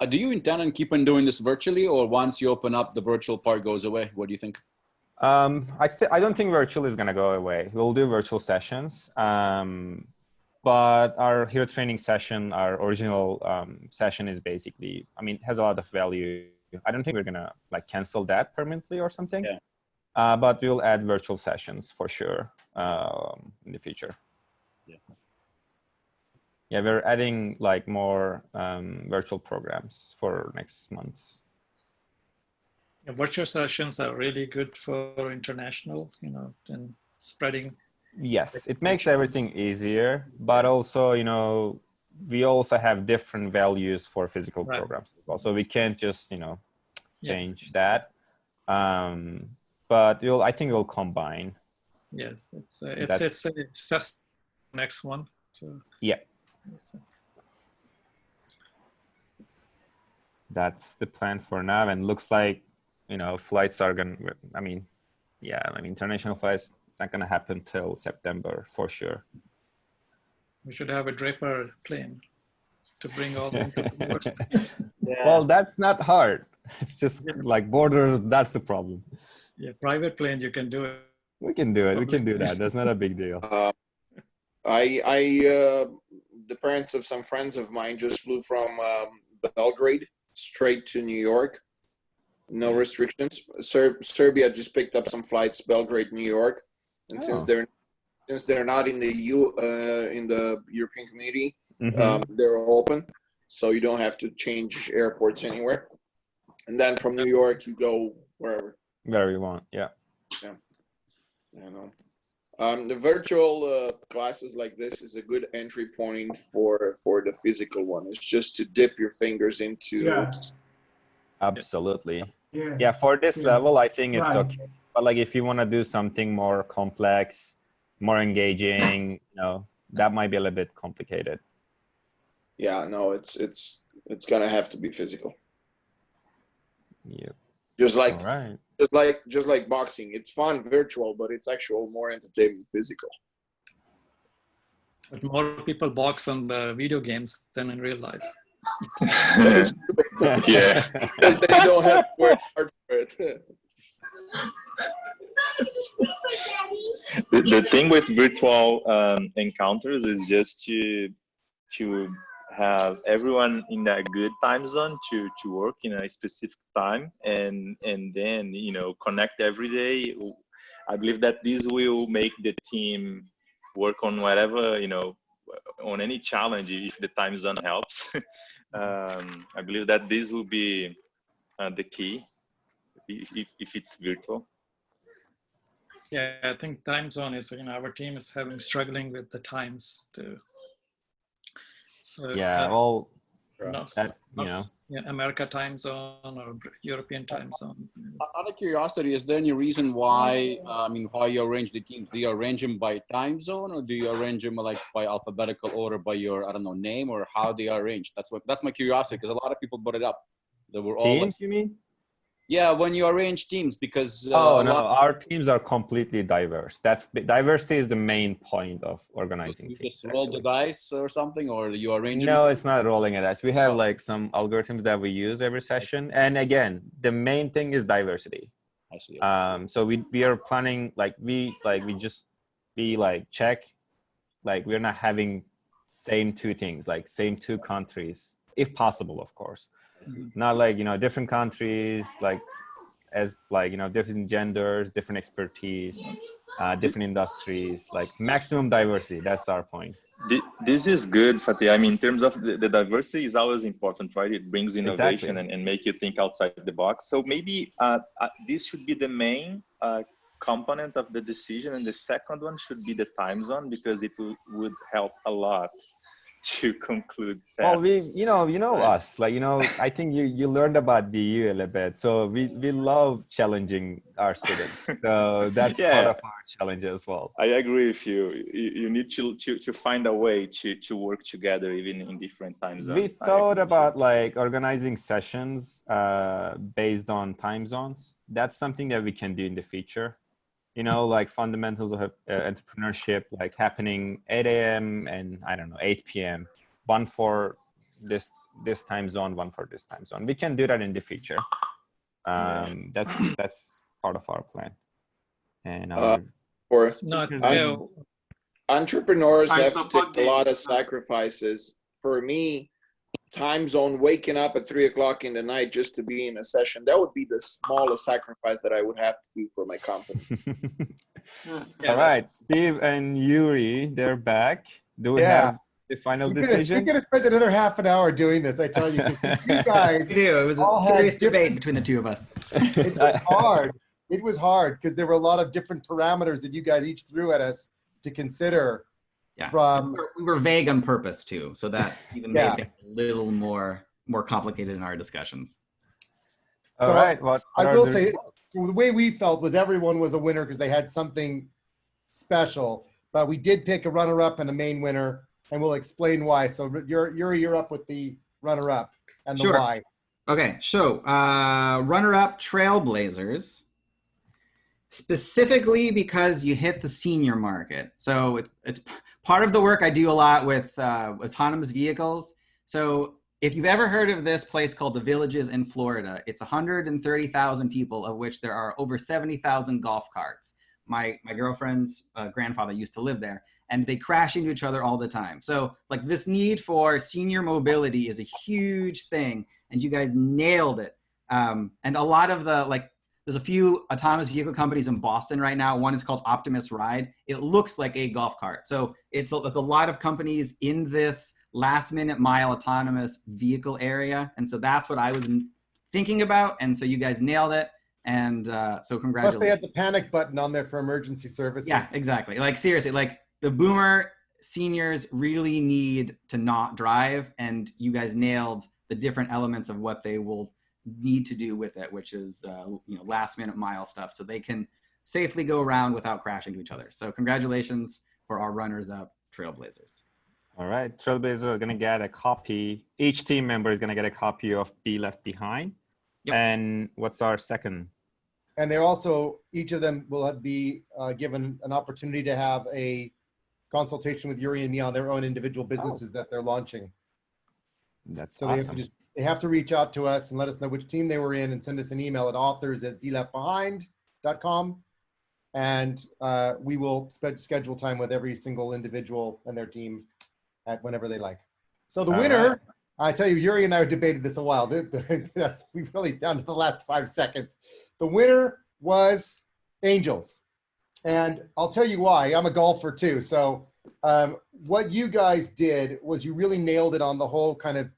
Do you intend on keep on doing this virtually, or once you open up, the virtual part goes away? What do you think? I don't think virtual is going to go away. We'll do virtual sessions. But our hero training session, our original session is basically, has a lot of value. I don't think we're going to like cancel that permanently or something. Yeah. But we'll add virtual sessions for sure in the future. Yeah. Yeah, we're adding like more virtual programs for next months. Yeah, virtual sessions are really good for international, and spreading. Yes, it makes everything easier, but also, we also have different values for physical programs as well. So we can't just, change that. But I think we'll combine. Yes, it's just next one. So. Yeah. That's the plan for now, and looks like, flights are going to, international flights, it's not going to happen till September for sure. We should have a Draper plane to bring all the entrepreneurs. Yeah. Well, that's not hard. It's just like borders. That's the problem. Yeah, private planes, you can do it. We can do it. We can do that. That's not a big deal. The parents of some friends of mine just flew from Belgrade straight to New York. No restrictions. Serbia just picked up some flights, Belgrade, New York, and since they're not in the European community, they're open, so you don't have to change airports anywhere. And then from New York, you go wherever you want. Yeah. Yeah. The virtual classes like this is a good entry point for the physical one. It's just to dip your fingers into. Yeah. Absolutely. Yeah, for this level, I think it's okay. But like if you want to do something more complex, more engaging, that might be a little bit complicated. Yeah, no, it's gonna have to be physical. Yeah. Just like boxing. It's fun virtual, but it's actual more entertainment physical. But more people box on the video games than in real life. Yeah. Because they don't have to work hard for it. The thing with virtual encounters is just to have everyone in a good time zone to work in a specific time and then connect every day. I believe that this will make the team work on whatever, on any challenge if the time zone helps. I believe that this will be the key if it's virtual. Yeah, I think time zone is, our team is struggling with the times too. So yeah, America time zone or European time zone. Out of curiosity, is there any reason why, why you arrange the teams? Do you arrange them by time zone, or do you arrange them like by alphabetical order by your, name, or how they are arranged? That's my curiosity, because a lot of people brought it up. They were all teams, you mean? Yeah, when you arrange teams, because our teams are completely diverse. Diversity is the main point of organizing you teams. just roll the dice or something, or you arrange No, it's not rolling a dice. We have like some algorithms that we use every session, and again, the main thing is diversity. I see. So we are planning check, we're not having same two things, like same two countries, if possible, of course. Not different countries, different genders, different expertise, different industries, maximum diversity. That's our point. This is good, Fatih. In terms of the diversity is always important, right? It brings innovation and make you think outside the box. So maybe this should be the main component of the decision, and the second one should be the time zone, because it would help a lot to conclude Well, tasks. you know us, like, I think you learned about DU a little bit. So we love challenging our students. So that's part of our challenge as well. I agree with you. You need to find a way to work together even in different time zones. We thought about like organizing sessions based on time zones. That's something that we can do in the future. Like fundamentals of entrepreneurship, like happening 8 a.m. and I don't know, 8 p.m. One for this time zone, one for this time zone. We can do that in the future. That's part of our plan. And entrepreneurs have to take a lot of sacrifices. For me, time zone, waking up at 3 o'clock in the night just to be in a session, that would be the smallest sacrifice that I would have to do for my company. All right, Steve and Yuri, they're back. Do we have the final decision? We could have spent another half an hour doing this, I tell you. You guys it was a serious debate between the two of us. It was hard. It was hard because there were a lot of different parameters that you guys each threw at us to consider. Yeah, from we were vague on purpose too, so that even made things a little more complicated in our discussions. All right. What I will say, the way we felt was everyone was a winner because they had something special. But we did pick a runner-up and a main winner, and we'll explain why. So you're up with the runner-up and the why. Okay, so runner-up Trailblazers. Specifically because you hit the senior market. So it's part of the work I do a lot with autonomous vehicles. So if you've ever heard of this place called The Villages in Florida, it's 130,000 people, of which there are over 70,000 golf carts. My girlfriend's grandfather used to live there, and they crash into each other all the time. So like this need for senior mobility is a huge thing, and you guys nailed it. And a lot of the there's a few autonomous vehicle companies in Boston right now. One is called Optimus Ride. It looks like a golf cart. So there's a lot of companies in this last minute mile autonomous vehicle area. And so that's what I was thinking about. And so you guys nailed it. And so congratulations. Plus they had the panic button on there for emergency services. Yeah, exactly. Like seriously, like the boomer seniors really need to not drive. And you guys nailed the different elements of what they will need to do with it, which is last minute mile stuff, so they can safely go around without crashing to each other. So congratulations for our runners up Trailblazers. All right, Trailblazers are gonna get a copy. Each team member is gonna get a copy of Be Left Behind. Yep. And what's our second? And they're also, each of them will be given an opportunity to have a consultation with Yuri and me on their own individual businesses that they're launching. That's so awesome. They have to reach out to us and let us know which team they were in and send us an email at authors@beleftbehind.com. And we will schedule time with every single individual and their team at whenever they like. So the winner, I tell you, Yuri and I debated this a while. We've really down to the last 5 seconds. The winner was Angels. And I'll tell you why. I'm a golfer too. So what you guys did was you really nailed it on the whole kind of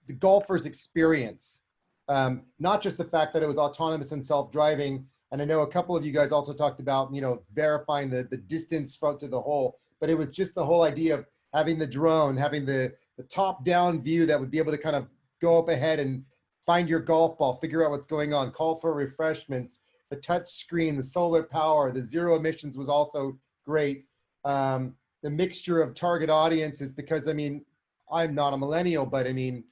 the golfer's experience, not just the fact that it was autonomous and self-driving. And I know a couple of you guys also talked about, verifying the distance front to the hole, but it was just the whole idea of having the drone, having the top-down view that would be able to kind of go up ahead and find your golf ball, figure out what's going on, call for refreshments, the touch screen, the solar power, the zero emissions was also great. The mixture of target audiences, because I'm not a millennial, but I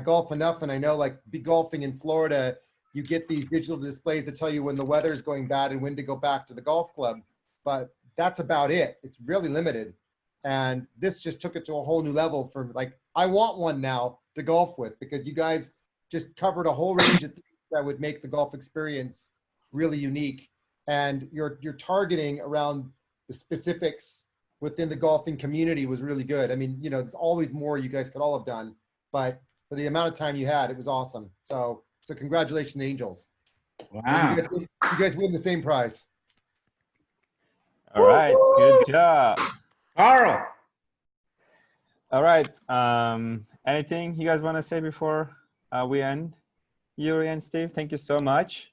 golf enough, and I know be golfing in Florida, you get these digital displays that tell you when the weather's going bad and when to go back to the golf club, but that's about it. It's really limited. And this just took it to a whole new level for I want one now to golf with, because you guys just covered a whole range of things that would make the golf experience really unique. And your targeting around the specifics within the golfing community was really good. There's always more you guys could all have done, but for the amount of time you had, it was awesome. So congratulations, Angels. Wow. You guys win the same prize. All right, good job. Carl. All right, anything you guys want to say before we end? Yuri and Steve, thank you so much.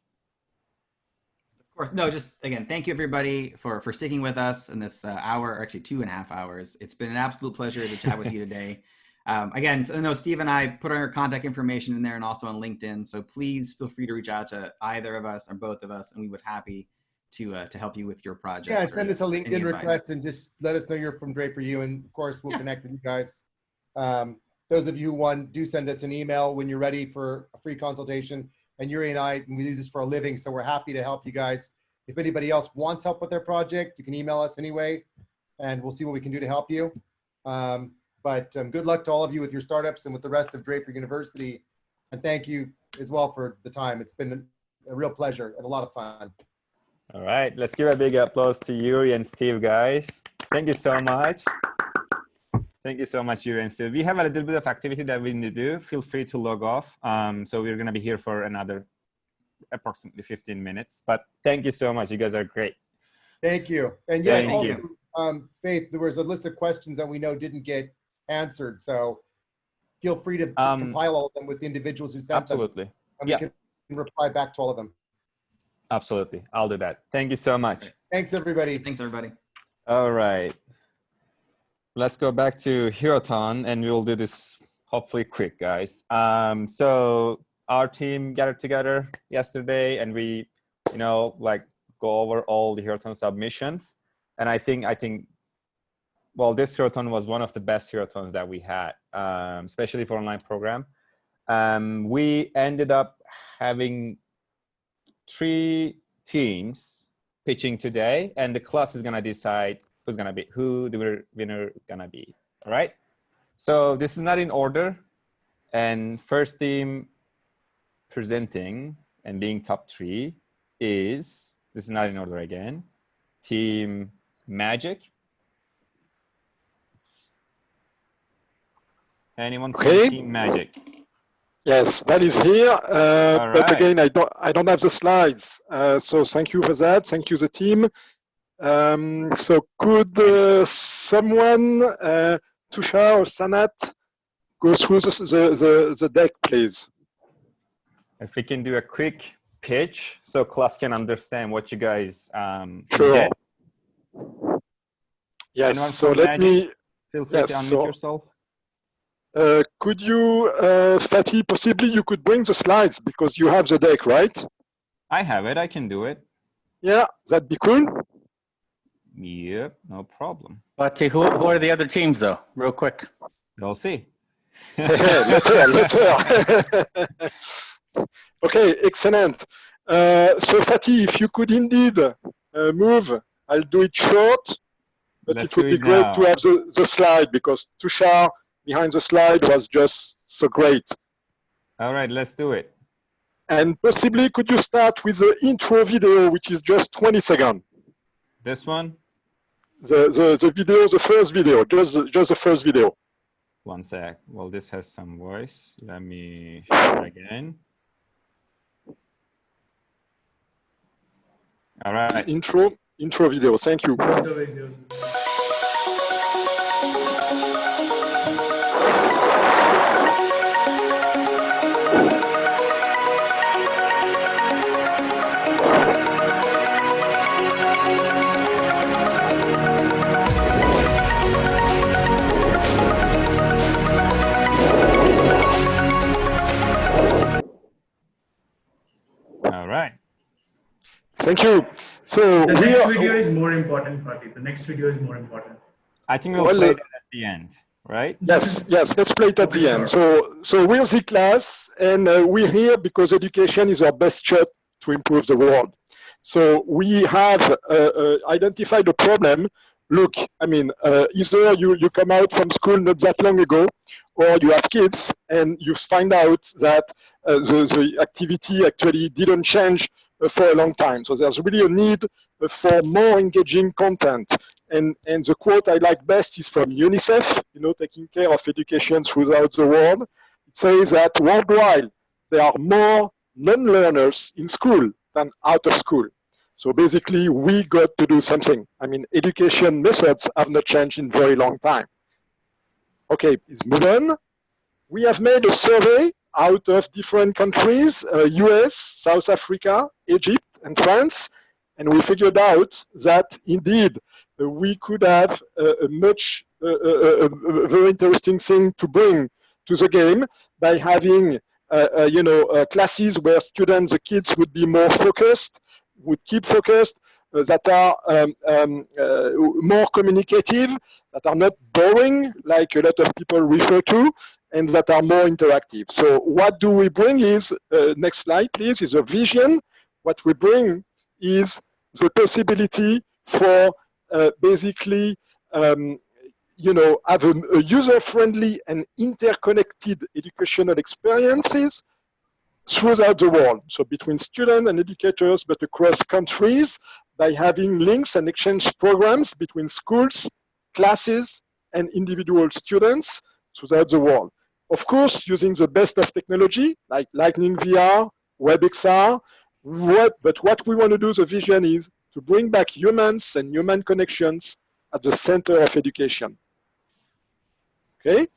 course. No, just again, thank you everybody for sticking with us in this hour, or actually 2.5 hours. It's been an absolute pleasure to chat with you today. Again, so I know Steve and I put our contact information in there and also on LinkedIn. So please feel free to reach out to either of us or both of us, and we would happy to help you with your project. Yeah, send us a LinkedIn request and just let us know you're from Draper U, and of course we'll connect with you guys. Those of you who want, do send us an email when you're ready for a free consultation. And Yuri and I, we do this for a living, so we're happy to help you guys. If anybody else wants help with their project, you can email us anyway, and we'll see what we can do to help you. But good luck to all of you with your startups and with the rest of Draper University. And thank you as well for the time. It's been a real pleasure and a lot of fun. All right, let's give a big applause to Yuri and Steve, guys. Thank you so much. Thank you so much, Yuri and Steve. We have a little bit of activity that we need to do. Feel free to log off. So we're going to be here for another approximately 15 minutes. But thank you so much. You guys are great. Thank you. And yeah, also, Faith, there was a list of questions that we know didn't get answered. So feel free to just compile all of them with the individuals who sent them. Absolutely. And we can reply back to all of them. Absolutely. I'll do that. Thank you so much. Thanks, everybody. Thanks, everybody. All right. Let's go back to Heroton, and we'll do this hopefully quick, guys. So our team gathered together yesterday, and we, like go over all the Heroton submissions. And I think, well, this Heroton was one of the best Herotons that we had, especially for online program. We ended up having 3 teams pitching today, and the class is gonna decide who the winner gonna be. All right. So this is not in order, and first team presenting and being top 3 is, this is not in order again, Team Magic. Anyone from Team Magic? Yes, that is here. But again, I don't have the slides. So thank you for that. Thank you, the team. So could someone, Tushar or Sanat, go through the deck, please? If we can do a quick pitch so class can understand what you guys sure. did. Yes, Anyone so from let Magic? me... Feel free to unmute yourself. Could you, Fatih, possibly you could bring the slides because you have the deck, right? I have it. I can do it. Yeah, that'd be cool. Yep, no problem. But who are the other teams, though? Real quick. We'll see. Let's hear. Okay, excellent. So Fatih, if you could indeed move, I'll do it short, but it would be great to have the slide because Tushar behind the slide was just so great. All right, let's do it. And possibly could you start with the intro video, which is just 20 seconds? This one? The video, the first video, just the first video. One sec. Well, this has some voice. Let me share again. All right. Intro video. Thank you. All right. Thank you. So the next video is more important, Fatih. The next video is more important. I think we'll play that at the end, right? Yes, let's play it at the end. So we're the class, and we're here because education is our best shot to improve the world. So we have identified a problem. Look, I mean, either you come out from school not that long ago, or you have kids and you find out that the activity actually didn't change for a long time. So there's really a need for more engaging content. And the quote I like best is from UNICEF, taking care of education throughout the world. It says that worldwide, there are more non-learners in school than out of school. So basically, we got to do something. I mean, education methods have not changed in a very long time. Okay, let's move on. We have made a survey out of different countries, US, South Africa, Egypt, and France. And we figured out that indeed we could have a very interesting thing to bring to the game by having classes where students, the kids would be more focused, would keep focused, that are more communicative, that are not boring, like a lot of people refer to, and that are more interactive. So what do we bring is, next slide please, is a vision. What we bring is the possibility for basically have a user-friendly and interconnected educational experiences throughout the world. So between students and educators, but across countries, by having links and exchange programs between schools, classes, and individual students throughout the world. Of course, using the best of technology, like Lightning VR, WebXR, but what we want to do, the vision is to bring back humans and human connections at the center of education. Okay?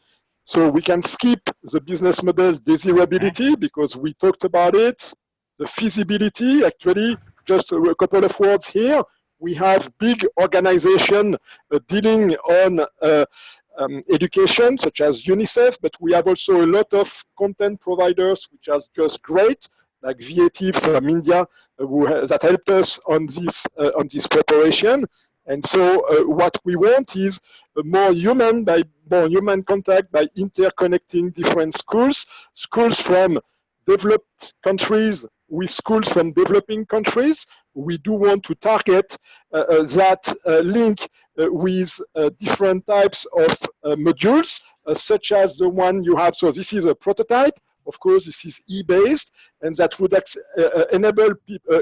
So we can skip the business model desirability because we talked about it. The feasibility, actually, just a couple of words here. We have big organizations dealing on education, such as UNICEF, but we have also a lot of content providers, which are just great, like VAT from India, that helped us on this preparation. And so what we want is more human contact by interconnecting different schools from developed countries with schools from developing countries. We do want to target that link with different types of modules, such as the one you have. So this is a prototype. Of course, this is e-based, and that would enable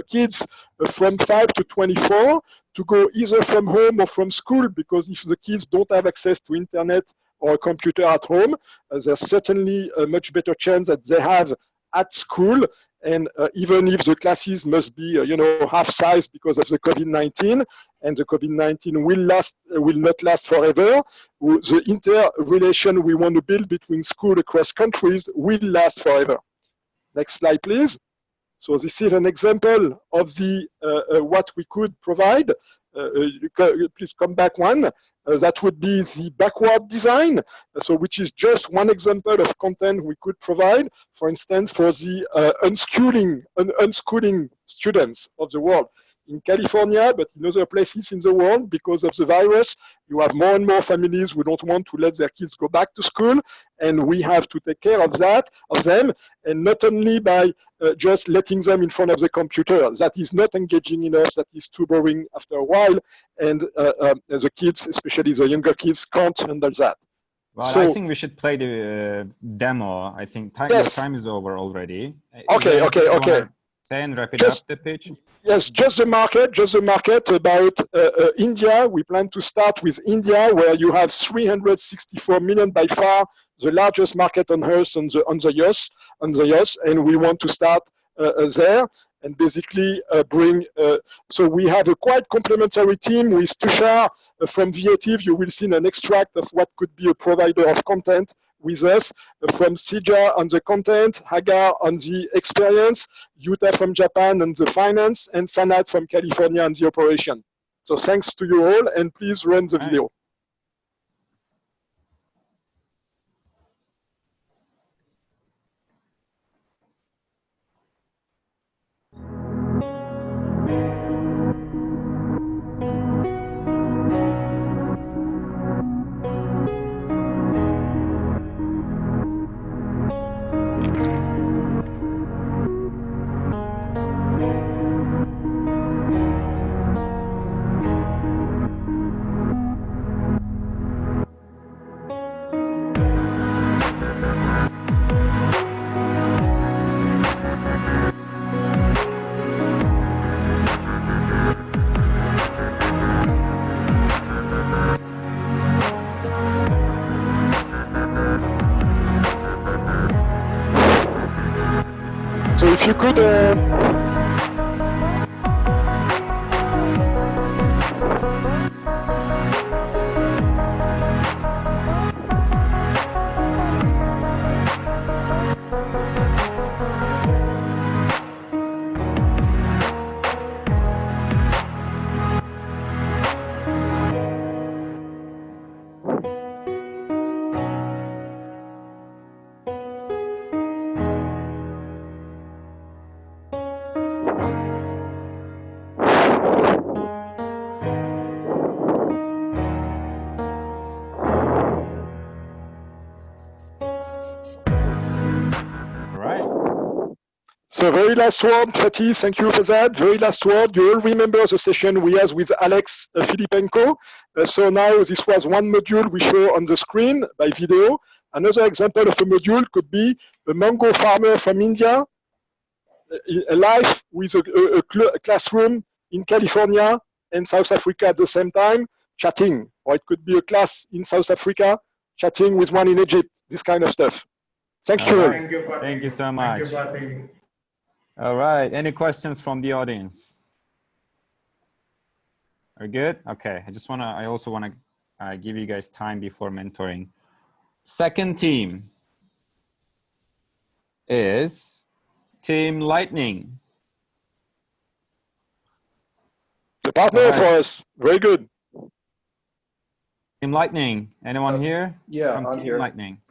kids from 5 to 24 to go either from home or from school, because if the kids don't have access to internet or a computer at home, there's certainly a much better chance that they have at school. And even if the classes must be, half size because of the COVID-19, and the COVID-19 will not last forever, the interrelation we want to build between schools across countries will last forever. Next slide, please. So this is an example of the what we could provide. Please come back one. That would be the backward design. So which is just one example of content we could provide. For instance, for the unschooling students of the world. In California, but in other places in the world, because of the virus, you have more and more families who don't want to let their kids go back to school, and we have to take care of them, and not only by just letting them in front of the computer. That is not engaging enough, that is too boring after a while, and the kids, especially the younger kids, can't handle that. Well, So, I think we should play the demo. I think your Yes. time is over already. Okay. Say and wrap it up, the pitch. Yes, just the market about India. We plan to start with India, where you have 364 million, by far the largest market on earth on the US, and we want to start there and basically bring. So we have a quite complementary team with Tushar from VAT. You will see an extract of what could be a provider of content with us, from Sija on the content, Hagar on the experience, Yuta from Japan on the finance, and Sanat from California on the operation. So thanks to you all, and please run the video. So if you could. So very last word, Fatih, thank you for that. Very last word, you all remember the session we had with Alex Filipenko. So now this was one module we show on the screen by video. Another example of a module could be a mango farmer from India, a life with a classroom in California and South Africa at the same time, chatting. Or it could be a class in South Africa, chatting with one in Egypt, this kind of stuff. Thank you. Right. Thank you so much. All right. Any questions from the audience? Are we good? Okay. I also want to give you guys time before mentoring. Second team is Team Lightning. The partner for us. Very good. Team Lightning. Anyone here? Yeah, from I'm Team here. Lightning.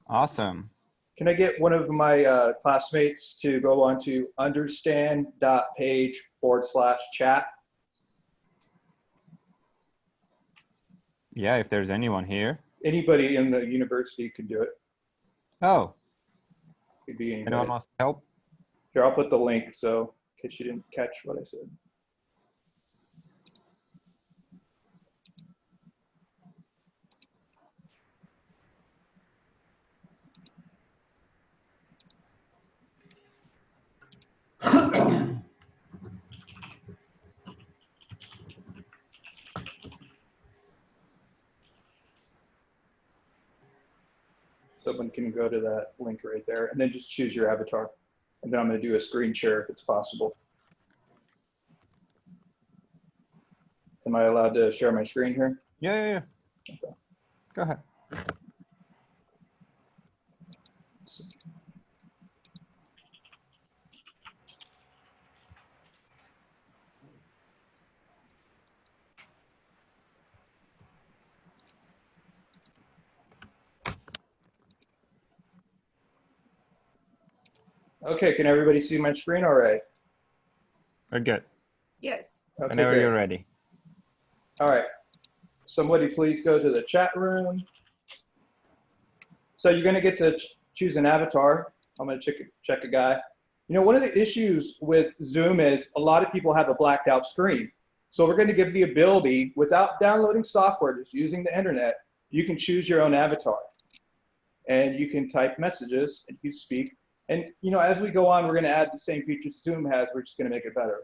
Awesome. Can I get one of my classmates to go on to understand.page/chat? Yeah, if there's anyone here. Anybody in the university could do it. Oh. Could be anybody. Anyone wants to help? Here, I'll put the link so in case you didn't catch what I said. Someone can go to that link right there and then just choose your avatar. And then I'm going to do a screen share if it's possible. Am I allowed to share my screen here? Yeah. Okay. Go ahead. Okay, can everybody see my screen all right? We're good. Yes. Okay, Whenever great. you're ready. All right. Somebody please go to the chat room. So you're going to get to choose an avatar. I'm going to check a guy. You know, one of the issues with Zoom is a lot of people have a blacked out screen. So we're going to give the ability, without downloading software, just using the internet, you can choose your own avatar. And you can type messages and you speak. And you know, as we go on, we're going to add the same features Zoom has. We're just going to make it better.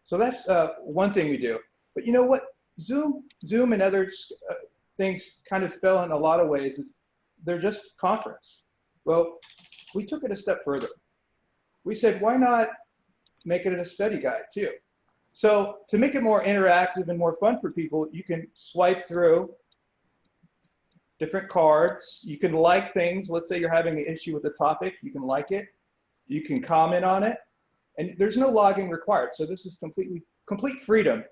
So that's one thing we do. But you know what? Zoom and other things kind of fell in a lot of ways. They're just conference. Well, we took it a step further. We said, why not make it a study guide too? So to make it more interactive and more fun for people, you can swipe through different cards. You can like things. Let's say you're having an issue with a topic. You can like it. You can comment on it. And there's no login required. So this is complete freedom.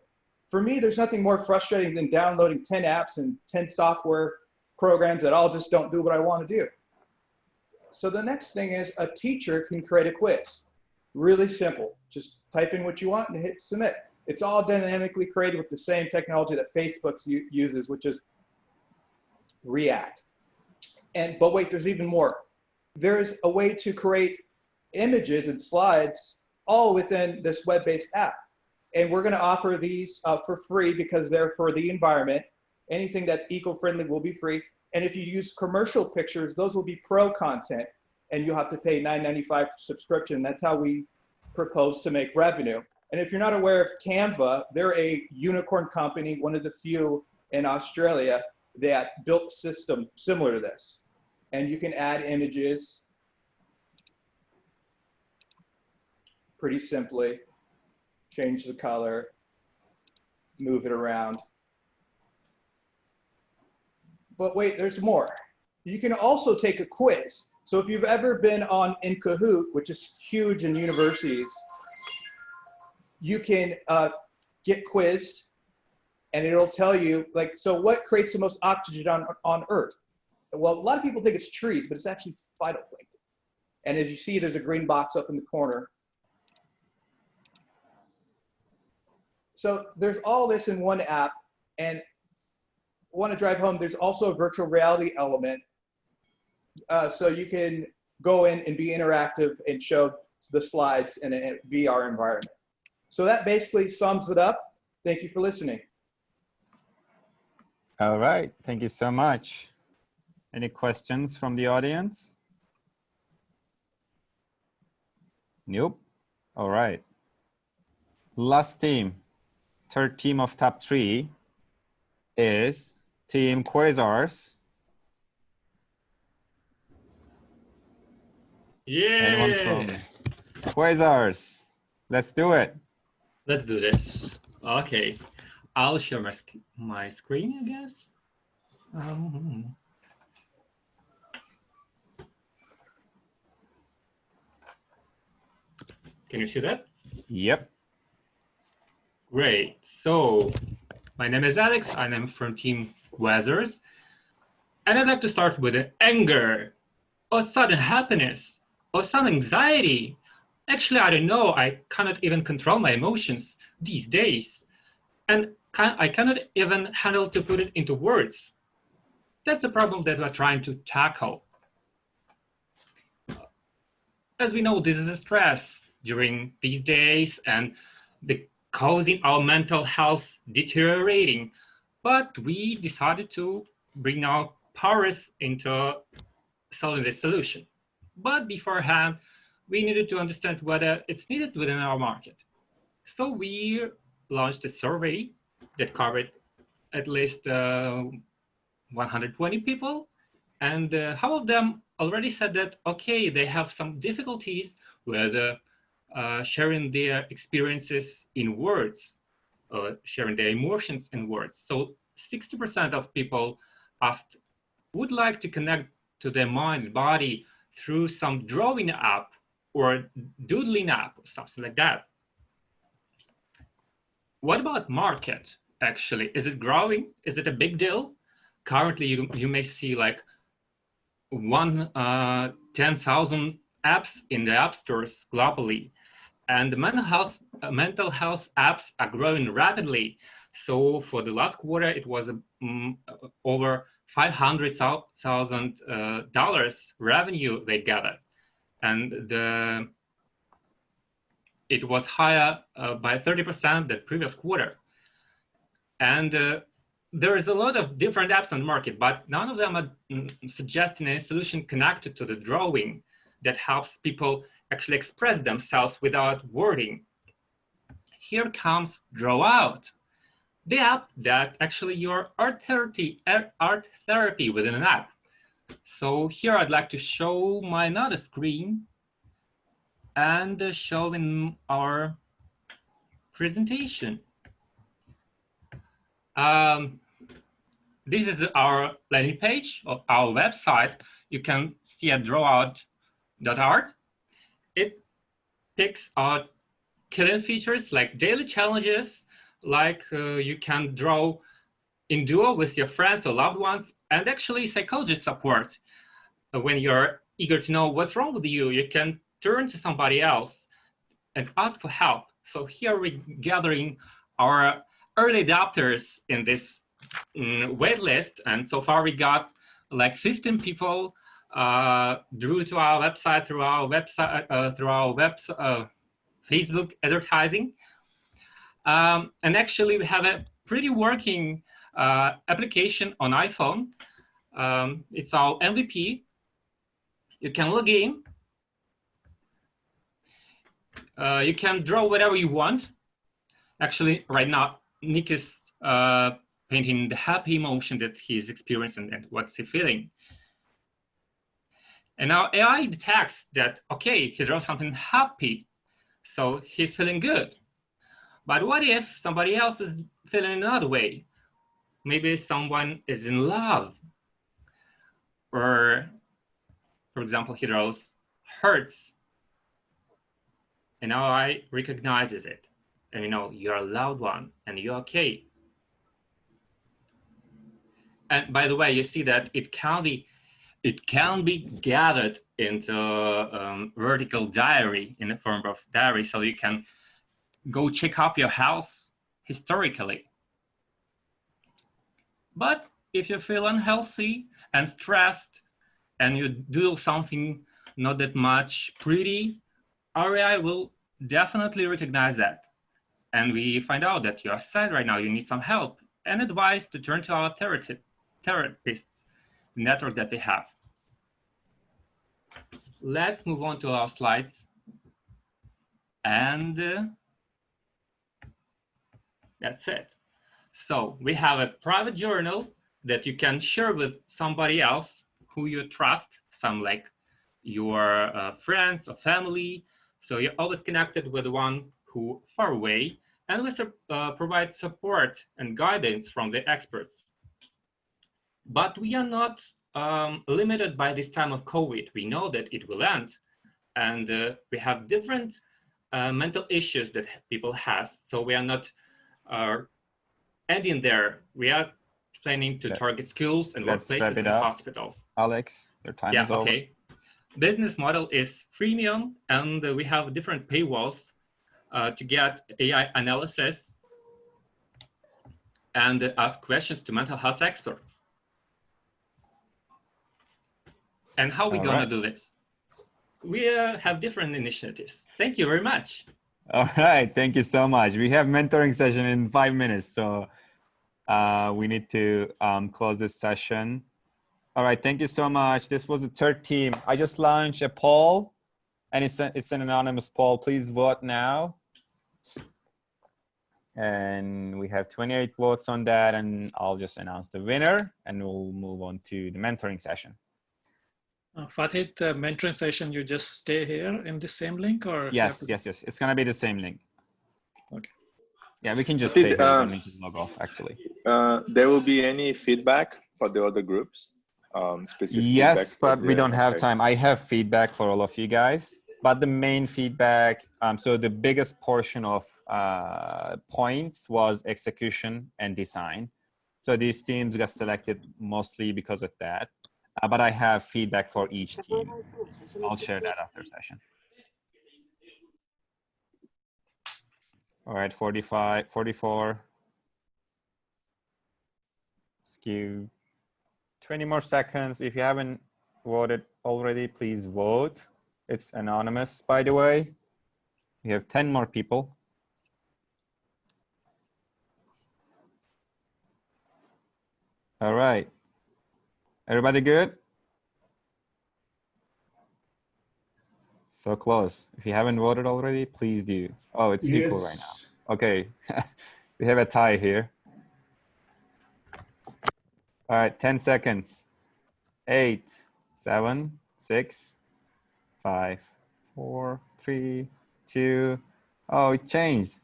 For me, there's nothing more frustrating than downloading 10 apps and 10 software programs that all just don't do what I want to do. So the next thing is a teacher can create a quiz. Really simple. Just type in what you want and hit submit. It's all dynamically created with the same technology that Facebook uses, which is React. But wait, there's even more. There's a way to create images and slides all within this web-based app. And we're going to offer these for free because they're for the environment. Anything that's eco-friendly will be free. And if you use commercial pictures, those will be pro content, and you'll have to pay $9.95 subscription. That's how we propose to make revenue. And if you're not aware of Canva, they're a unicorn company, one of the few in Australia that built a system similar to this. And you can add images pretty simply, change the color, move it around. But wait, there's more. You can also take a quiz. So if you've ever been in Kahoot, which is huge in universities, you can get quizzed and it'll tell you, like, so what creates the most oxygen on Earth? Well, a lot of people think it's trees, but it's actually phytoplankton. And as you see, there's a green box up in the corner. So there's all this in one app, and want to drive home, there's also a virtual reality element. So you can go in and be interactive and show the slides in a VR environment. So that basically sums it up. Thank you for listening. All right, thank you so much. Any questions from the audience? Nope. All right. Last team, third team of top 3 is Team Quasars. Yeah. Anyone from Quasars? Let's do it. Let's do this. Okay. I'll share my screen, I guess. Can you see that? Yep. Great. So my name is Alex, and I'm from Team Quasars. And I'd like to start with anger, or sudden happiness, or some anxiety. Actually, I don't know. I cannot even control my emotions these days. And I cannot even handle to put it into words. That's the problem that we're trying to tackle. As we know, this is a stress during these days and causing our mental health deteriorating. But we decided to bring our powers into solving this solution. But beforehand, we needed to understand whether it's needed within our market. So we launched a survey that covered at least 120 people. And half of them already said that, okay, they have some difficulties with sharing their experiences in words, sharing their emotions in words. So 60% of people asked, would like to connect to their mind and body through some drawing app or doodling app or something like that. What about market, actually? Is it growing? Is it a big deal? Currently, you may see like 10,000 apps in the app stores globally. And the mental health apps are growing rapidly. So for the last quarter, it was over $500,000 revenue they gathered. And it was higher by 30% than previous quarter. And there is a lot of different apps on the market, but none of them are suggesting any solution connected to the drawing that helps people actually express themselves without wording. Here comes Draw Out, the app that actually your art therapy within an app. So here I'd like to show my another screen and show in our presentation. This is our landing page of our website. You can see at drawout.art. It picks out killing features like daily challenges, like you can draw in duo with your friends or loved ones, and actually psychologist support. When you're eager to know what's wrong with you, you can turn to somebody else and ask for help. So here we're gathering our early adopters in this wait list, and so far we got like 15 people drew to our website through our Facebook advertising. And actually we have a pretty working application on iPhone. It's our MVP. You can log in. You can draw whatever you want. Actually, right now, Nick is painting the happy emotion that he's experiencing and what's he feeling. And now AI detects that, okay, he draws something happy, so he's feeling good. But what if somebody else is feeling another way? Maybe someone is in love. Or, for example, he draws hurts. And now AI recognizes it. And you know, you're a loved one and you're okay. And by the way, you see that it can be gathered into vertical diary in the form of diary, so you can go check up your health historically. But if you feel unhealthy and stressed and you do something not that much pretty, our AI will definitely recognize that. And we find out that you're sad right now, you need some help, and advise to turn to our therapists network that we have. Let's move on to our slides. And that's it. So we have a private journal that you can share with somebody else who you trust, some like your friends or family. So you're always connected with one who far away, and we provide support and guidance from the experts. But we are not limited by this time of COVID. We know that it will end, and we have different mental issues that people have. So we are not ending there. We are planning to target schools and workplaces and hospitals. Alex, your time is over. Okay. Business model is freemium, and we have different paywalls to get AI analysis and ask questions to mental health experts. And how are we going to do this? We have different initiatives. Thank you very much. All right, thank you so much. We have mentoring session in 5 minutes, so we need to close this session. All right, thank you so much. This was the third team. I just launched a poll, and it's an anonymous poll. Please vote now. And we have 28 votes on that, and I'll just announce the winner, and we'll move on to the mentoring session. Fatih, the mentoring session, you just stay here in the same link, or? Yes. It's gonna be the same link. Okay. Yeah, we can just stay here. Don't need to log off, actually. There will be any feedback for the other groups? Specific yes, feedback but we don't have time. I have feedback for all of you guys, but the main feedback, so the biggest portion of points was execution and design. So these teams got selected mostly because of that. But I have feedback for each team. I'll share that after session. All right, 45, 44. Let's give 20 more seconds. If you haven't voted already, please vote. It's anonymous, by the way. We have 10 more people. All right. Everybody good? So close. If you haven't voted already, please do. Oh, it's equal right now. Okay. We have a tie here. All right, 10 seconds. 8, 7, 6, 5, 4, 3, 2. Oh, it changed.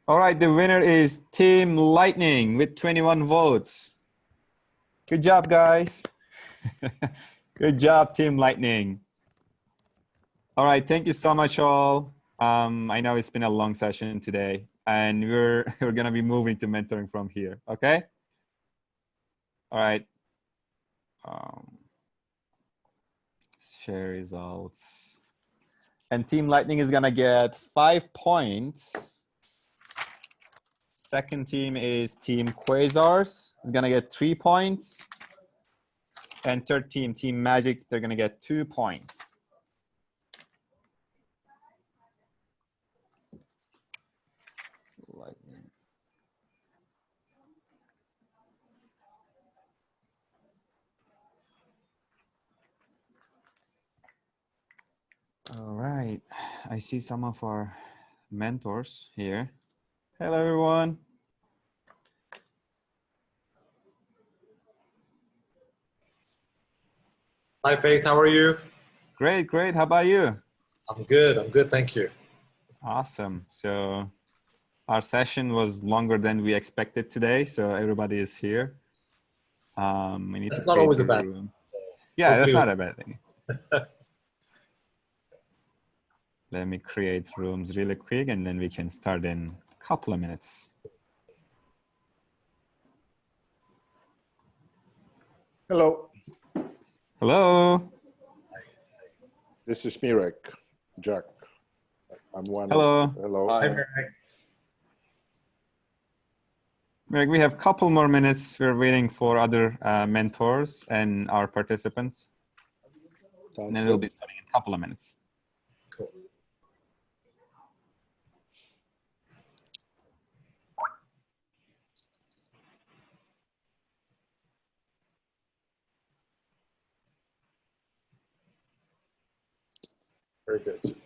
All right, the winner is Team Lightning with 21 votes. Good job, guys. Good job, Team Lightning. All right, thank you so much, all. I know it's been a long session today, and we're gonna be moving to mentoring from here, okay? All right. Share results. And Team Lightning is gonna get 5 points. Second team is Team Quasars. Is gonna get 3 points. And third team, Team Magic, they're gonna get 2 points. Lightning. All right, I see some of our mentors here. Hello, everyone. Hi, Faith. How are you? Great, great. How about you? I'm good. Thank you. Awesome. So our session was longer than we expected today, so everybody is here. We need That's to not create always a a bad room. Yeah, that's not a bad thing. Let me create rooms really quick, and then we can start in a couple of minutes. Hello. Hello. This is Mirek, Jack. I'm one. Hello. Hello. Hi, Mirek. Greg, we have a couple more minutes. We're waiting for other mentors and our participants. And then we'll be starting in a couple of minutes. Cool. Very good.